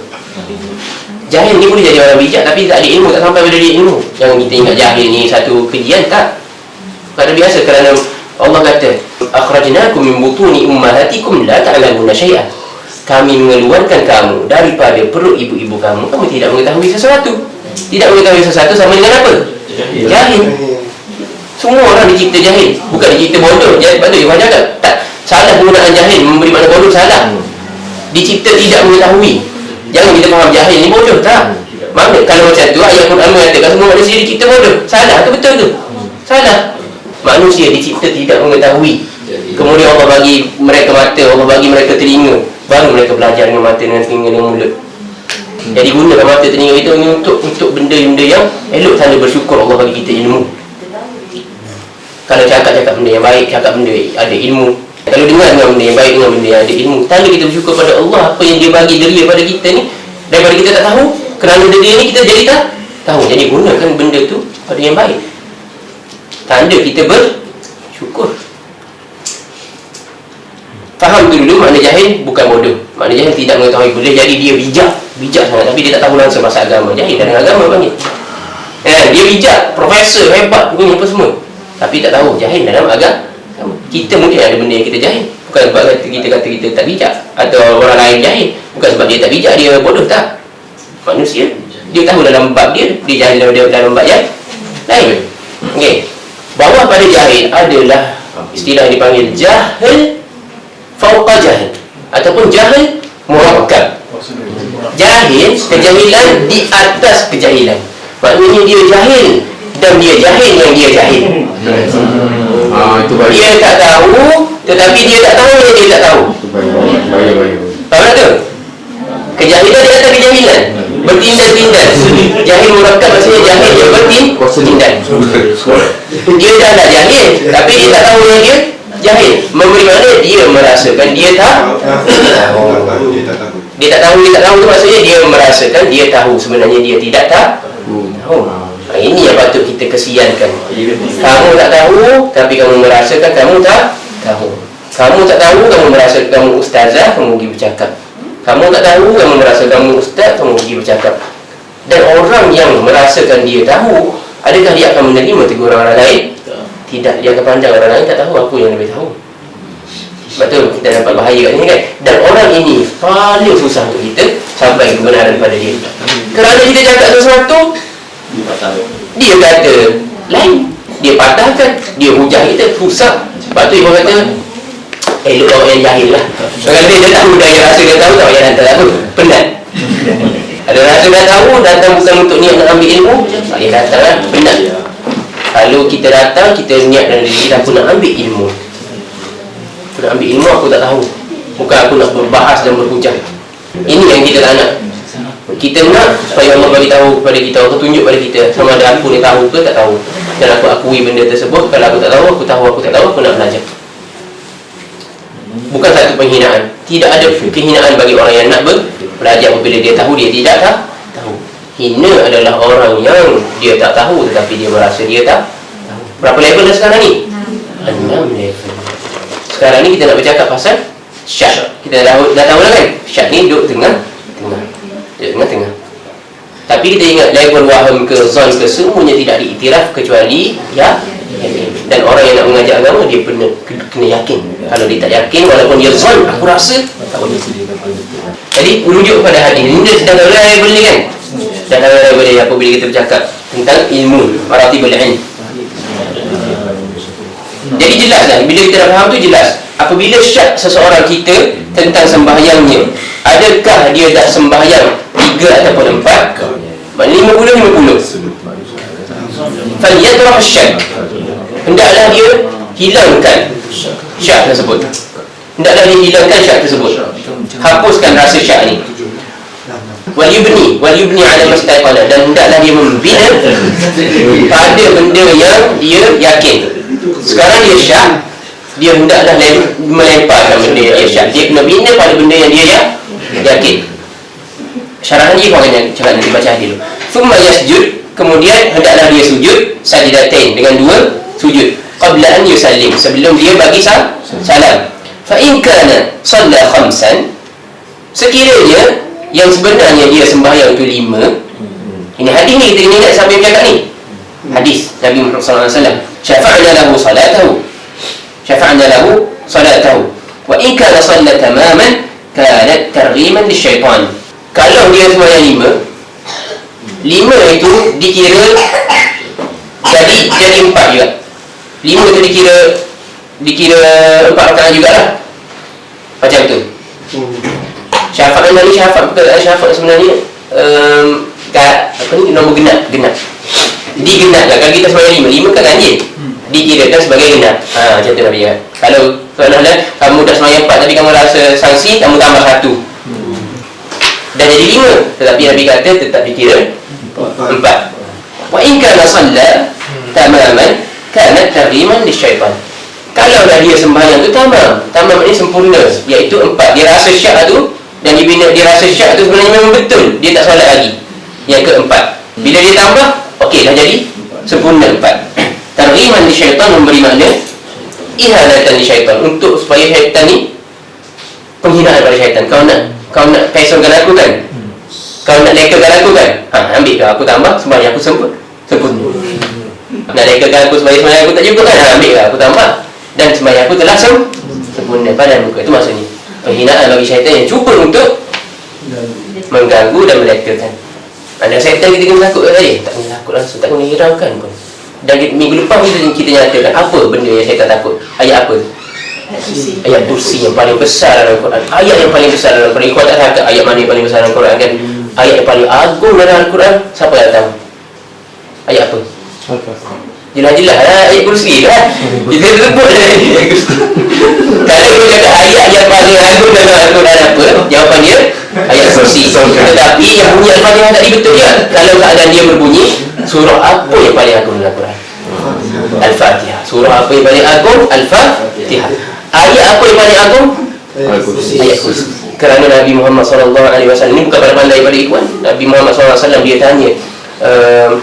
Jahil ni boleh jadi orang bijak tapi tak ada ilmu, tak sampai pada dia ilmu. Jangan kita ingat jahil ni satu kejian, tak. Kerana biasa, kerana Allah kata akhrajnakum min butuni ummahatikum la ta'lamuna syai'an. Kami mengeluarkan kamu daripada perut ibu-ibu kamu, kamu tidak mengetahui sesuatu. Tidak mengetahui sesuatu sama dengan apa? Jahil. Semua orang dicipta jahil, bukan dicipta bodoh. Jadi sebab tu Iwan cakap tak salah penggunaan jahil memberi makna bodoh, salah. Dicipta tidak mengetahui. Jangan kita faham jahil ni bodoh, tak. Mana kalau macam tu ayat Quran mengatakan semua manusia dicipta bodoh. Salah tu, betul tu? Salah. Manusia dicipta tidak mengetahui. Kemudian Allah bagi mereka mata, Allah bagi mereka telinga, baru mereka belajar dengan mata, dengan telinga, dengan mulut. Jadi gunakan mata telinga itu untuk benda-benda yang elok, tanda bersyukur Allah bagi kita ilmu. Kalau cakap benda yang baik, cakap benda ada ilmu. Kalau dengar dengan benda yang baik, dengan benda yang ada ilmu, tanda kita bersyukur pada Allah. Apa yang dia bagi deria pada kita ni, daripada kita tak tahu, kerana deria ni kita jadi tak tahu. Jadi gunakan benda tu pada yang baik. Tanda kita bersyukur. Faham tu dulu, makna jahil bukan bodoh. Makna jahil tidak mengetahui. Boleh jadi dia bijak sangat, tapi dia tak tahu langsung pasal agama. Jahil dalam agama panggil. Dia bijak, profesor, hebat, begini apa semua, tapi tak tahu. Jahil dalam agama. Kita mungkin ada benda yang kita jahil, bukan sebab kita kata kita tak bijak, atau orang lain jahil, bukan sebab dia tak bijak, dia bodoh, tak. Manusia, dia tahu dalam bab dia jahil dalam bab yang lain. Okey. Bawah pada jahil adalah istilah yang dipanggil jahil fauqa jahil ataupun jahil murakkab. Jahil, kejahilan di atas kejahilan. Maknanya dia jahil dan dia jahil yang dia jahil. Itu baik. Dia tak tahu, tetapi dia tak tahu yang dia tak tahu. Baik. Faham tak tu? Kejahilan di atas kejahilan, bertindak-tindak. Jahil murakkab maksudnya jahil yang bertindak. Dia dah jahil, tapi dia tak tahu yang dia jahil. Memberi makna dia merasakan dia tak tahu. Dia tak tahu tu maksudnya dia merasakan dia tahu, sebenarnya dia tidak tahu. Ini yang patut kita kesiankan. Kamu tak tahu, tapi kamu merasakan kamu tak tahu. Kamu tak tahu, kamu merasakan kamu ustazah, kamu pergi bercakap. Kamu tak tahu, kamu merasakan kamu ustaz, kamu pergi bercakap. Dan orang yang merasakan dia tahu, adakah dia akan menerima teguran orang lain? Tidak. Dia akan pandang orang lain tak tahu, aku yang lebih tahu. Betul, kita dapat bahaya kat sini kan. Dan orang ini paling susah untuk kita sampai kebenaran pada dia. Kerana kita cakap sesuatu, dia kata lain, dia patahkan, dia hujah kita, rusak. Sebab tu Ibu kata elok orang yang jahil lah. Kalau dia tahu, dia rasa dia tahu, tak payah datang apa, penat. Ada rasa dah tahu, datang bukan untuk niat nak ambil ilmu, tak payah datang lah, penat. Kalau kita datang, kita niat dalam diri kita, aku nak ambil ilmu. Aku nak ambil ilmu, aku tak tahu. Bukan aku nak berbahas dan berhujah. Ini yang kita tak nak. Kita nak supaya Allah bagi tahu kepada kita, Allah tunjuk pada kita sama ada aku ni tahu ke tak tahu. Dan aku akui benda tersebut. Kalau aku tak tahu, aku tahu, aku tak tahu, aku nak belajar. Bukan satu penghinaan. Tidak ada kehinaan bagi orang yang nak belajar apabila dia tahu dia tidak tahu. Hina adalah orang yang dia tak tahu tetapi dia merasa dia tak tahu. Berapa level dah sekarang ni? 6 level. Sekarang ni kita nak bercakap pasal syak. Kita dah tahu lah kan? Syak ni duduk tengah. Tapi kita ingat level waham ke zon ke semuanya tidak diiktiraf kecuali dan orang yang nak mengajar agama dia kena yakin. Kalau dia tak yakin walaupun dia zon, aku rasa tak boleh. Jadi merujuk pada hadis ini dia sedang dalam level ni kan. Dan dalam level ni apabila kita bercakap tentang ilmu maratibul ilm. Jadi jelaslah bila kita dah faham tu jelas. Apabila syak seseorang kita tentang sembahyangnya, adakah dia dah sembahyang 3 ataupun 4? Maknanya 50-50. Falyatrah syak, hendaklah dia hilangkan syak tersebut. Hendaklah dia hilangkan syak tersebut, hapuskan rasa syak ni. Wal yubni ala mastaqala, dan hendaklah dia membina pada benda yang dia yakin. Sekarang dia syak, dia hendaklah melemparkan benda yang dia syak. Dia kena bina pada benda yang dia yakin. Syarahan dia kau akan cakap nanti, baca hadis dulu. Thumma yasjud, kemudian hendaklah dia sujud sajdatain, dengan 2 sujud, qabla an yusallim, sebelum dia bagi salam. Fa in kana shalla khamsan, sekiranya yang sebenarnya dia sembahyang itu 5. Ini hadis ni kita kena ingat siapa yang cakap ni. Hadis Nabi Muhammad SAW. Syafa'na lahu salatahu wa in kana shalla tamaman kanat targhiman lisyaitan. Kalau dia sembahyang 5 itu dikira jadi 4 juga. 5 itu dikira 4 rakaat jugalah. Macam tu. Syafaat ni perkataan syafaat sebenarnya nombor genap. Digenapkan. Kalau kita sembahyang 5 kan ganjil, dikirakan sebagai genap. Macam tu Nabi kata. Kalau kamu dah sembahyang 4 tapi kamu rasa sangsi, kamu tambah 1, dah jadi 5. Tetapi Nabi kata tetap dikira 4. Wa in kana shalla tamaman kanat targhiman lisyaitan. Kalau dah dia sembahyang tu tamam maknanya sempurna, iaitu 4. Dia rasa syak tu, dan dia rasa syak tu sebenarnya memang betul, dia tak solat lagi. Yang keempat, bila dia tambah, okey, dah jadi sempurna 4. Targhiman lisyaitan, memberi makna ihanatan lisyaitan, untuk supaya syaitan ni, penghinaan pada syaitan. Kau nak pesongkan aku kan, kau nak lekakan aku kan, ambil kau, aku tambah sembahyang aku sempurna. Nak lekakan aku sembahyang aku tak cukup kan, ambil kau, aku tambah, dan sembahyang aku telah sempurna pada muka. Itu maksudnya penghinaan bagi syaitan yang cuba untuk mengganggu dan melekakan. Ada syaitan kita kena takut kan tadi? Tak kena takut langsung, tak kena hiraukan pun. Dan minggu lepas kita nyatakan apa benda yang syaitan takut. Ayat apa? Ayat kursi yang paling besar dalam Quran. Ayat yang paling besar dalam Quran. Kau tak tahu ayat mana yang paling besar dalam Quran kan? Ayat yang paling agung dalam Quran, siapa yang tahu? Ayat apa? Jelas-jelas ayat kursi kan? Kita sebut ayat kursi. Kalau dia kata ayat yang paling agung dalam Al-Quran apa? Jawapan dia ayat kursi. Tetapi yang bunyi Al-Fatihah tadi betul dia. Kalau keadaan dia berbunyi, surah apa yang paling agung dalam Al-Quran? Al-Fatihah. Surah apa yang paling agung? Al-Fatihah. Ayat apa yang paling agung? Ayat kursi. Kerana Nabi Muhammad SAW, ini bukan pada pandai pada ikhwan, Nabi Muhammad SAW dia tanya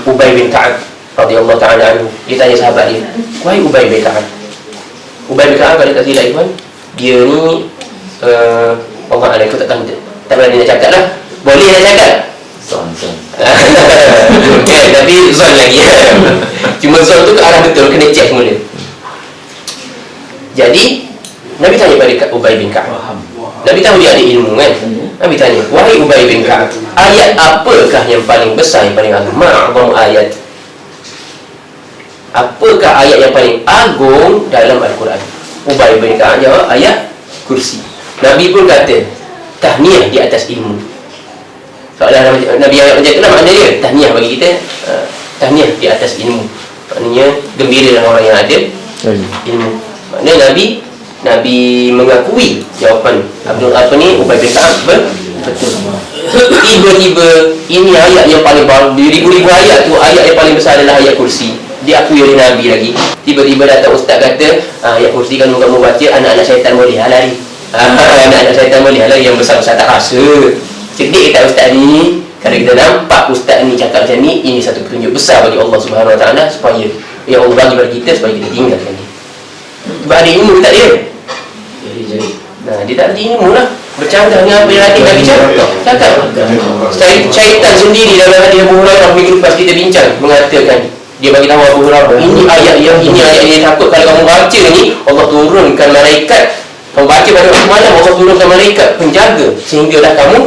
Ubay bin Ka'ab radhiyallahu ta'ala anhu, dia tanya sahabat dia, wahai Ubay bin Ka'ab. Ubay bin Ka'ab, kalau tak silap ikhwan, dia ni Allah Alam, aku tak tahu, tak berani nak cakap lah. Boleh nak cakap? Tapi zon lagi. Cuma zon tu ke arah betul, kena check semula. Jadi Nabi tanya pada Ubay bin Ka'ab. Nabi tahu dia ada ilmu kan. Nabi tanya, wahai Ubay bin Ka'ab, ayat apakah yang paling besar, yang paling agung? Ma'azam ayat, apakah ayat yang paling agung dalam Al-Quran? Ubay bin Ka'ab jawab, ayat kursi. Nabi pun kata, tahniah di atas ilmu. Soalan Nabi ayat macam itulah makna dia. Tahniah bagi kita, tahniah di atas ilmu. Maknanya gembira dengan orang yang ada ilmu. Maknanya Nabi mengakui jawapan Ubay bin Ka'ab betul. Tiba-tiba ini ayat yang paling baru, ribu-ribu ayat tu, ayat yang paling besar adalah ayat kursi. Diakui oleh Nabi lagi. Tiba-tiba datang ustaz kata, ayat kursi kan kamu baca, anak-anak syaitan boleh lari. Anak-anak syaitan boleh lari, yang besar-besar tak rasa. Cerdik tak ustaz ni? Kalau kita nampak ustaz ni cakap macam ni, ini satu petunjuk besar bagi Allah Subhanahu Wa Taala, supaya yang Allah bagi pada kita supaya kita tinggalkan dia. Sebab ada ilmu tak dia? Dia tak ada ilmu lah. Bercanggah dengan apa yang hadis Nabi cakap. Syaitan sendiri dalam hadis Abu Hurairah minggu lepas kita bincang mengatakan, dia bagi tahu Abu Hurairah, ini ayat yang takut kalau kamu baca ni, Allah turunkan malaikat. Kamu baca pada waktu malam, Allah turunkan malaikat penjaga sehinggalah kamu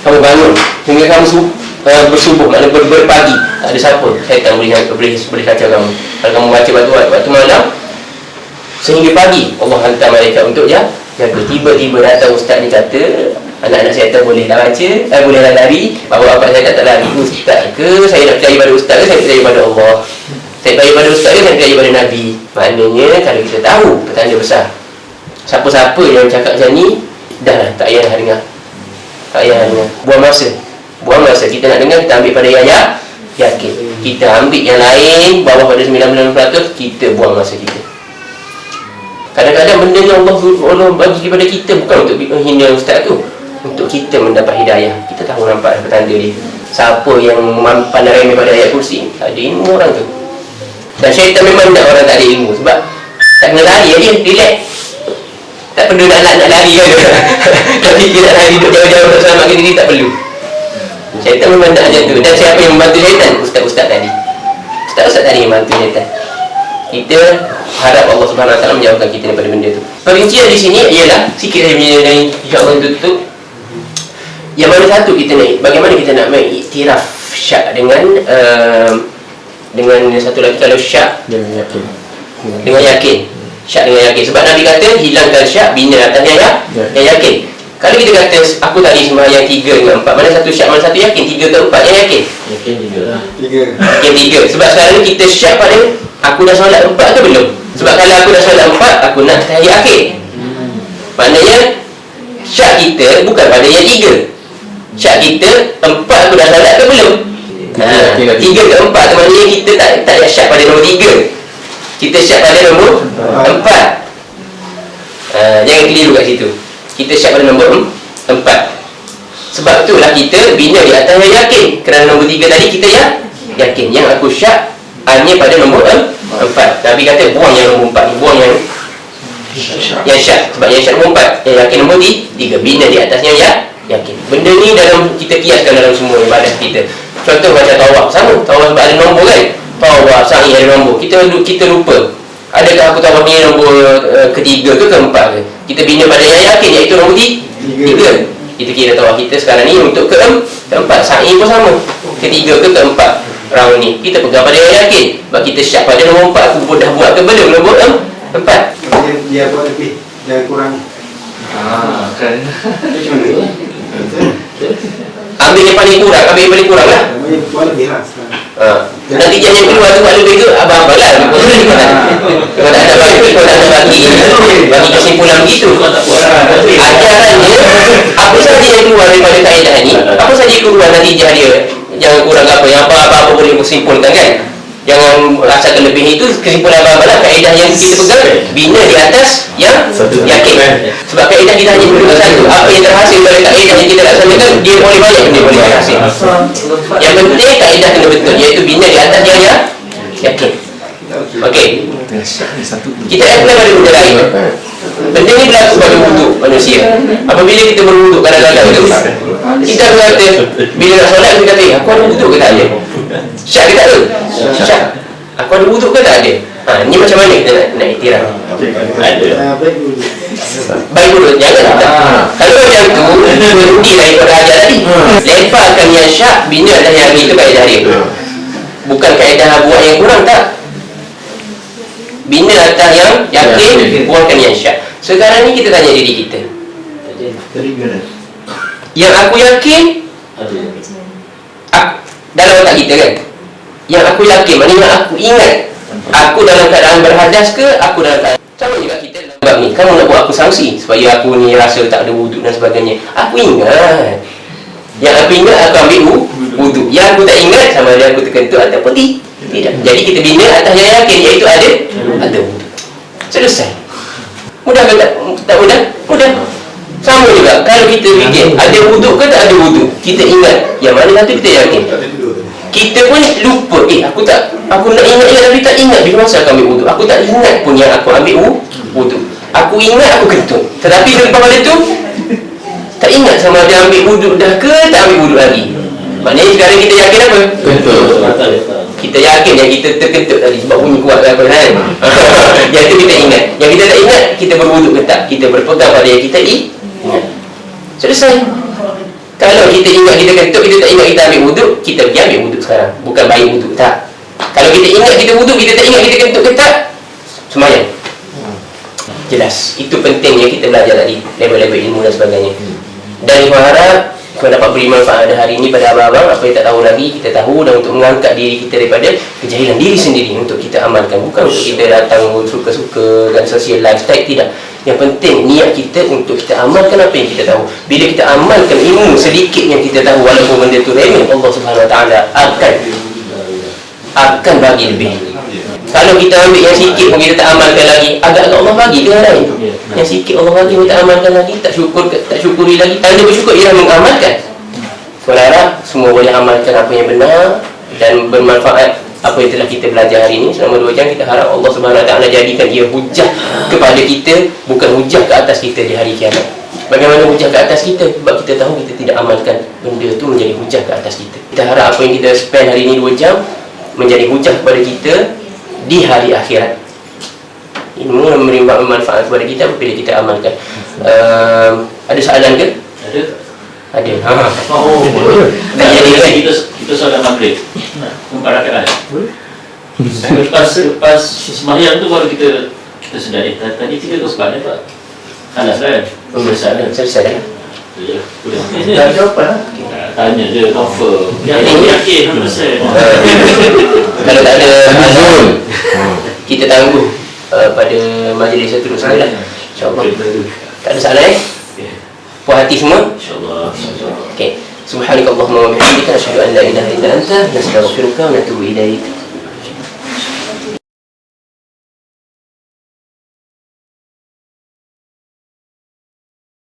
bangun, sehingga kamu bersubuh, maknanya berpagi. Tak ada siapa syaitan boleh kacau kamu. Kalau kamu baca waktu malam sehingga pagi, Allah hantar malaikat untuk Jaga. Tiba-tiba datang ustaz ni kata, anak-anak saya tak boleh dah baca, boleh dah lari, bapak-bapak saya tak lari. Ustaz ke saya nak percaya pada ustaz ke saya percaya pada Allah? Saya percaya pada ustaz ke saya percaya pada Nabi? Maknanya kalau kita tahu petanda besar, siapa-siapa yang cakap macam ni, dah lah, tak payah dengar. Tak payah dengar. Buang masa. Kita nak dengar, kita ambil pada yang yakin. Kita ambil yang lain, bawah pada 99%, kita buang masa kita. Kadang-kadang benda ni Allah bagi kepada kita bukan untuk menghina ustaz tu, untuk kita mendapat hidayah. Kita tahu nampak petanda dia. Siapa yang pandai remeh pada ayat kursi, tak ada ilmu orang tu. Dan syaitan memang nak orang tak ada ilmu, sebab tak kena lari dia, relax. Tak perlu nak lari kan. Tapi dia nak lari duduk jauh-jauh untuk selamatkan diri, tak perlu. Syaitan memang nak macam tu. Dan siapa yang membantu syaitan? Ustaz-ustaz tadi. Ustaz-ustaz tadi yang membantu syaitan. Kita harap Allah Subhanahu Wa Taala menjauhkan kita daripada benda tu. Perincian di sini ialah sikit saja punya, dan insya-Allah tutup. Yang mana satu kita nak, bagaimana kita nak mengiktiraf syak dengan satu lagi, kalau syak dengan yakin. Syak dengan yakin. Sebab Nabi kata hilangkan syak, bina atasnya yang yakin. Kalau kita kata aku tadi sembahyang 3 dengan 4, mana satu syak, mana satu yakin? 3 ke 4 yang yakin? Yakin 3 lah. Yakin 3. Sebab sekarang ni kita syak pada aku dah solat 4 ke belum? Sebab kalau aku dah solat 4, aku nak tahiyat akhir. Maknanya syak kita bukan pada yang 3. Syak kita 4 aku dah solat ke belum? 3 ke 4 tu maknanya kita tak ada syak pada nombor 3. Kita syak pada nombor 4. Jangan keliru kat situ. Kita syak pada nombor 4. Sebab itulah kita bina di atas yang yakin. Kerana nombor 3 tadi kita yakin. Yang aku syak hanya pada nombor 4. Nabi kata buang yang nombor 4 ni, buang yang syak. Sebab yang syak nombor 4, yang yakin nombor 3. Bina di atasnya yakin. Benda ni dalam kita kiaskan dalam semua ibadah kita. Contoh macam tawaf, sama. Tawaf sebab ada nombor kan. Tawaf, sa'i ada nombor. Kita lupa. Adakah aku tawaf ni nombor ketiga ke keempat ke? Kita bina pada yang yakin, iaitu nombor 3. Kita kira tawaf kita sekarang ni untuk keempat. Sa'i pun sama. Ketiga ke keempat round ni. Kita pegang pada yang yakin. Sebab kita syak pada nombor 4. Aku dah buat ke belum nombor 4? Dia buat lebih, dia kurang. Kan. Ambil yang paling kurang lah. Buat lebih lah sekarang. Nanti yang keluar tu buat lebih tu abang-abang lah. Kalau tak ada bagi kesimpulan begitu. Ajarannya, apa saja yang keluar daripada kaedah ni, apa saja yang keluar natijah dia, jangan kurang apa, yang apa-apa boleh bersimpulkan kan. Jangan rasa kelebih itu kesimpulan abang-abang lah. Kaedah yang kita pegang bina di atas yang yakin. Sebab kaedah kita hanya perlu satu. Apa yang terhasil dari kaedah yang kita laksanakan, dia boleh banyak benda boleh terhasil. Yang penting kaedah kena betul, iaitu bina di atas yang yakin. Okey. Kita apply pada benda lain. Benda ni berlaku pada wuduk manusia. Apabila kita berwuduk kadang-kadang tu, kita kata bila nak solat kita kata, aku ada wuduk ke tak ada? Syak ke tak ada? Syak. Aku ada wuduk ke tak ada? Ni macam mana kita nak iktiraf? Ada. Baik dulu, jangan tak. Kalau macam tu, berhenti daripada ajar tadi. Lemparkan yang syak, bina atas yang itu kaedah dia. Bukan kaedah buat yang kurang, tak. Bina atas yang yakin, buangkan yang syak. Sekarang ni kita tanya diri kita. Yang aku yakin, dalam otak kita kan, yang aku yakin, maknanya aku ingat, aku dalam keadaan berhadas ke, aku dalam keadaan sama juga kita dalam bab ni. Kamu nak buat aku sanksi supaya aku ni rasa tak ada wuduk dan sebagainya. Aku ingat. Yang aku ingat, aku ambil wuduk. Yang aku tak ingat, sama ada aku terkentut ataupun tidak. Jadi kita bina atas yang yakin, iaitu ada wuduk. Selesai. Mudah ke tak mudah? Mudah. Sama juga, kalau kita fikir ada wuduk ke tak ada wuduk, kita ingat yang mana satu kita yakin. Kita pun lupa, aku nak ingat tapi tak ingat bila masa aku ambil wuduk. Aku tak ingat pun yang aku ambil wuduk. Aku ingat aku kentut. Tetapi lepas pada tu tak ingat sama ada ambil wuduk dah ke tak ambil wuduk lagi. Maknanya sekarang kita yakin apa? Kentut. Kita yakin yang kita terkentut tadi sebab bunyi kuat ke apa kan. Yang itu kita ingat. Yang kita tak ingat, kita berwuduk ke tak. Kita berpegang pada yang kita ingat. Selesai. Kalau kita ingat kita kentut, kita tak ingat kita ambil wuduk, kita pergi ambil wuduk sekarang. Bukan baik wuduk, tak. Kalau kita ingat kita wuduk, kita tak ingat kita kentut ke tak, semayang. jelas. Itu pentingnya kita belajar tadi, level-level ilmu dan sebagainya. Dan Ikhwan harap Ikhwan dapat beri manfaat pada hari ini pada abang-abang. Apa yang tak tahu lagi kita tahu, dan untuk mengangkat diri kita daripada kejahilan diri sendiri untuk kita amalkan. Bukan untuk kita datang suka-suka dan social lifestyle, tidak. Yang penting niat kita untuk kita amalkan apa yang kita tahu. Bila kita amalkan ilmu sedikit yang kita tahu, walaupun benda itu remeh, Allah Subhanahu Wa Taala akan bagi lebih. Kalau kita ambil yang sikit pun kita tak amalkan lagi, agak-agak Allah bagi dengan lain. Yang sikit Allah bagi pun tak amalkan lagi, tak syukuri lagi. Tanda bersyukur ialah mengamalkan. Saya harap semua boleh amalkan apa yang benar dan bermanfaat apa yang telah kita belajar hari ini selama 2 jam. Kita harap Allah Subhanahu Wa Taala jadikan ia hujah kepada kita, bukan hujah ke atas kita di hari kiamat. Bagaimana hujah ke atas kita? Sebab kita tahu kita tidak amalkan, benda itu menjadi hujah ke atas kita. Kita harap apa yang kita spend hari ini 2 jam menjadi hujah kepada kita di hari akhirat. Ilmu yang memberi manfaat kepada kita apabila kita amalkan. Ada soalan ke? Ada. Oh, boleh. Jadi kita solat maghrib. 4 rakaat. Lepas sembahyang tu baru kita sedar tadi kita tu sebab apa? Alas kan? Selesai dah. Ya, boleh. Dah jawapan lah. Tanya je, confirm. Yang yakin 100%. Kalau tak ada azan, kita tangguh pada majlis seterusnya lah. InsyaAllah. Tak ada soalan puas hati semua? InsyaAllah. Okey. Subhanakallahumma wa bihamdika, asyhadu an la ilaha illa anta, nastaghfiruka wa natubu ilaik.